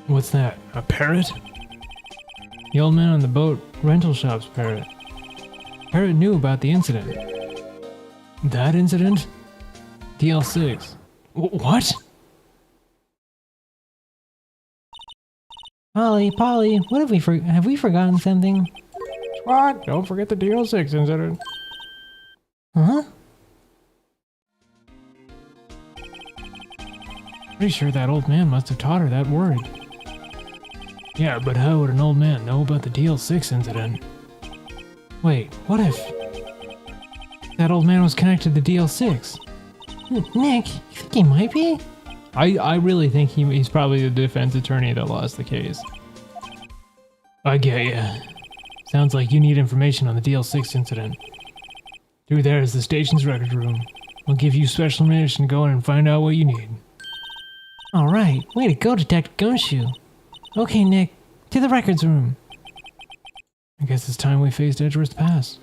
What's that? A parrot? The old man on the boat rental shop's parrot. Parrot knew about the incident. That incident? DL6. What? Polly, what have we forgotten something? What? Don't forget the DL6 incident. Huh? Pretty sure that old man must have taught her that word. Yeah, but how would an old man know about the DL6 incident? Wait, what if that old man was connected to DL6? Nick, you think he might be? I really think he's probably the defense attorney that lost the case. I get ya. Sounds like you need information on the DL6 incident. Through there is the station's record room. I'll give you special permission to go in and find out what you need. Alright, way to go, Detective Gumshoe. Okay, Nick, to the records room. I guess it's time we faced Edgeworth's past.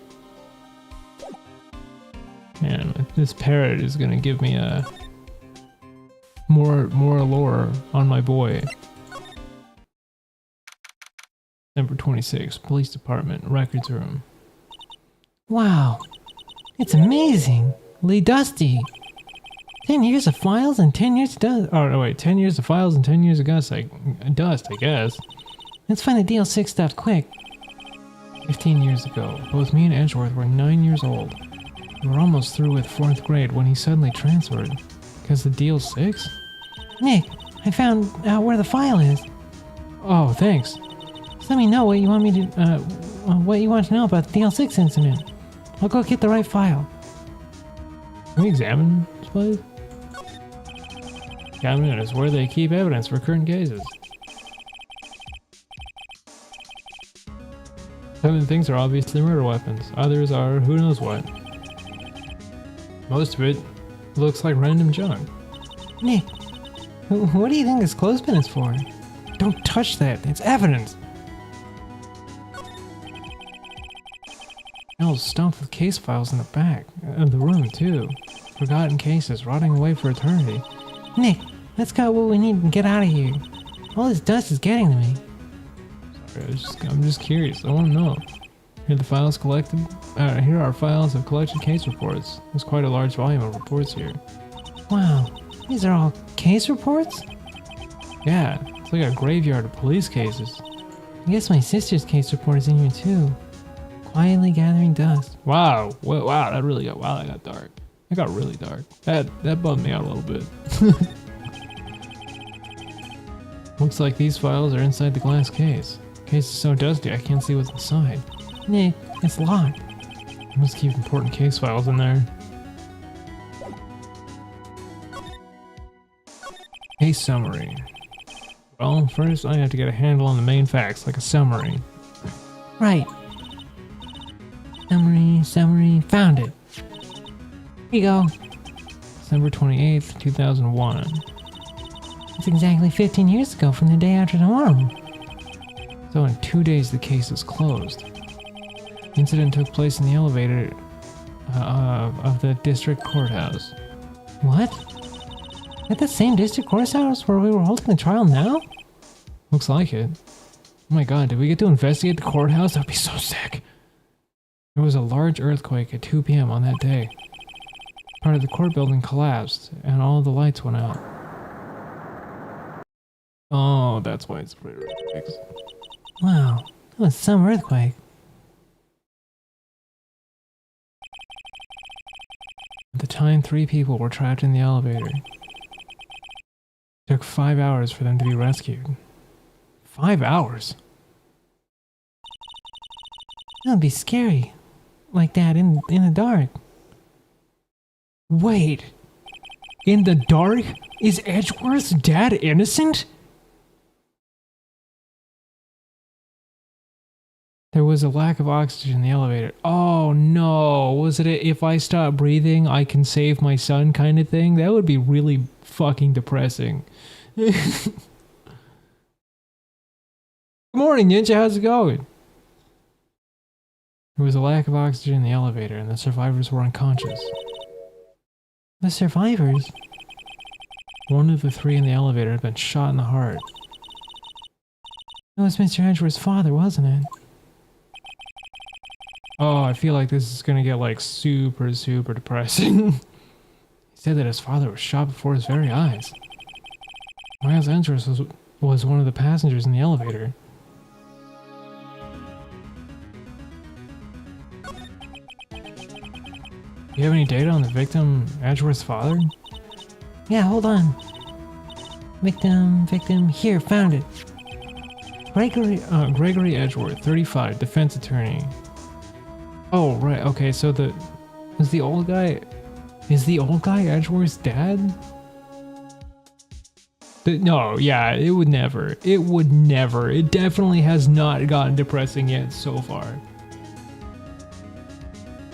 Man, this parrot is gonna give me a more lore on my boy. Number 26, Police Department, Records Room. Wow, it's amazing. Lee Dusty. 10 years of files and 10 years of dust. Oh, no, wait, 10 years of files and 10 years of dust, I guess. Let's find the DL6 stuff quick. 15 years ago, both me and Edgeworth were 9 years old. We were almost through with 4th grade when he suddenly transferred. Because the DL6? Nick, I found out where the file is. Oh, thanks. Just let me know what you want me to, what you want to know about the DL6 incident. I'll go get the right file. Can we examine this place? Cabinet is where they keep evidence for current cases. Some of the things are obviously murder weapons. Others are who knows what. Most of it looks like random junk. Nick, what do you think this clothespin is for? Don't touch that. It's evidence. It's stuffed with case files in the back of the room, too. Forgotten cases rotting away for eternity. Nick, let's got what we need and get out of here. All this dust is getting to me. Sorry, I'm just curious. I want to know. Here are our files of collected case reports. There's quite a large volume of reports here. Wow, these are all case reports? Yeah, it's like a graveyard of police cases. I guess my sister's case report is in here too. Quietly gathering dust. Wow, wow, that got dark. It got really dark. That bummed me out a little bit. Looks like these files are inside the glass case. The case is so dusty I can't see what's inside. Nick, it's locked. I must keep important case files in there. Case summary. Well, first I have to get a handle on the main facts, like a summary. Right. Summary, found it. Here you go. December 28th, 2001. It's exactly 15 years ago from the day after tomorrow. So in 2 days the case is closed. The incident took place in the elevator of the district courthouse. What? At the same district courthouse where we were holding the trial now? Looks like it. Oh my god, did we get to investigate the courthouse? That'd be so sick. There was a large earthquake at 2 p.m. on that day. Part of the court building collapsed, and all the lights went out. Oh, that's why it's pretty earthquakes. Wow, that was some earthquake. At the time, 3 people were trapped in the elevator. It took 5 hours for them to be rescued. 5 hours? That would be scary. Like that in the dark. Wait. In the dark? Is Edgeworth's dad innocent? There was a lack of oxygen in the elevator. Oh no, was it a, if I stop breathing, I can save my son kind of thing? That would be really fucking depressing. Good morning, Ninja, how's it going? There was a lack of oxygen in the elevator and the survivors were unconscious. The survivors? One of the 3 in the elevator had been shot in the heart. That was Mr. Edgeworth's father, wasn't it? Oh, I feel like this is gonna get like super depressing. He said that his father was shot before his very eyes. Miles Edgeworth was one of the passengers in the elevator. Do you have any data on the victim, Edgeworth's father? Yeah, hold on. Victim, here, found it. Gregory Edgeworth, 35, defense attorney. Oh, right, okay, so is the old guy Edgeworth's dad? No, yeah, it would never. It definitely has not gotten depressing yet so far.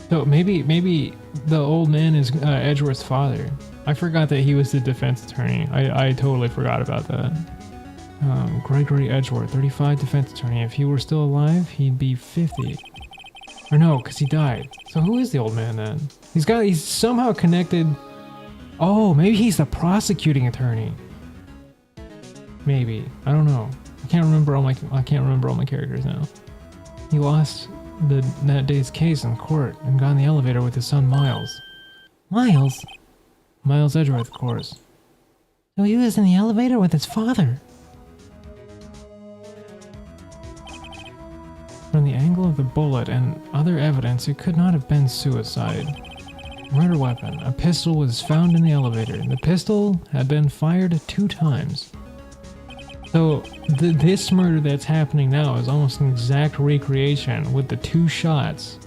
So maybe the old man is Edgeworth's father. I forgot that he was the defense attorney. I totally forgot about that. Gregory Edgeworth, 35, defense attorney. If he were still alive, he'd be 50. Or no, because he died. So who is the old man then? He's somehow connected. Oh, maybe he's the prosecuting attorney. Maybe. I don't know. I can't remember all my characters now. He lost that day's case in court and got in the elevator with his son Miles. Miles? Miles Edgeworth, of course. So he was in the elevator with his father. From the angle of the bullet and other evidence, it could not have been suicide. Murder weapon. A pistol was found in the elevator. The pistol had been fired 2 times. So this murder that's happening now is almost an exact recreation with the 2 shots.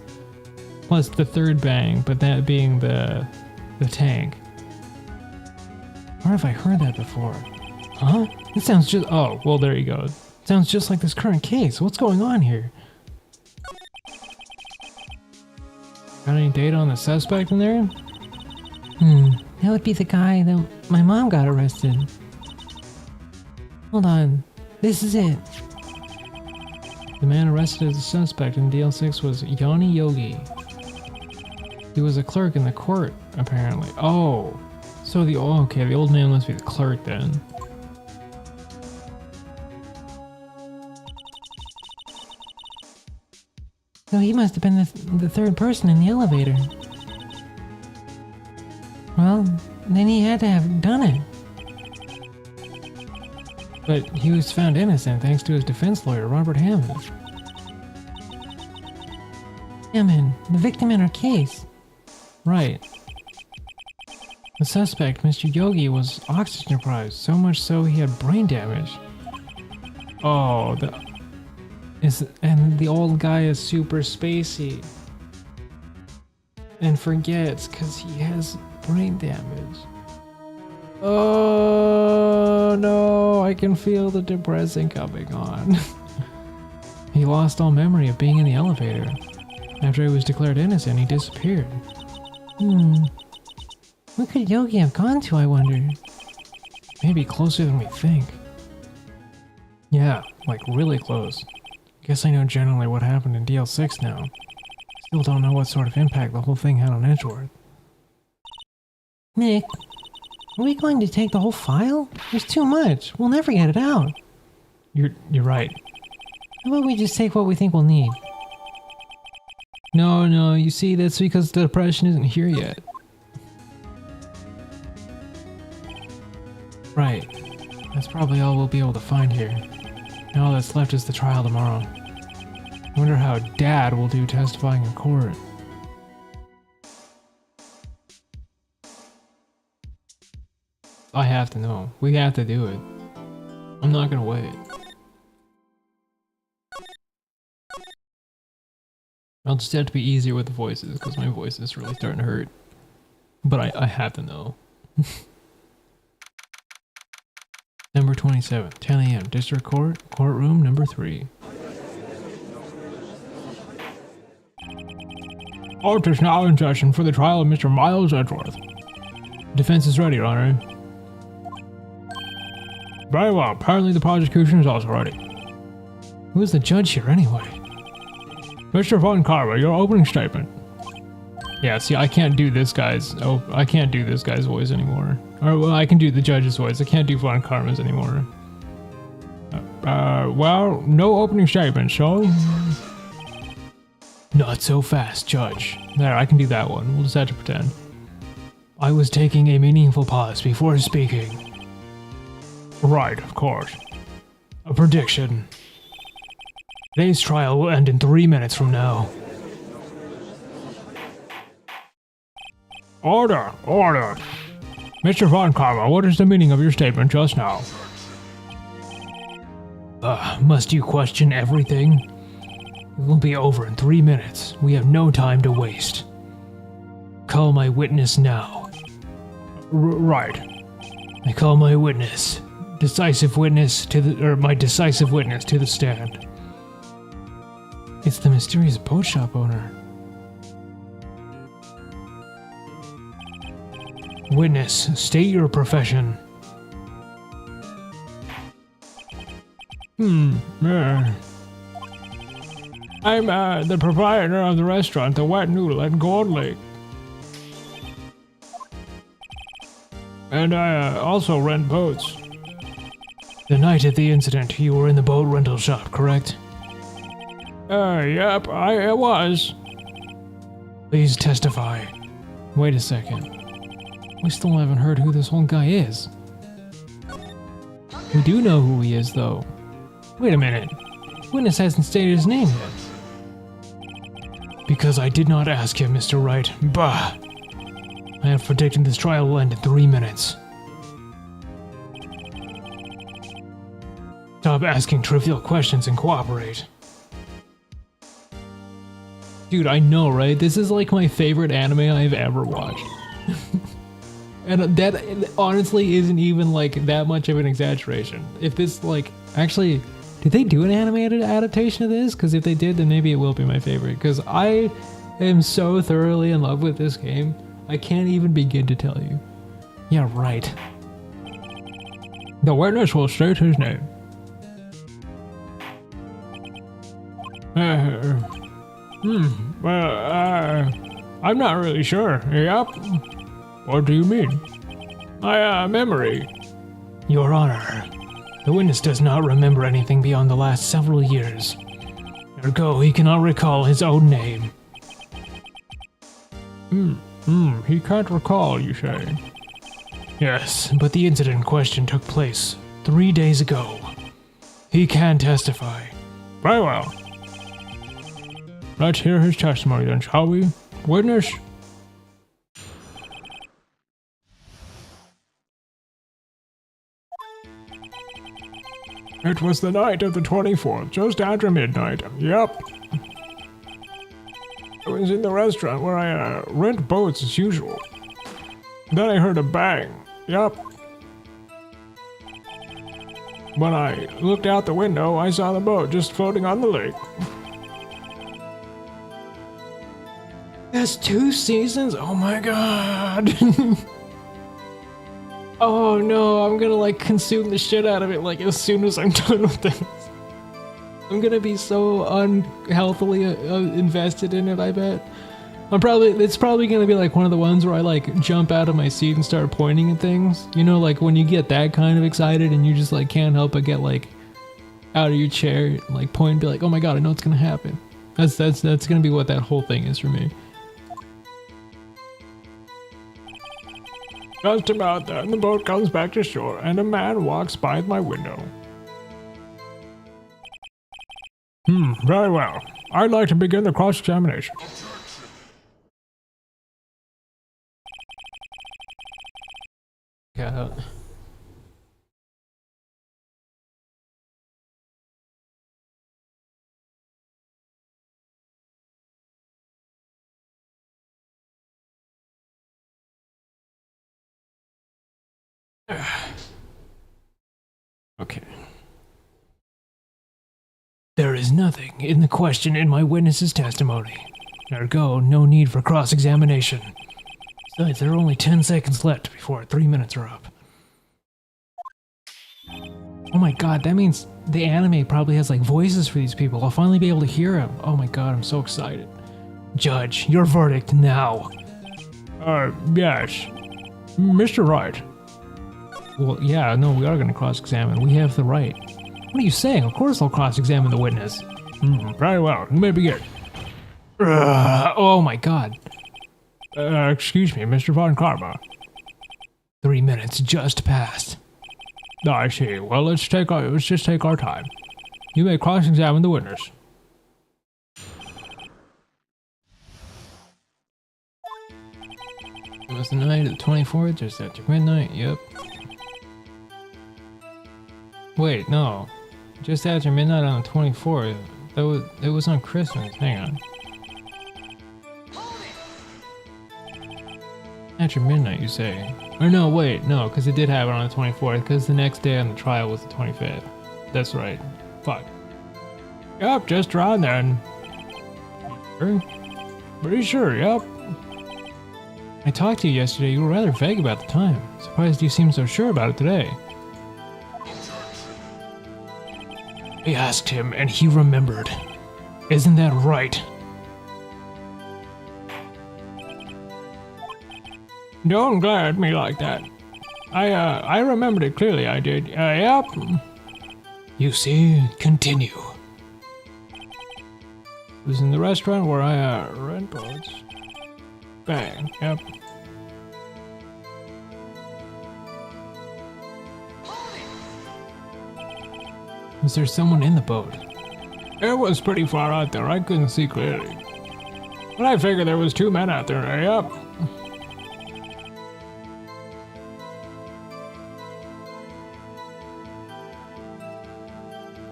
Plus the 3rd bang, but that being the tank. Where have I heard that before? Huh? It sounds just... Oh, well there you go. It sounds just like this current case. What's going on here? Got any data on the suspect in there? That would be the guy that my mom got arrested. Hold on. This is it. The man arrested as a suspect in DL6 was Yanni Yogi. He was a clerk in the court, apparently. Oh. So the old man must be the clerk then. So he must have been the 3rd person in the elevator. Well, then he had to have done it. But he was found innocent thanks to his defense lawyer, Robert Hammond. Hammond, the victim in our case. Right. The suspect, Mr. Yogi, was oxygen deprived, so much so he had brain damage. Oh, and the old guy is super spacey. And forgets because he has brain damage. Oh no, I can feel the depressing coming on. He lost all memory of being in the elevator. After he was declared innocent, he disappeared. Where could Yogi have gone to, I wonder? Maybe closer than we think. Yeah, like really close. Guess I know generally what happened in DL6 now. Still don't know what sort of impact the whole thing had on Edgeworth. Nick, are we going to take the whole file? There's too much. We'll never get it out. You're right. How about we just take what we think we'll need? No, you see, that's because the depression isn't here yet. Right. That's probably all we'll be able to find here. And all that's left is the trial tomorrow. I wonder how Dad will do testifying in court. I have to know. We have to do it. I'm not gonna wait. I'll just have to be easier with the voices because my voice is really starting to hurt. But I have to know. Number 27, 10 a.m. District Court, courtroom number 3. Court is now in session for the trial of Mr. Miles Edgeworth. Defense is ready, Your Honor. Very well. Apparently the prosecution is also ready. Who's the judge here anyway? Mr. Von Carver, your opening statement. Yeah, see, I can't do this guy's. Oh, I can't do this guy's voice anymore. Or well, I can do the judge's voice. I can't do Von Karma's anymore. Well, no opening statement, so... Not so fast, Judge. There, I can do that one. We'll just have to pretend. I was taking a meaningful pause before speaking. Right, of course. A prediction. Today's trial will end in 3 minutes from now. Order! Mr. Von Karma, what is the meaning of your statement just now? Must you question everything? It will be over in 3 minutes. We have no time to waste. Call my witness now. Right. I call my witness. My decisive witness to the stand. It's the mysterious boat shop owner. Witness, state your profession. I'm the proprietor of the restaurant, the Wet Noodle at Gold Lake. And I also rent boats. The night of the incident, you were in the boat rental shop, correct? Yep, I was. Please testify. Wait a second. We still haven't heard who this one guy is. We do know who he is, though. Wait a minute. Witness hasn't stated his name yet. Because I did not ask him, Mr. Wright. Bah! I have predicted this trial will end in 3 minutes. Stop asking trivial questions and cooperate. Dude, I know, right? This is like my favorite anime I've ever watched. And that honestly isn't even like that much of an exaggeration. If this like, actually, did they do an animated adaptation of this? Because if they did, then maybe it will be my favorite. Because I am so thoroughly in love with this game, I can't even begin to tell you. Yeah, right. The witness will state his name. I'm not really sure. Yep. What do you mean? My memory. Your Honor, the witness does not remember anything beyond the last several years. Ergo, he cannot recall his own name. He can't recall, you say? Yes, but the incident in question took place 3 days ago. He can testify. Very well. Let's hear his testimony then, shall we? Witness? It was the night of the 24th, just after midnight. Yep. I was in the restaurant where I rent boats as usual. Then I heard a bang. Yep. When I looked out the window, I saw the boat just floating on the lake. That's 2 seasons? Oh my god. Oh no, I'm gonna like consume the shit out of it like as soon as I'm done with this. I'm gonna be so unhealthily invested in it, I bet. It's probably gonna be like one of the ones where I like jump out of my seat and start pointing at things. You know, like when you get that kind of excited and you just like can't help but get like out of your chair and like point and be like, oh my god, I know what's gonna happen. That's gonna be what that whole thing is for me. Just about then, the boat comes back to shore and a man walks by my window. Very well. I'd like to begin the cross-examination. Yeah. Okay. There is nothing in the question in my witness's testimony. Ergo, no need for cross-examination. Besides, there are only 10 seconds left before 3 minutes are up. Oh my god, that means the anime probably has like voices for these people. I'll finally be able to hear them. Oh my god, I'm so excited. Judge, your verdict now. Yes. Mr. Wright. Well, yeah, no, we are going to cross-examine. We have the right. What are you saying? Of course I'll cross-examine the witness. Very well. You may begin. Oh my god. Excuse me, Mr. Von Karma. 3 minutes just passed. I see. Well, let's just take our time. You may cross-examine the witness. It was the night of the 24th, just after midnight, yep. Wait, no. Just after midnight on the 24th. It was on Christmas. Hang on. After midnight, you say? Or no, wait, no, because it did happen on the 24th, because the next day on the trial was the 25th. That's right. Fuck. Yep, just around then. Pretty sure, yep. I talked to you yesterday. You were rather vague about the time. Surprised you seem so sure about it today. I asked him, and he remembered. Isn't that right? Don't glare at me like that. I remembered it clearly, I did. Yep. You see, continue. It was in the restaurant where I rent boats. Bang, yep. Was there someone in the boat? It was pretty far out there, I couldn't see clearly. But I figured there was 2 men out there, yep.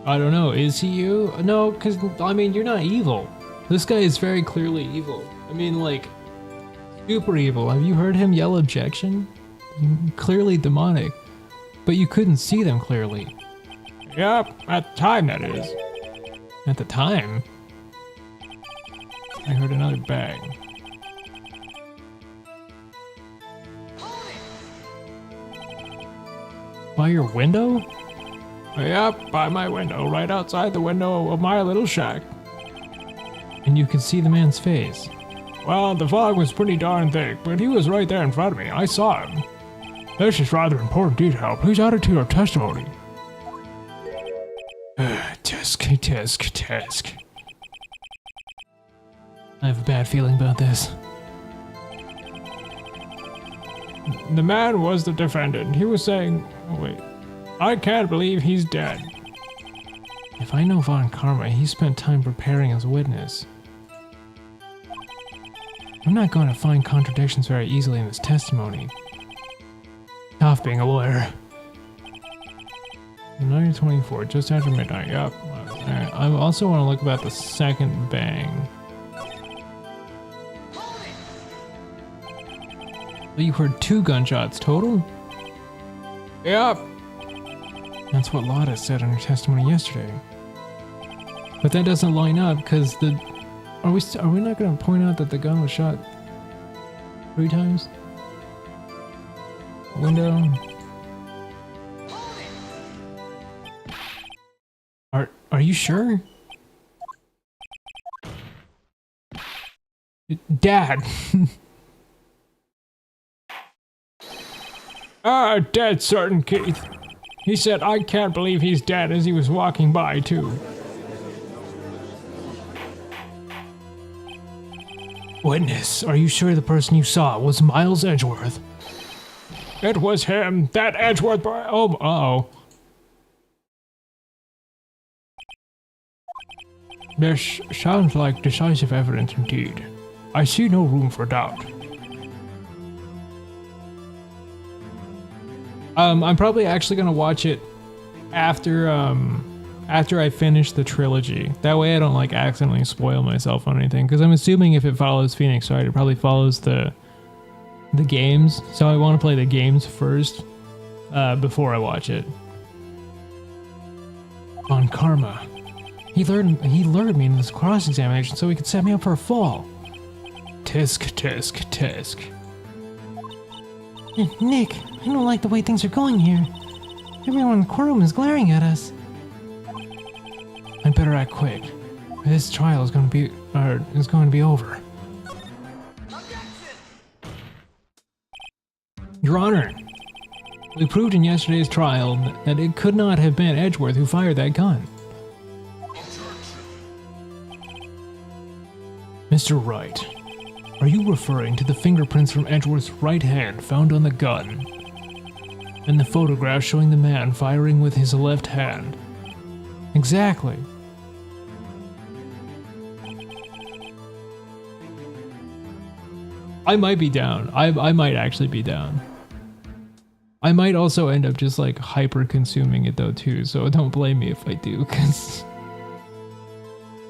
I don't know, is he you? No, because, I mean, you're not evil. This guy is very clearly evil. I mean, like, super evil. Have you heard him yell objection? Clearly demonic. But you couldn't see them clearly. Yep, at the time, that is. At the time? I heard another bang. By your window? Yep, by my window, right outside the window of my little shack. And you could see the man's face? Well, the fog was pretty darn thick, but he was right there in front of me. I saw him. This is rather important detail. Please add it to your testimony. Tisk. I have a bad feeling about this. The man was the defendant. He was saying... Oh, wait. I can't believe he's dead. If I know Von Karma, he spent time preparing as a witness. I'm not going to find contradictions very easily in this testimony. Tough being a lawyer. 9:24, just after midnight, yep. Alright, I also want to look about the second bang. Well, you heard 2 gunshots total? Yep. That's what Lotta said in her testimony yesterday. But that doesn't line up because the... Are we not going to point out that the gun was shot 3 times? Window. Are you sure? Dad! Dead certain, Keith. He said, I can't believe he's dead as he was walking by, too. Witness, are you sure the person you saw was Miles Edgeworth? It was him, that Edgeworth boy. Oh, uh-oh. This sounds like decisive evidence indeed. I see no room for doubt. I'm probably actually gonna watch it after I finish the trilogy. That way I don't like accidentally spoil myself on anything. Because I'm assuming if it follows Phoenix Wright, it probably follows the games. So I want to play the games first before I watch it. On Karma. He lured me in this cross-examination so he could set me up for a fall. Tisk, tisk, tisk. Nick, I don't like the way things are going here. Everyone in the courtroom is glaring at us. I'd better act quick. This trial is going to be over. Your Honor, we proved in yesterday's trial that it could not have been Edgeworth who fired that gun. Mr. Wright, are you referring to the fingerprints from Edgeworth's right hand found on the gun? And the photograph showing the man firing with his left hand? Exactly. I might be down. I might actually be down. I might also end up just like hyper consuming it though too, so don't blame me if I do, because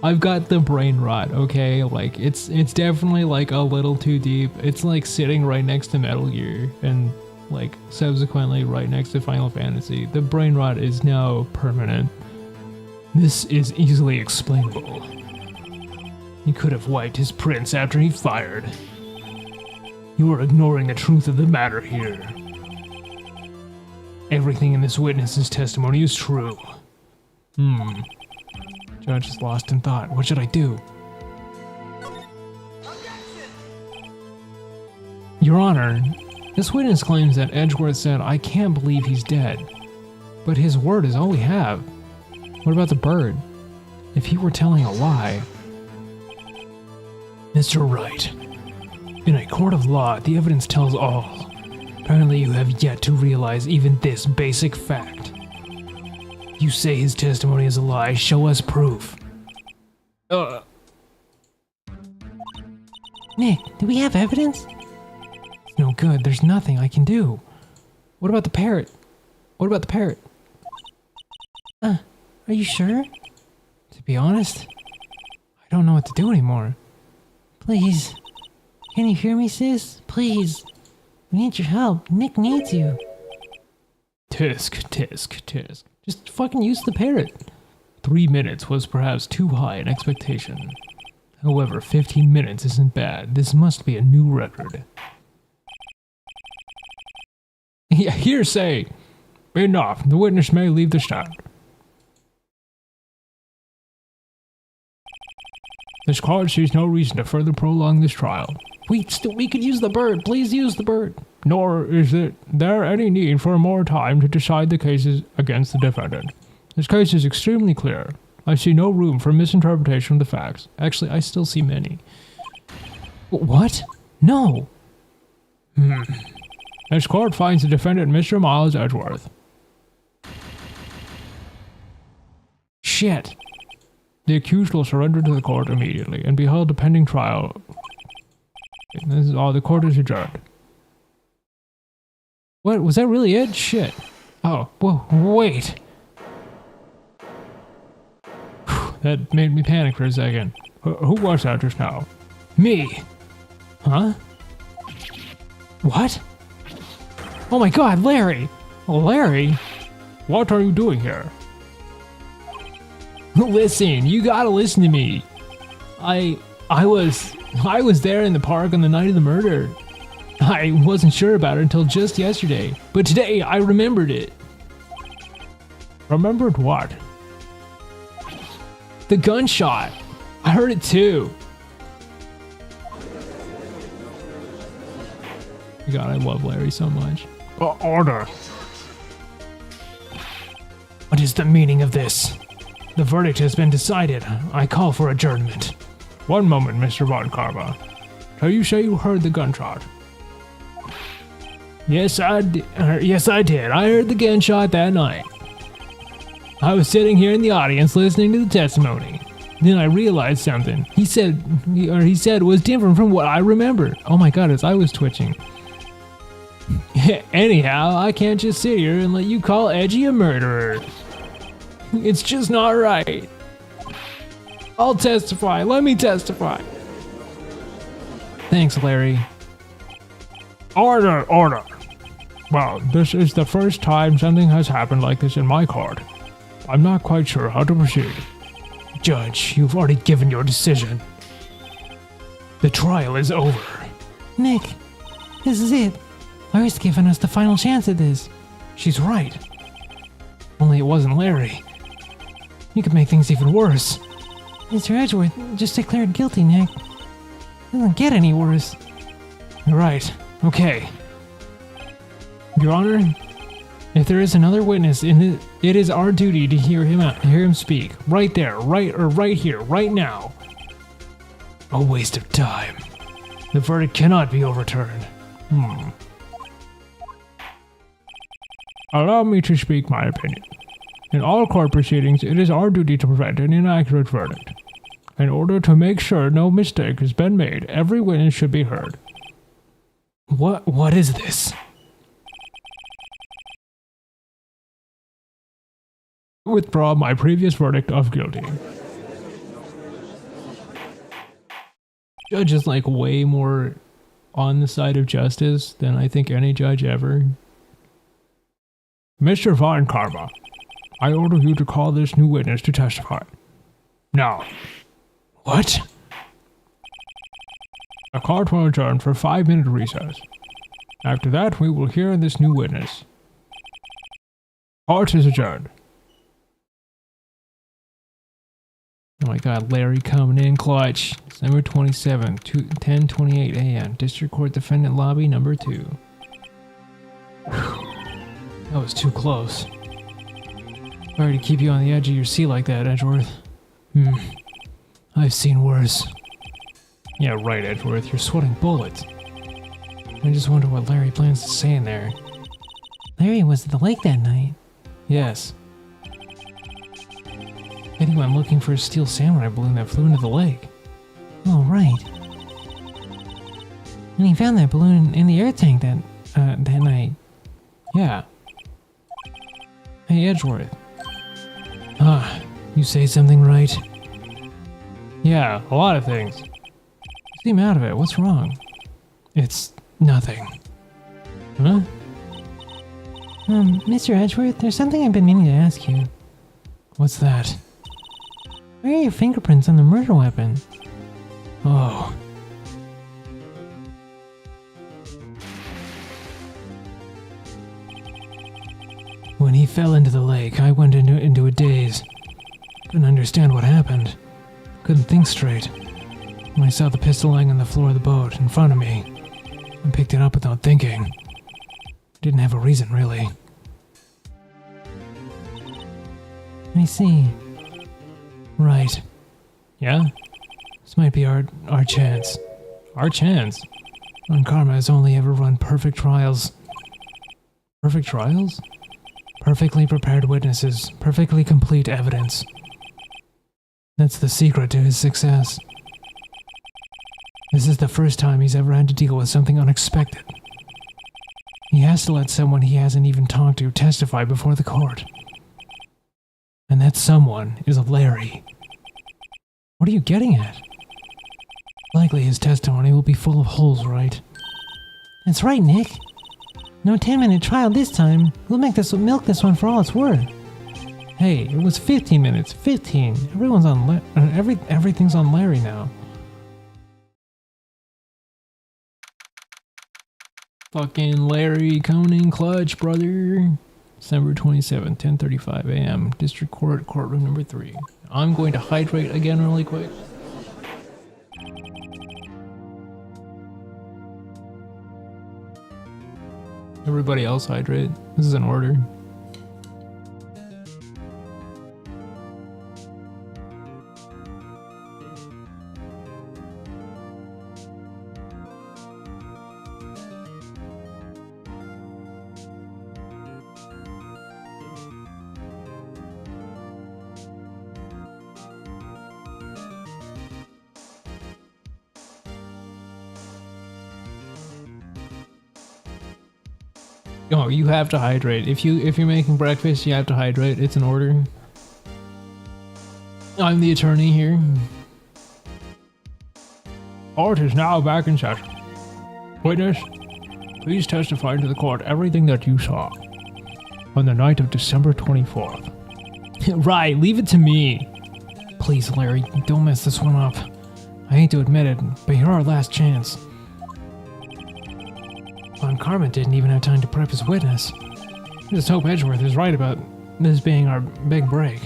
I've got the brain rot, okay? Like it's definitely like a little too deep. It's like sitting right next to Metal Gear and like subsequently right next to Final Fantasy. The brain rot is now permanent. This is easily explainable. He could have wiped his prints after he fired. You are ignoring the truth of the matter here. Everything in this witness's testimony is true. Judge is lost in thought. What should I do? Your Honor, this witness claims that Edgeworth said, "I can't believe he's dead." But his word is all we have. What about the bird? If he were telling a lie... Mr. Wright, in a court of law, the evidence tells all. Apparently you have yet to realize even this basic fact. You say his testimony is a lie, show us proof. Nick, do we have evidence? It's no good, there's nothing I can do. What about the parrot? What about the parrot? Are you sure? To be honest, I don't know what to do anymore. Please. Can you hear me, sis? Please. We need your help. Nick needs you. Tisk, tisk, tisk. Just fucking use the parrot. 3 minutes was perhaps too high an expectation. However, 15 minutes isn't bad. This must be a new record. Hearsay! Enough. The witness may leave the stand. This court sees no reason to further prolong this trial. We could use the bird. Please use the bird. Nor is there any need for more time to decide the cases against the defendant. This case is extremely clear. I see no room for misinterpretation of the facts. Actually, I still see many. What? No. This court finds the defendant Mr. Miles Edgeworth. shit. The accused will surrender to the court immediately and be held a pending trial. This is all. The court is adjourned. What, was that really it? Shit. Oh, whoa, wait. That made me panic for a second. Who was that just now? Me. Huh? What? Oh my god, Larry! Oh, Larry? What are you doing here? Listen, you gotta listen to me. I was there in the park on the night of the murder. I wasn't sure about it until just yesterday, but today I remembered it. Remembered what? The gunshot. I heard it too. God, I love Larry so much. Order. What is the meaning of this? The verdict has been decided. I call for adjournment. One moment, Mr. Von Karma. So you say you heard the gunshot? Yes, I did. I heard the gunshot that night. I was sitting here in the audience listening to the testimony. Then I realized something. He said it was different from what I remembered. Oh my god, his eye was twitching. Anyhow, I can't just sit here and let you call Edgy a murderer. It's just not right. I'll testify. Let me testify. Thanks, Larry. Order. Well, this is the first time something has happened like this in my court. I'm not quite sure how to proceed. Judge, you've already given your decision. The trial is over. Nick, this is it. Larry's given us the final chance at this. She's right. Only it wasn't Larry. You could make things even worse. Mr. Edgeworth just declared guilty, Nick. It doesn't get any worse. You're right. Okay. Your Honor, if there is another witness it is our duty to hear him speak. Right there, right here, right now. A waste of time. The verdict cannot be overturned. Allow me to speak my opinion. In all court proceedings, it is our duty to prevent an inaccurate verdict. In order to make sure no mistake has been made, every witness should be heard. What is this? Withdraw my previous verdict of guilty. Judge is like way more on the side of justice than I think any judge ever. Mr. Von Karma, I order you to call this new witness to testify. Now. What? The court will adjourn for 5-minute recess. After that, we will hear this new witness. Court is adjourned. Oh my god, Larry coming in clutch. December 27th, 10:28 a.m. District Court Defendant Lobby number 2. That was too close. Sorry to keep you on the edge of your seat like that, Edgeworth. I've seen worse. Yeah, right, Edgeworth. You're sweating bullets. I just wonder what Larry plans to say in there. Larry was at the lake that night. Yes. I think I'm looking for a steel samurai balloon that flew into the lake. Oh, right. And he found that balloon in the air tank that night. Yeah. Hey, Edgeworth. You say something right? Yeah, a lot of things. You seem out of it. What's wrong? It's nothing. Huh? Mr. Edgeworth, there's something I've been meaning to ask you. What's that? Where are your fingerprints on the murder weapon? Oh. When he fell into the lake, I went into a daze. Couldn't understand what happened. Couldn't think straight. When I saw the pistol lying on the floor of the boat in front of me, I picked it up without thinking. Didn't have a reason, really. I see. Right. Yeah? This might be our chance. Our chance? Von Karma has only ever run perfect trials. Perfect trials? Perfectly prepared witnesses, perfectly complete evidence. That's the secret to his success. This is the first time he's ever had to deal with something unexpected. He has to let someone he hasn't even talked to testify before the court. And that someone is Larry. What are you getting at? Likely his testimony will be full of holes, right? That's right, Nick. No 10-minute trial this time. We'll milk this one for all it's worth. Hey, it was 15 minutes. 15. Everyone's on everything's on Larry now. Fucking Larry Conan Clutch, brother. December 27th, 10:35 a.m. District Court, courtroom number 3. I'm going to hydrate again really quick. Everybody else hydrate. This is an order. Oh, you have to hydrate. If you're making breakfast, you have to hydrate. It's an order. I'm the attorney here. Court is now back in session. Witness, please testify to the court everything that you saw on the night of December 24th. Right, leave it to me. Please, Larry, don't mess this one up. I hate to admit it, but you're our last chance. Von Carmen didn't even have time to prep his witness. Just hope Edgeworth is right about this being our big break.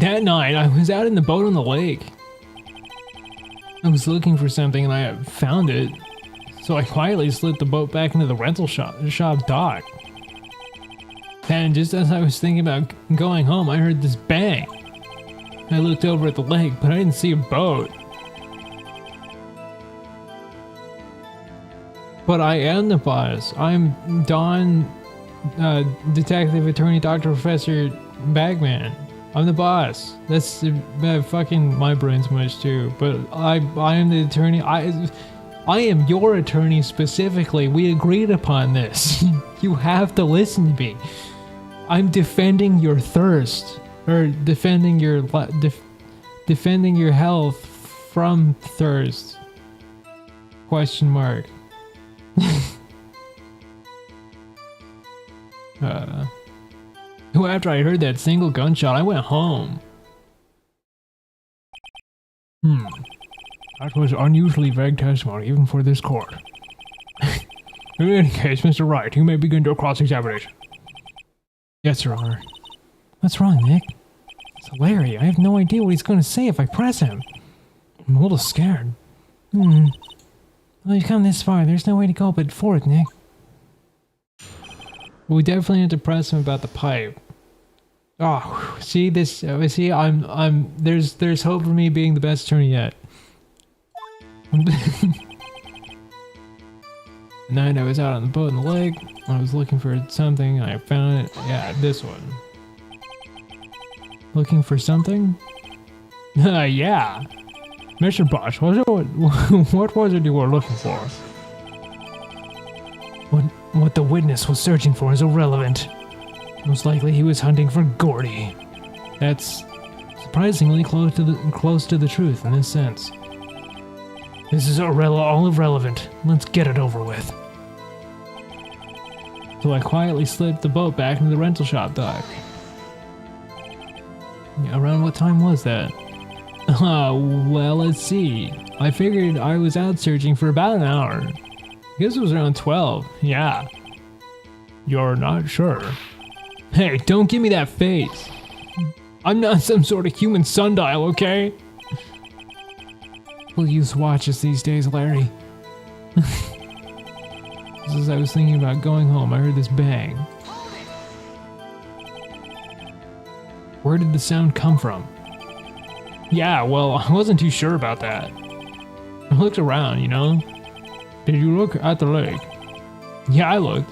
That night, I was out in the boat on the lake. I was looking for something and I found it. So I quietly slid the boat back into the rental shop dock. And just as I was thinking about going home, I heard this bang. I looked over at the lake, but I didn't see a boat. But I am the boss. I'm Don, Detective Attorney Dr. Professor Bagman. I'm the boss. That's fucking my brain's mush too. But I am the attorney. I am your attorney specifically. We agreed upon this. You have to listen to me. I'm defending your thirst. Or defending your health from thirst. Question mark. After I heard that single gunshot, I went home. That was unusually vague testimony, even for this court. In any case, Mr. Wright, you may begin your cross-examination. Yes, Your Honor. What's wrong, Nick? It's Larry. I have no idea what he's going to say if I press him. I'm a little scared. Well, you've come this far. There's no way to go but forward, Nick. We definitely have to press him about the pipe. Oh, see this? See, there's hope for me being the best attorney yet. The night I was out on the boat in the lake, I was looking for something, and I found it. Yeah, this one. Looking for something? Yeah. Mr. Bosch, what was it you were looking for? What the witness was searching for is irrelevant. Most likely he was hunting for Gordy. That's surprisingly close to the truth in this sense. This is all irrelevant. Let's get it over with. So I quietly slid the boat back into the rental shop dock. Around what time was that? Well, let's see. I figured I was out searching for about an hour. I guess it was around 12. Yeah. You're not sure? Hey, don't give me that face. I'm not some sort of human sundial, okay? We'll use watches these days, Larry. Just as I was thinking about going home, I heard this bang. Where did the sound come from? Yeah, well, I wasn't too sure about that. I looked around, you know? Did you look at the lake? Yeah, I looked.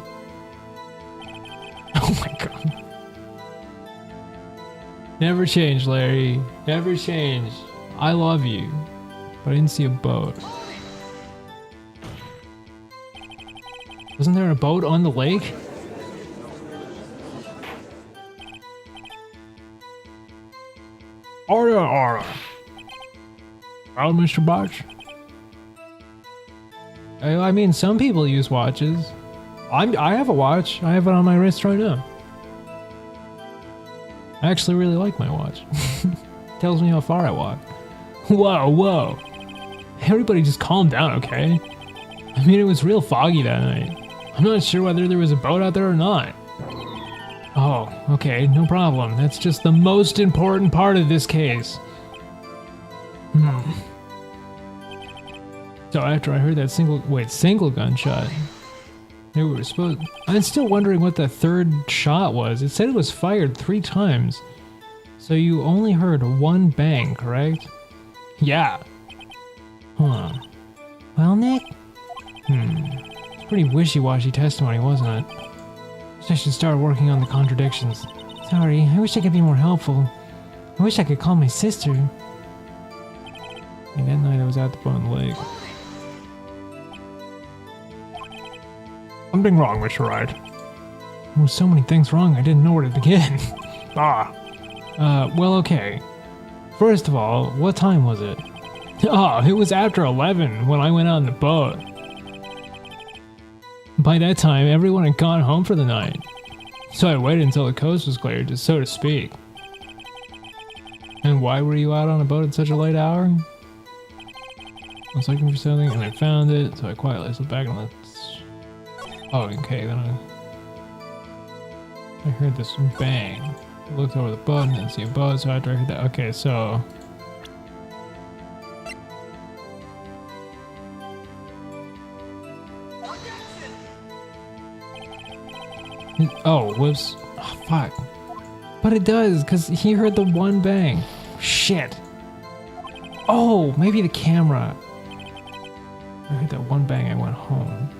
Never change, Larry. Never change. I love you. But I didn't see a boat. Wasn't there a boat on the lake? Aura. Well, Mr. Botch? I mean, some people use watches. I have a watch. I have it on my wrist right now. I actually really like my watch. Tells me how far I walk. Whoa. Everybody just calm down, okay? I mean, it was real foggy that night. I'm not sure whether there was a boat out there or not. Oh, okay, no problem. That's just the most important part of this case. So after I heard that single gunshot, they were supposed... I'm still wondering what the third shot was. It said it was fired 3 times. So you only heard 1 bang, correct? Yeah. Huh. Well, Nick? It's pretty wishy-washy testimony, wasn't it? I should start working on the contradictions. Sorry, I wish I could be more helpful. I wish I could call my sister. And that night I was at the boat in the lake. Something wrong, Mr. Wright. There were so many things wrong, I didn't know where to begin. Well, okay. First of all, what time was it? It was after 11 when I went out on the boat. By that time, everyone had gone home for the night. So I waited until the coast was clear, just so to speak. And why were you out on a boat at such a late hour? I was looking for something and I found it, so I quietly slipped back and oh, okay, then I heard this bang. I looked over the boat and didn't see a boat, so after I heard that, okay, so... Oh, whoops. Oh, fuck. But it does, because he heard the 1 bang. Shit. Oh, maybe the camera. I heard that 1 bang, I went home.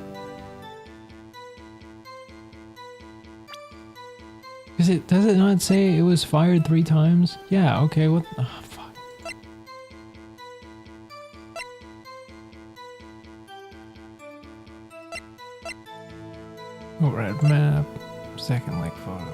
Does it not say it was fired 3 times? Yeah, okay, what? Oh, fuck. Overhead map. Second lake photo.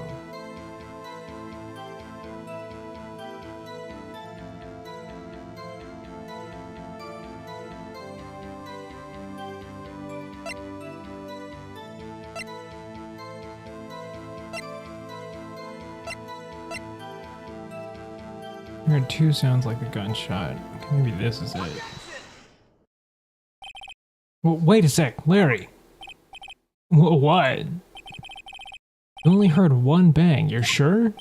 I heard 2 sounds like a gunshot. Maybe this is it. Well, wait a sec, Larry. What? You only heard 1 bang, you're sure?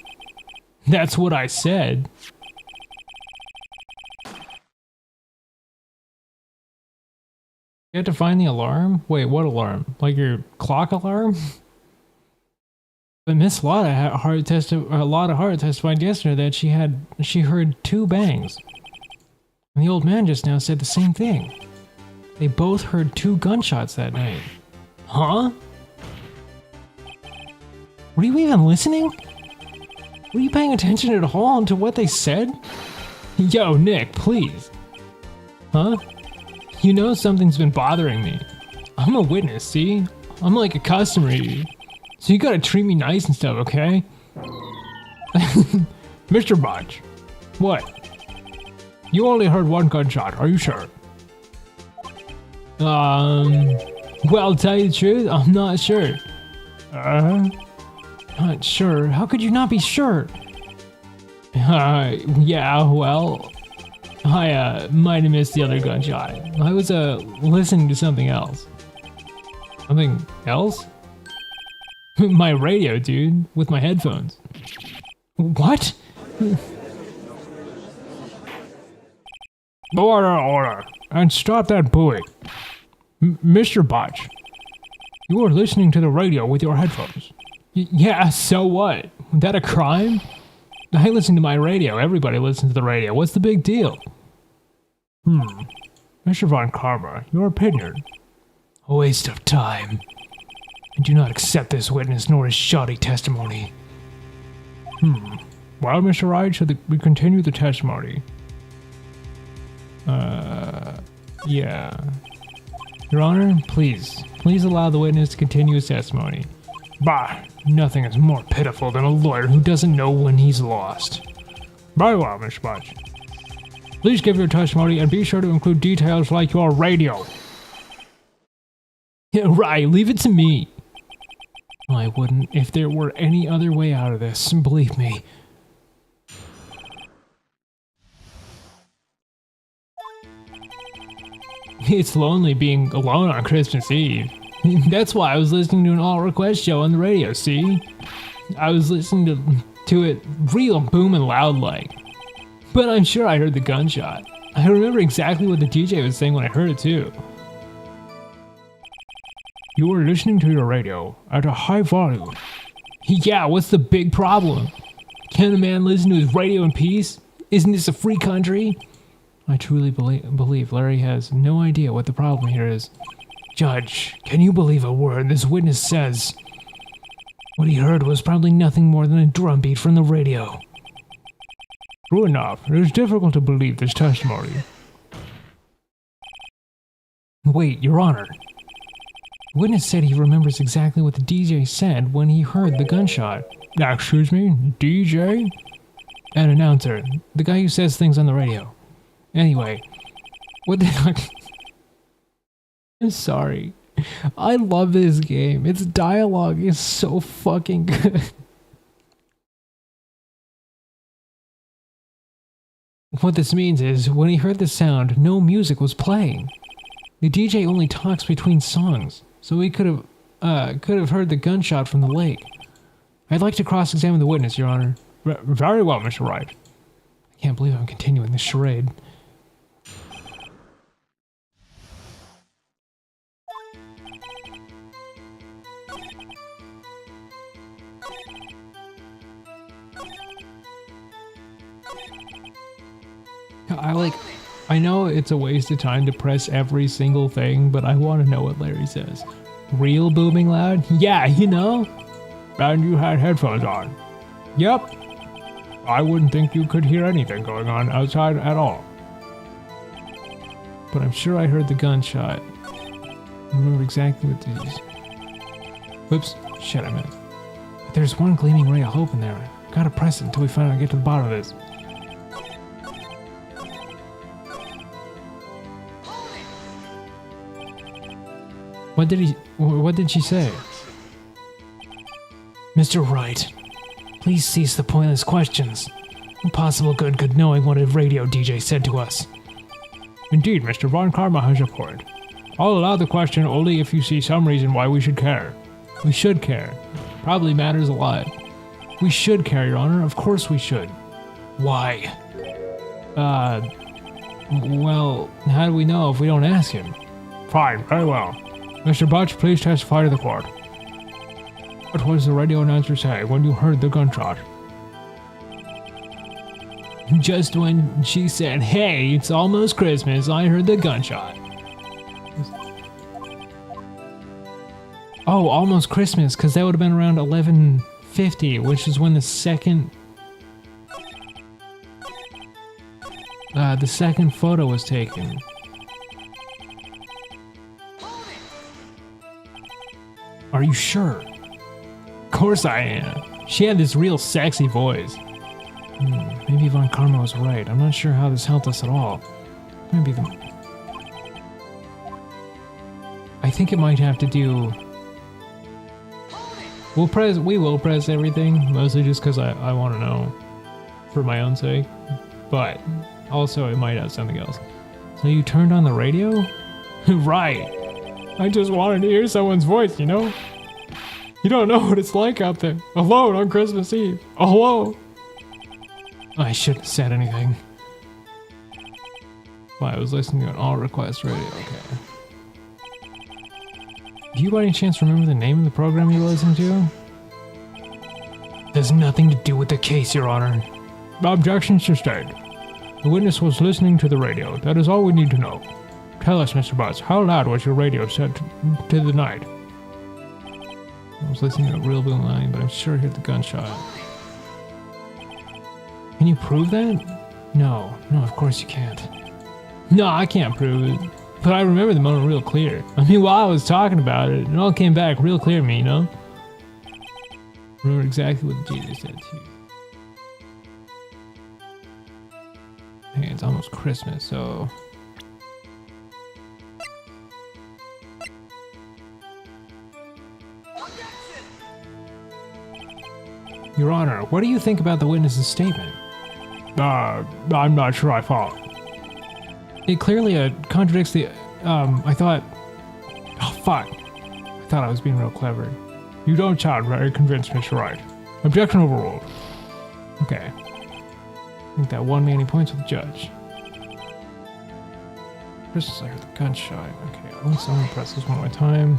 That's what I said. You had to find the alarm? Wait, what alarm? Like your clock alarm? But Miss Lotta had Hart testified yesterday that she heard 2 bangs. And the old man just now said the same thing. They both heard 2 gunshots that night. Huh? Were you even listening? Were you paying attention at all to what they said? Yo, Nick, please. Huh? You know something's been bothering me. I'm a witness, see? I'm like a customer to you. So you gotta treat me nice and stuff, okay? Mr. Botch. What? You only heard 1 gunshot, are you sure? Well, to tell you the truth, I'm not sure. Not sure? How could you not be sure? Yeah, well, I might have missed the other gunshot. I was listening to something else. Something else? My radio, dude, with my headphones. What? Order, and stop that booing. Mr. Botch, you are listening to the radio with your headphones. Yeah, so what? Is that a crime? I listen to my radio. Everybody listens to the radio. What's the big deal? Mr. Von Karma, your opinion. A waste of time. I do not accept this witness nor his shoddy testimony. Well, Mr. Wright, so we continue the testimony. Yeah. Your Honor, please allow the witness to continue his testimony. Bah, nothing is more pitiful than a lawyer who doesn't know when he's lost. Very well, Mr. Butch. Please give your testimony and be sure to include details like your radio. Yeah, right, leave it to me. I wouldn't if there were any other way out of this, believe me. It's lonely being alone on Christmas Eve. That's why I was listening to an all-request show on the radio, see? I was listening to it real booming loud like. But I'm sure I heard the gunshot. I remember exactly what the DJ was saying when I heard it too. You were listening to your radio at a high volume. Yeah, what's the big problem? Can a man listen to his radio in peace? Isn't this a free country? I truly believe Larry has no idea what the problem here is. Judge, can you believe a word this witness says? What he heard was probably nothing more than a drumbeat from the radio. True enough, it is difficult to believe this testimony. Wait, Your Honor. The witness said he remembers exactly what the DJ said when he heard the gunshot. Excuse me, DJ? An announcer, the guy who says things on the radio. Anyway, what the... I'm sorry. I love this game. Its dialogue is so fucking good. What this means is, when he heard the sound, no music was playing. The DJ only talks between songs, so he could have heard the gunshot from the lake. I'd like to cross-examine the witness, Your Honor. Very well, Mr. Wright. I can't believe I'm continuing this charade. I know it's a waste of time to press every single thing, but I want to know what Larry says. Real booming loud? Yeah, you know? And you had headphones on? Yep. I wouldn't think you could hear anything going on outside at all. But I'm sure I heard the gunshot. I remember exactly what it is. Whoops, shit, I meant. But there's one gleaming ray of hope in there. Gotta press it until we finally get to the bottom of this. What did she say? Mr. Wright, please cease the pointless questions. What possible good could knowing what a radio DJ said to us? Indeed, Mr. Von Karma has a point. I'll allow the question only if you see some reason why we should care. We should care. Probably matters a lot. We should care, Your Honor. Of course we should. Why? Well, how do we know if we don't ask him? Fine, very well. Mr. Butch, please testify to the court. What was the radio announcer say when you heard the gunshot? Just when she said, "Hey, it's almost Christmas," I heard the gunshot. Oh, almost Christmas, because that would have been around 11:50, which is when the second photo was taken. Are you sure? Of course I am. She had this real sexy voice. Maybe Von Karma was right. I'm not sure how this helped us at all. Maybe I think it might have to do... We will press everything, mostly just because I want to know. For my own sake. But also it might have something else. So you turned on the radio? Right. I just wanted to hear someone's voice, you know? You don't know what it's like out there. Alone on Christmas Eve. Alone. I shouldn't have said anything. Well, I was listening to an all-request radio, okay. Do you by any chance remember the name of the program you listened to? It has nothing to do with the case, Your Honor. Objection sustained. The witness was listening to the radio. That is all we need to know. Tell us, Mr. Butts, how loud was your radio set to the night? I was listening to a real boom line, but I'm sure I heard the gunshot. Can you prove that? No, of course you can't. No, I can't prove it. But I remember the moment real clear. I mean, while I was talking about it, it all came back real clear to me, you know? Remember exactly what Jesus said too. Hey, it's almost Christmas, so... Your Honor, what do you think about the witness's statement? I'm not sure I follow. It clearly contradicts the, I thought... Oh, fuck. I thought I was being real clever. You don't sound very convinced, Mr. Wright. Objection overruled. Okay. I think that won me any points with the judge. First, I heard the gunshot. Okay, I'm gonna press this one more time.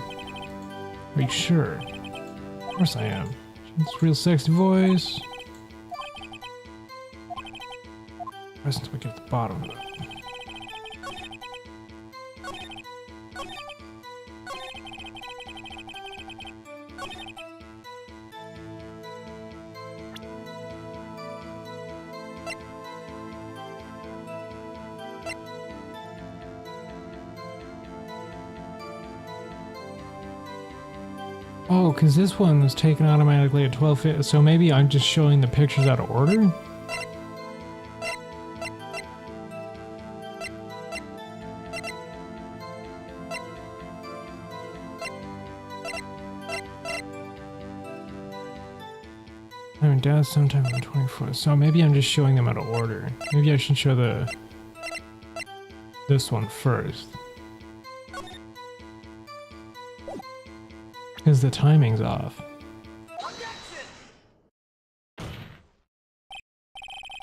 Are you sure? Of course I am. It's real sexy voice. Press until we get to the bottom of it. Oh, because this one was taken automatically at 12:50, so maybe I'm just showing the pictures out of order? I mean, Dad's sometime on the 24th, so maybe I'm just showing them out of order. Maybe I should show this one first. Because the timing's off.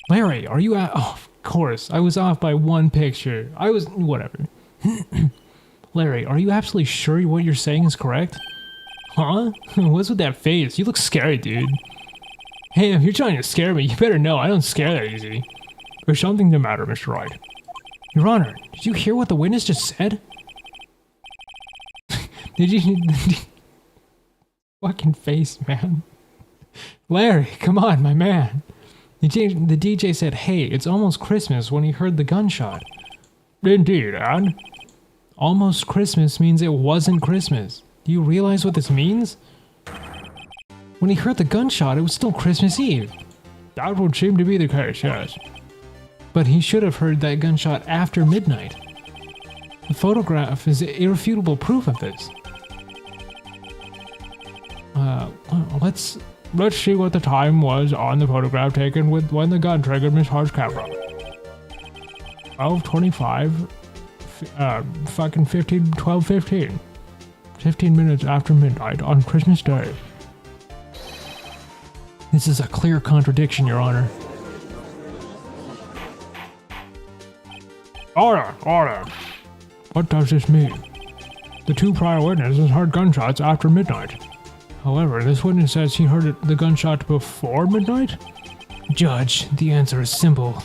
Larry, are you at? Oh, of course. I was off by one picture. Whatever. Larry, are you absolutely sure what you're saying is correct? Huh? What's with that face? You look scary, dude. Hey, if you're trying to scare me, you better know I don't scare that easy. There's something the matter, Mr. Wright. Your Honor, did you hear what the witness just said? Did you... Fucking face, man. Larry, come on, my man. The DJ said, hey, it's almost Christmas when he heard the gunshot. Indeed, and? Almost Christmas means it wasn't Christmas. Do you realize what this means? When he heard the gunshot, it was still Christmas Eve. That would seem to be the case, yes. But he should have heard that gunshot after midnight. The photograph is irrefutable proof of this. Let's see what the time was on the photograph taken with when the gun triggered Miss Hart's camera. 12:25, fucking 12:15. 15 minutes after midnight on Christmas Day. This is a clear contradiction, Your Honor. Order! What does this mean? The two prior witnesses heard gunshots after midnight. However, this witness says he heard the gunshot before midnight? Judge, the answer is simple.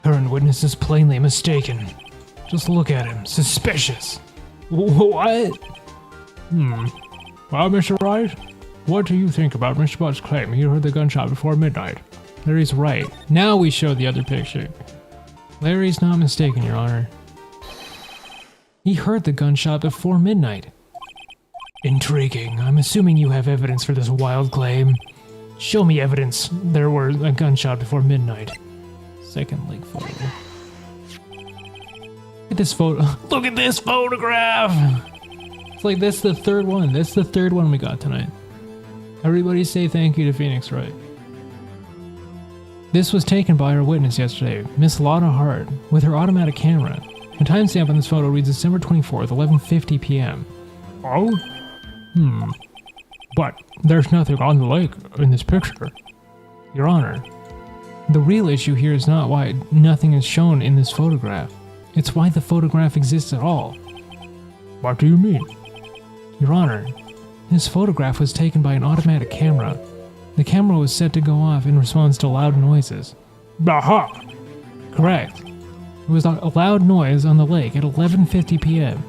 Current witness is plainly mistaken. Just look at him. Suspicious. What? Well, Mr. Wright, what do you think about Mr. Butt's claim he heard the gunshot before midnight? Larry's right. Now we show the other picture. Larry's not mistaken, Your Honor. He heard the gunshot before midnight. Intriguing. I'm assuming you have evidence for this wild claim. Show me evidence there were a gunshot before midnight. Second leak photo. Look at this photo. Look at this photograph! It's like that's the third one. That's the third one we got tonight. Everybody say thank you to Phoenix Wright. This was taken by our witness yesterday, Miss Lotta Hart, with her automatic camera. The timestamp on this photo reads December 24th, 11:50 p.m. Oh? But there's nothing on the lake in this picture. Your Honor, the real issue here is not why nothing is shown in this photograph. It's why the photograph exists at all. What do you mean? Your Honor, this photograph was taken by an automatic camera. The camera was set to go off in response to loud noises. Aha! Correct. It was a loud noise on the lake at 11:50 p.m.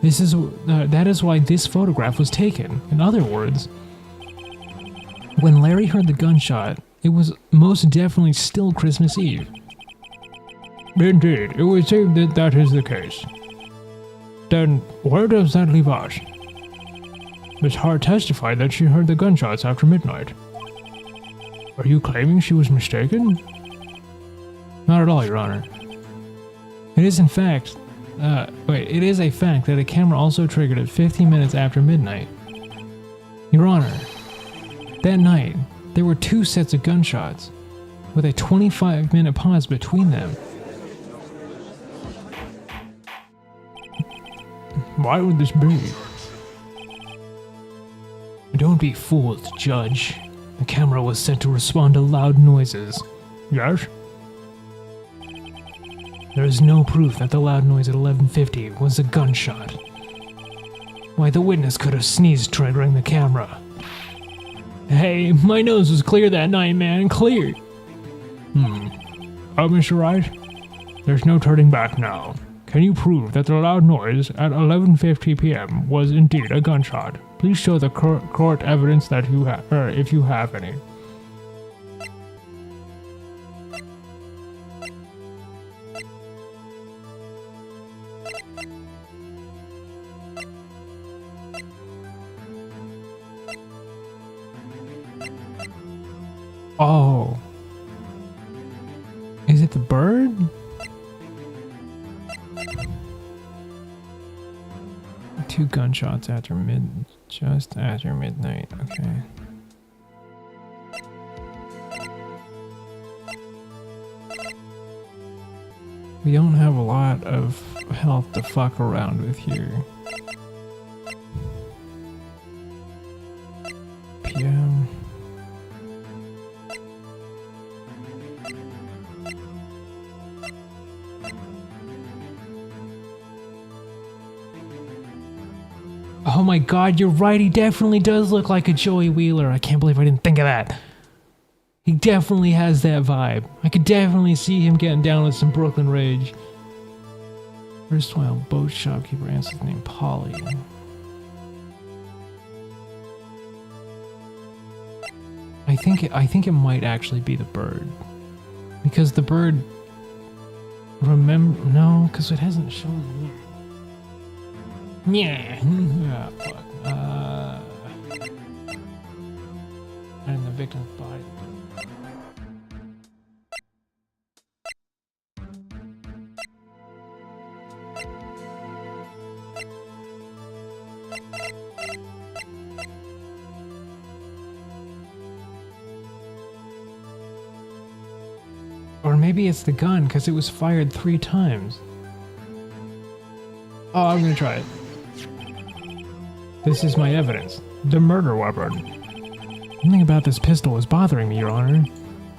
That is why this photograph was taken. In other words, when Larry heard the gunshot, It was most definitely still Christmas Eve. Indeed, it would seem that that is the case. Then, where does that leave us? Miss Hart testified that she heard the gunshots after midnight. Are you claiming she was mistaken? Not at all, Your Honor. It is in fact, it is a fact that a camera also triggered at 15 minutes after midnight. Your Honor, that night, there were 2 sets of gunshots, with a 25-minute pause between them. Why would this be? Don't be fooled, Judge. The camera was set to respond to loud noises. Yes? There is no proof that the loud noise at 11:50 was a gunshot. Why, the witness could have sneezed triggering the camera. Hey, my nose was clear that night, man, clear. Mr. Wright, there's no turning back now. Can you prove that the loud noise at 11:50 p.m. was indeed a gunshot? Please show the court evidence that you have, if you have any. Oh. Is it the bird? Two gunshots just after midnight, okay. We don't have a lot of health to fuck around with here. PM. Oh my god, you're right, he definitely does look like a Joey Wheeler. I can't believe I didn't think of that. He definitely has that vibe. I could definitely see him getting down with some Brooklyn rage. Erstwhile boat shopkeeper answers the name Polly. I think it might actually be the bird. Because the bird... No, because it hasn't shown yet. Yeah, fuck. And the victim's body. Or maybe it's the gun, because it was fired 3 times. Oh, I'm gonna try it. This is my evidence. The murder weapon. Something about this pistol is bothering me, Your Honor.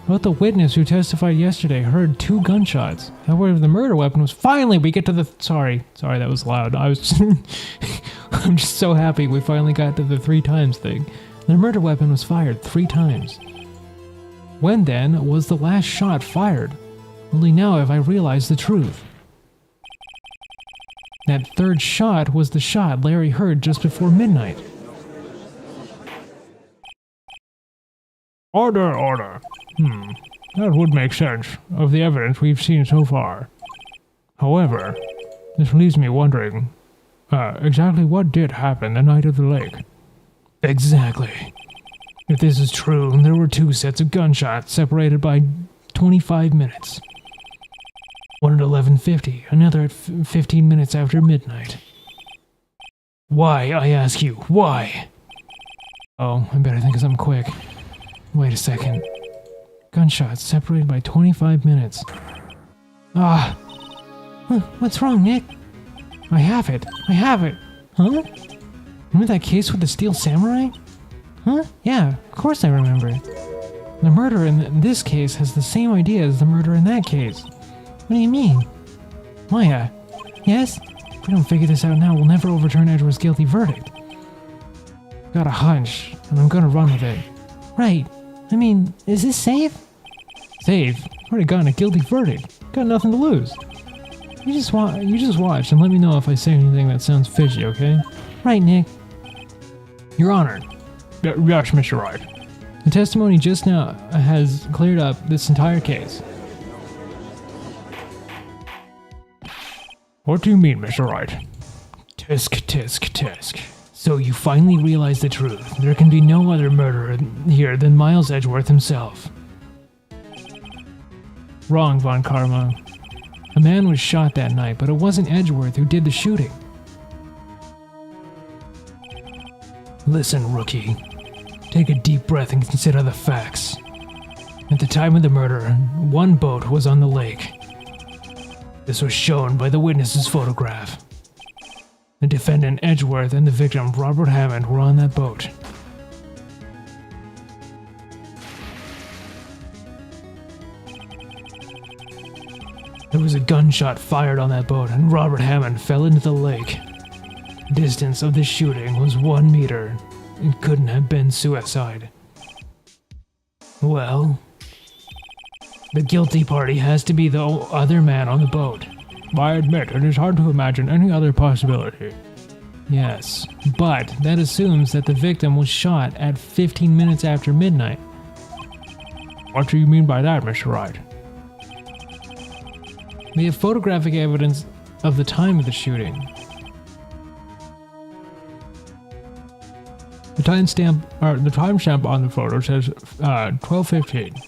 Both the witness who testified yesterday heard 2 gunshots. However, the murder weapon was... Finally, we get to the... Sorry, that was loud. I was... I'm just so happy we finally got to the 3 times thing. The murder weapon was fired 3 times. When, then, was the last shot fired? Only now have I realized the truth. That 3rd shot was the shot Larry heard just before midnight. Order. That would make sense of the evidence we've seen so far. However, this leaves me wondering, exactly what did happen the night of the lake? Exactly. If this is true, there were 2 sets of gunshots separated by 25 minutes. One at 11:50, another at 15 minutes after midnight. Why, I ask you, why? Oh, I better think of something quick. Wait a second. Gunshots separated by 25 minutes. Ah! What's wrong, Nick? I have it! Huh? Remember that case with the Steel Samurai? Huh? Yeah, of course I remember. The murderer in this case has the same idea as the murderer in that case. What do you mean? Maya, yes? if we don't figure this out now, we'll never overturn Edward's guilty verdict. Got a hunch, and I'm gonna run with it. Right. I mean, is this safe? Safe? Already gotten a guilty verdict. Got nothing to lose. You just watch and let me know if I say anything that sounds fishy, okay? Right, Nick. Your Honor. Yes, Mr. Wright. The testimony just now has cleared up this entire case. What do you mean, Mr. Wright? Tisk, tisk, tisk. So you finally realize the truth. There can be no other murderer here than Miles Edgeworth himself. Wrong, Von Karma. A man was shot that night, but it wasn't Edgeworth who did the shooting. Listen, rookie. Take a deep breath and consider the facts. At the time of the murder, one boat was on the lake. This was shown by the witness's photograph. The defendant, Edgeworth, and the victim, Robert Hammond, were on that boat. There was a gunshot fired on that boat, and Robert Hammond fell into the lake. The distance of the shooting was 1 meter. It couldn't have been suicide. Well, the guilty party has to be the other man on the boat. I admit, it is hard to imagine any other possibility. Yes, but that assumes that the victim was shot at 15 minutes after midnight. What do you mean by that, Mr. Wright? We have photographic evidence of the time of the shooting. The timestamp on the photo says 12:15.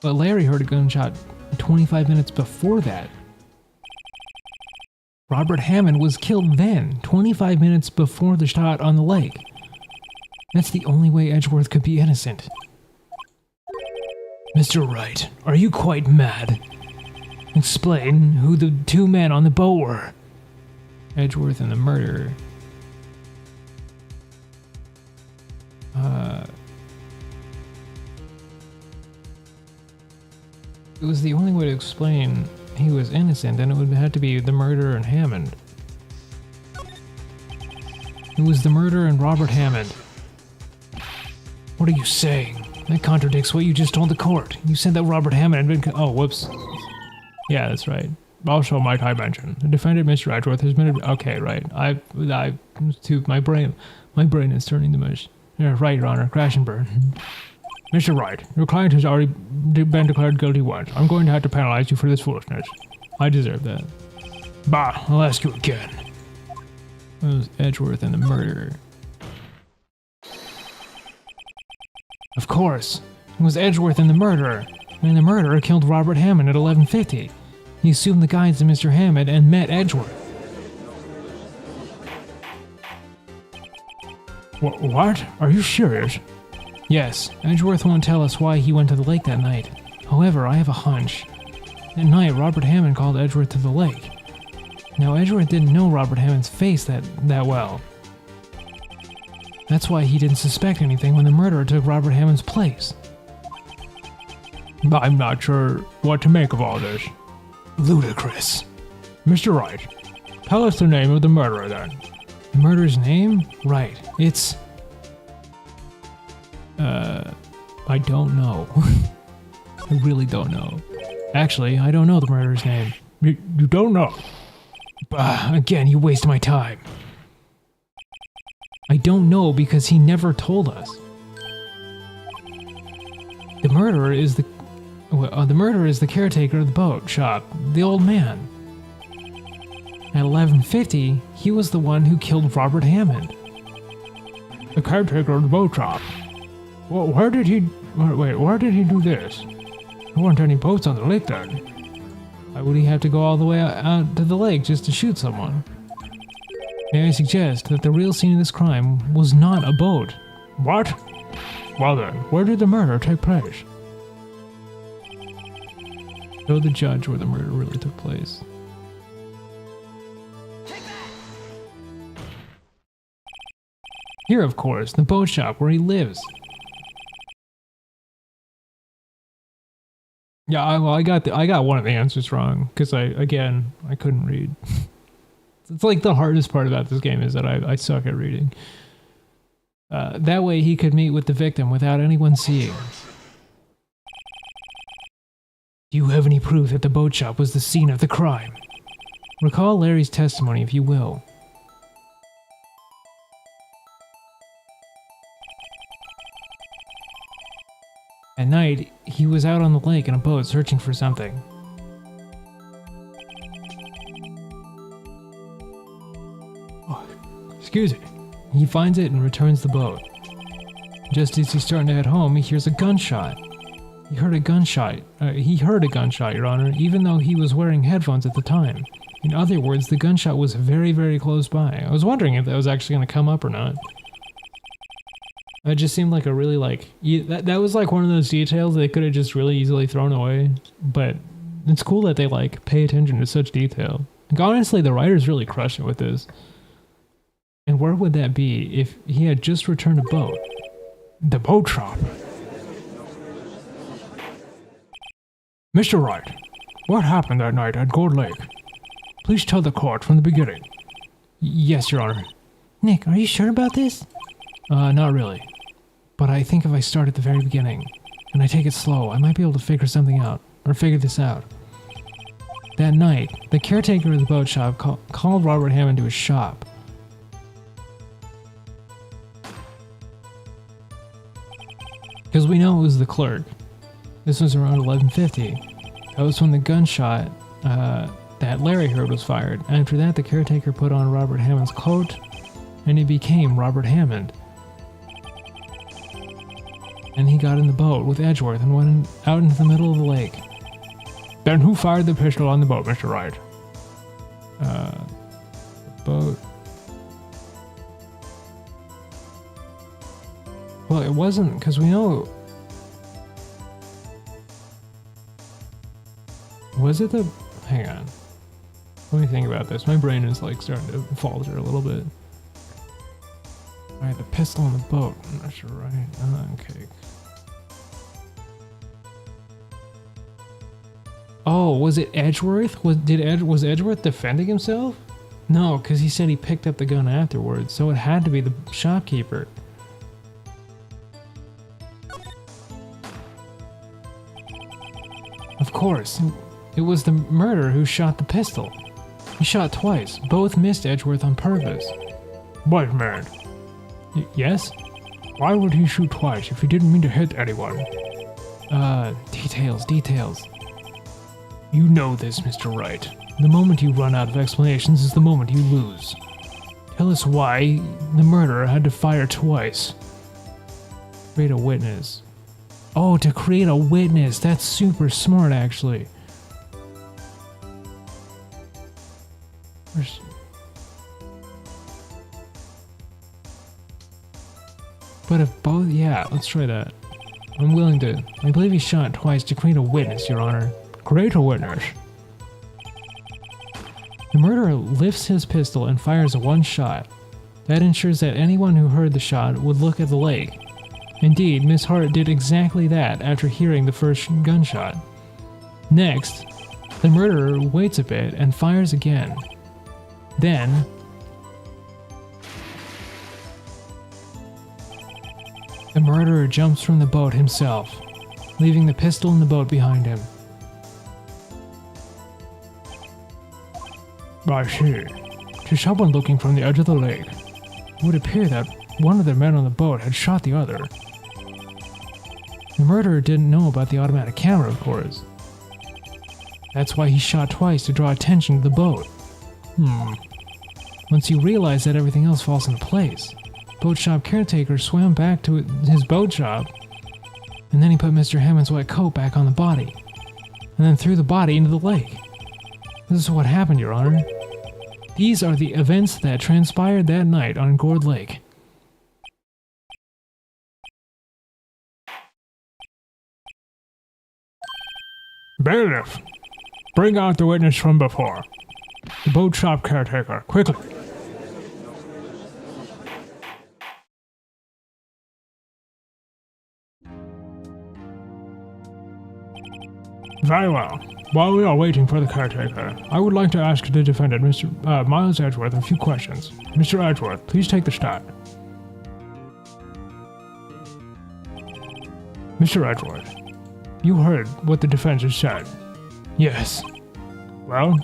But Larry heard a gunshot 25 minutes before that. Robert Hammond was killed then, 25 minutes before the shot on the lake. That's the only way Edgeworth could be innocent. Mr. Wright, are you quite mad? Explain who the two men on the boat were. Edgeworth and the murderer. It was the only way to explain he was innocent, and it would have to be the murderer and Hammond. It was the murderer and Robert Hammond. What are you saying? That contradicts what you just told the court. You said that Robert Hammond had been... Oh, whoops. Yeah, that's right. Also, might I mention, the defendant, Mr. Edgeworth, has been... Okay, right. My brain is turning to mush. Yeah, right, Your Honor. Crash and burn. Mr. Wright, your client has already been declared guilty once. I'm going to have to penalize you for this foolishness. I deserve that. Bah, I'll ask you again. It was Edgeworth and the murderer. Of course. It was Edgeworth and the murderer. And the murderer killed Robert Hammond at 11:50. He assumed the guidance of Mr. Hammond and met Edgeworth. What? Are you serious? Yes, Edgeworth won't tell us why he went to the lake that night. However, I have a hunch. That night, Robert Hammond called Edgeworth to the lake. Now, Edgeworth didn't know Robert Hammond's face that well. That's why he didn't suspect anything when the murderer took Robert Hammond's place. I'm not sure what to make of all this. Ludicrous. Mr. Wright, tell us the name of the murderer then. The murderer's name? Right. It's... I don't know. I really don't know. Actually, I don't know the murderer's name. You don't know? Bah, again, you waste my time. I don't know because he never told us. The murderer is the caretaker of the boat shop, the old man. At 11:50, he was the one who killed Robert Hammond. The caretaker of the boat shop. Well, where did he do this? There weren't any boats on the lake then. Why would he have to go all the way out to the lake just to shoot someone? May I suggest that the real scene of this crime was not a boat? What? Well then, where did the murder take place? Show the judge where the murder really took place. Here, of course, the boat shop where he lives. Yeah, I got one of the answers wrong because I couldn't read. It's like the hardest part about this game is that I suck at reading. That way he could meet with the victim without anyone seeing. Do you have any proof that the boat shop was the scene of the crime? Recall Larry's testimony if you will. At night, he was out on the lake in a boat searching for something. Oh, excuse me. He finds it and returns the boat. Just as he's starting to head home, he hears a gunshot. He heard a gunshot, Your Honor, even though he was wearing headphones at the time. In other words, the gunshot was very, very close by. I was wondering if that was actually going to come up or not. It just seemed like a really, that was like one of those details they could have just really easily thrown away. But it's cool that they, pay attention to such detail. Honestly, the writers really crushed it with this. And where would that be if he had just returned a boat? The boat shop. Mr. Wright, what happened that night at Gold Lake? Please tell the court from the beginning. Yes, Your Honor. Nick, are you sure about this? Not really. But I think if I start at the very beginning, and I take it slow, I might be able to figure this out. That night, the caretaker of the boat shop called Robert Hammond to his shop. Because we know it was the clerk. This was around 11:50. That was when the gunshot that Larry heard was fired. After that, the caretaker put on Robert Hammond's coat, and he became Robert Hammond. And he got in the boat with Edgeworth and went out into the middle of the lake. Then who fired the pistol on the boat, Mr. Wright? The boat... Well, it wasn't, because we know... Was it the... Hang on. Let me think about this. My brain is starting to falter a little bit. Alright, the pistol on the boat. I'm not sure, right? Okay. Oh, was it Edgeworth? Was Edgeworth defending himself? No, because he said he picked up the gun afterwards, so it had to be the shopkeeper. Of course, it was the murderer who shot the pistol. He shot twice. Both missed Edgeworth on purpose. Wait, man. Yes? Why would he shoot twice if he didn't mean to hit anyone? Details. You know this, Mr. Wright. The moment you run out of explanations is the moment you lose. Tell us why the murderer had to fire twice. Create a witness. Oh, to create a witness. That's super smart, actually. But if both... Yeah, let's try that. I'm willing to... I believe he shot twice to create a witness, Your Honor. Create a witness. The murderer lifts his pistol and fires one shot. That ensures that anyone who heard the shot would look at the lake. Indeed, Miss Hart did exactly that after hearing the first gunshot. Next, the murderer waits a bit and fires again. Then, the murderer jumps from the boat himself, leaving the pistol in the boat behind him. I see. To someone looking from the edge of the lake, It would appear that one of the men on the boat had shot the other. The murderer didn't know about the automatic camera, of course. That's why he shot twice to draw attention to the boat. Once he realized that, everything else falls into place. Boat shop caretaker swam back to his boat shop, and then he put Mr. Hammond's white coat back on the body, and then threw the body into the lake. This is what happened, Your Honor. These are the events that transpired that night on Gourd Lake. Bailiff, bring out the witness from before. The boat shop caretaker, quickly. Very well. While we are waiting for the caretaker, I would like to ask the defendant, Mr. Miles Edgeworth, a few questions. Mr. Edgeworth, please take the stand. Mr. Edgeworth, you heard what the defense has said. Yes. Well,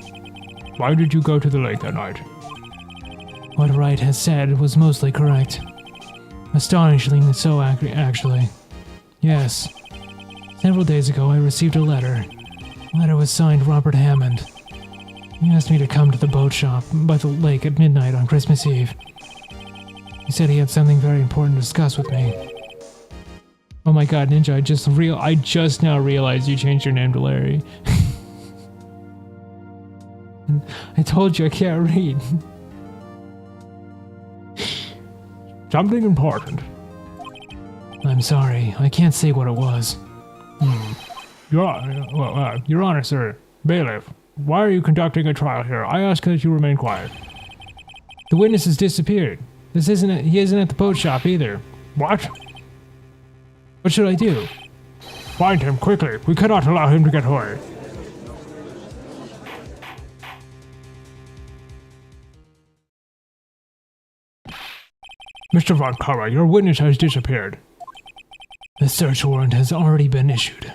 why did you go to the lake that night? What Wright has said was mostly correct. Astonishingly so, actually. Yes. Several days ago, I received a letter. The letter was signed Robert Hammond. He asked me to come to the boat shop by the lake at midnight on Christmas Eve. He said he had something very important to discuss with me. Oh my god, Ninja, I just now realized you changed your name to Larry. I told you I can't read. Something important. I'm sorry, I can't say what it was. Your Honor, sir. Bailiff, why are you conducting a trial here? I ask that you remain quiet. The witness has disappeared. He isn't at the boat shop either. What? What should I do? Find him quickly. We cannot allow him to get away. Mr. Von Kara, your witness has disappeared. The search warrant has already been issued.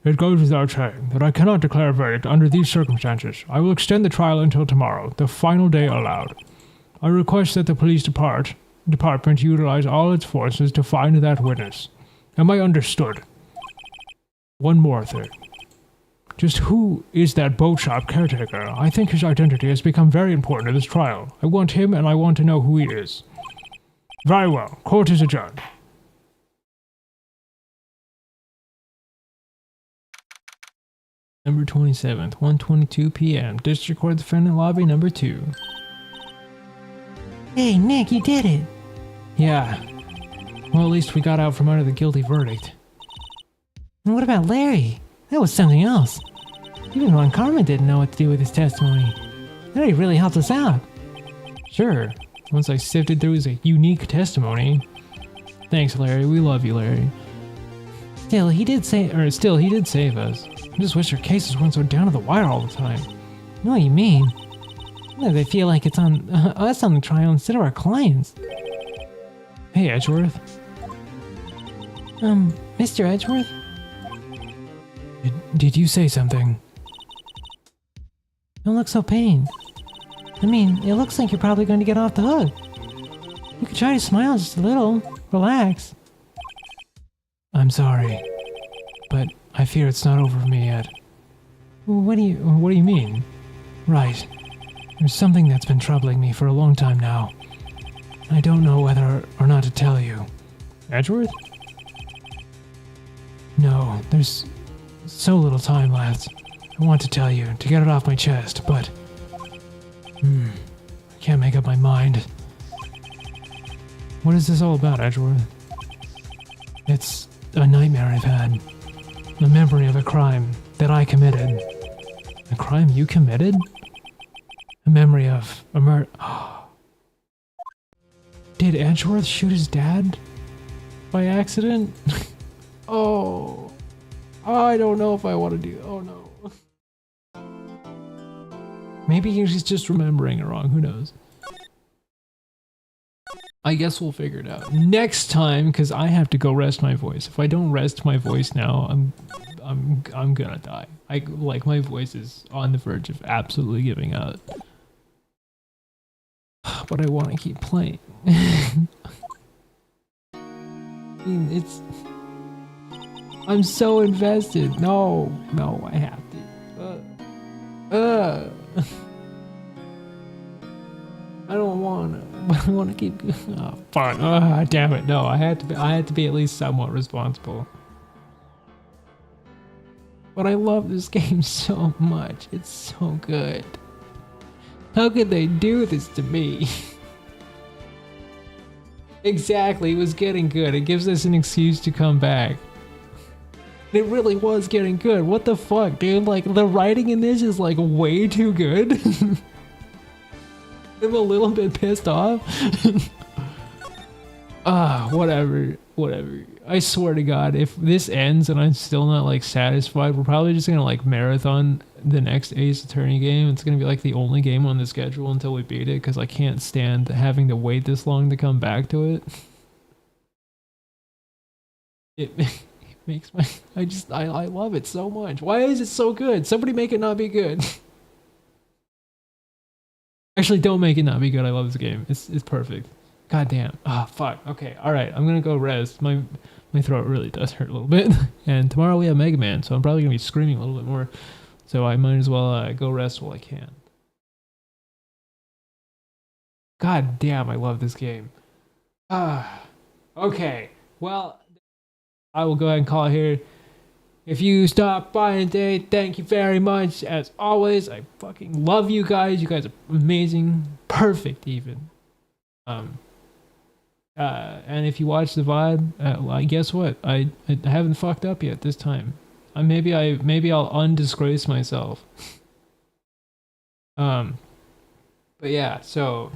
It goes without saying that I cannot declare a verdict under these circumstances. I will extend the trial until tomorrow, the final day allowed. I request that the police department utilize all its forces to find that witness. Am I understood? One more thing. Just who is that boat shop caretaker? I think his identity has become very important to this trial. I want him and I want to know who he is. Very well. Court is adjourned. Number 27th, 1:22 p.m. District Court Defendant Lobby number 2. Hey, Nick, you did it. Yeah. Well, at least we got out from under the guilty verdict. And what about Larry? That was something else. Even Ron Carmen didn't know what to do with his testimony. Larry really helped us out. Sure. Once I sifted through his unique testimony. Thanks, Larry. We love you, Larry. Still, he did save us. I just wish our cases weren't so down to the wire all the time. Know what you mean? They feel like it's on us on the trial instead of our clients. Hey, Edgeworth. Mr. Edgeworth? Did you say something? Don't look so pained. I mean, it looks like you're probably going to get off the hook. You could try to smile just a little. Relax. I'm sorry, but I fear it's not over for me yet. What do you mean? Right. There's something that's been troubling me for a long time now. I don't know whether or not to tell you. Edgeworth? No, there's so little time left. I want to tell you, to get it off my chest, but... I can't make up my mind. What is this all about, Edgeworth? It's a nightmare I've had. A memory of a crime that I committed. A crime you committed? A memory of a murder. Did Edgeworth shoot his dad? By accident? Oh. I don't know if I want to do... Oh no. Maybe he's just remembering it wrong. Who knows? I guess we'll figure it out next time, because I have to go rest my voice. If I don't rest my voice now, I'm gonna die. My voice is on the verge of absolutely giving out. But I want to keep playing. I mean, I'm so invested. No, I have to. I don't want to. I want to keep. Oh, fine. Damn it! No, I had to be at least somewhat responsible. But I love this game so much. It's so good. How could they do this to me? Exactly, it was getting good. It gives us an excuse to come back. It really was getting good. What the fuck, dude? Like, the writing in this is like way too good. I'm a little bit pissed off. Whatever. I swear to God, if this ends and I'm still not like satisfied, we're probably just gonna like marathon the next Ace Attorney game. It's gonna be like the only game on the schedule until we beat it, because I can't stand having to wait this long to come back to it. It makes my... I love it so much. Why is it so good? Somebody make it not be good. Actually, don't make it not be good. I love this game. It's perfect. God damn. Fuck. Okay. All right. I'm gonna go rest. My My throat really does hurt a little bit. And tomorrow we have Mega Man, so I'm probably gonna be screaming a little bit more. So I might as well go rest while I can. God damn, I love this game. Okay. Well, I will go ahead and call it here. If you stop by today, thank you very much. As always, I fucking love you guys. You guys are amazing. Perfect, even. And if you watch the VOD, well, guess what? I haven't fucked up yet this time. Maybe I'll undisgrace myself. But yeah, so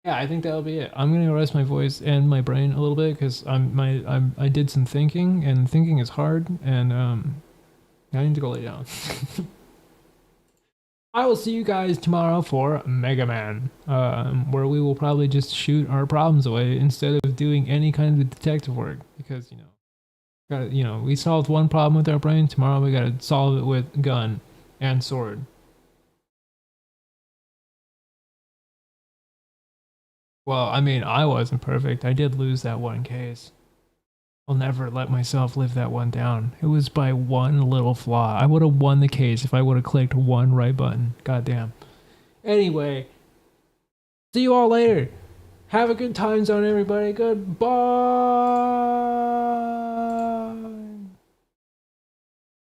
yeah, I think that'll be it. I'm gonna rest my voice and my brain a little bit because I did some thinking, and thinking is hard, and I need to go lay down. I will see you guys tomorrow for Mega Man, where we will probably just shoot our problems away instead of doing any kind of detective work, because we solved one problem with our brain. Tomorrow we gotta solve it with gun and sword. Well, I mean, I wasn't perfect. I did lose that one case. I'll never let myself live that one down. It was by one little flaw. I would have won the case if I would have clicked one right button. Goddamn. Anyway, see you all later. Have a good time zone, everybody. Goodbye.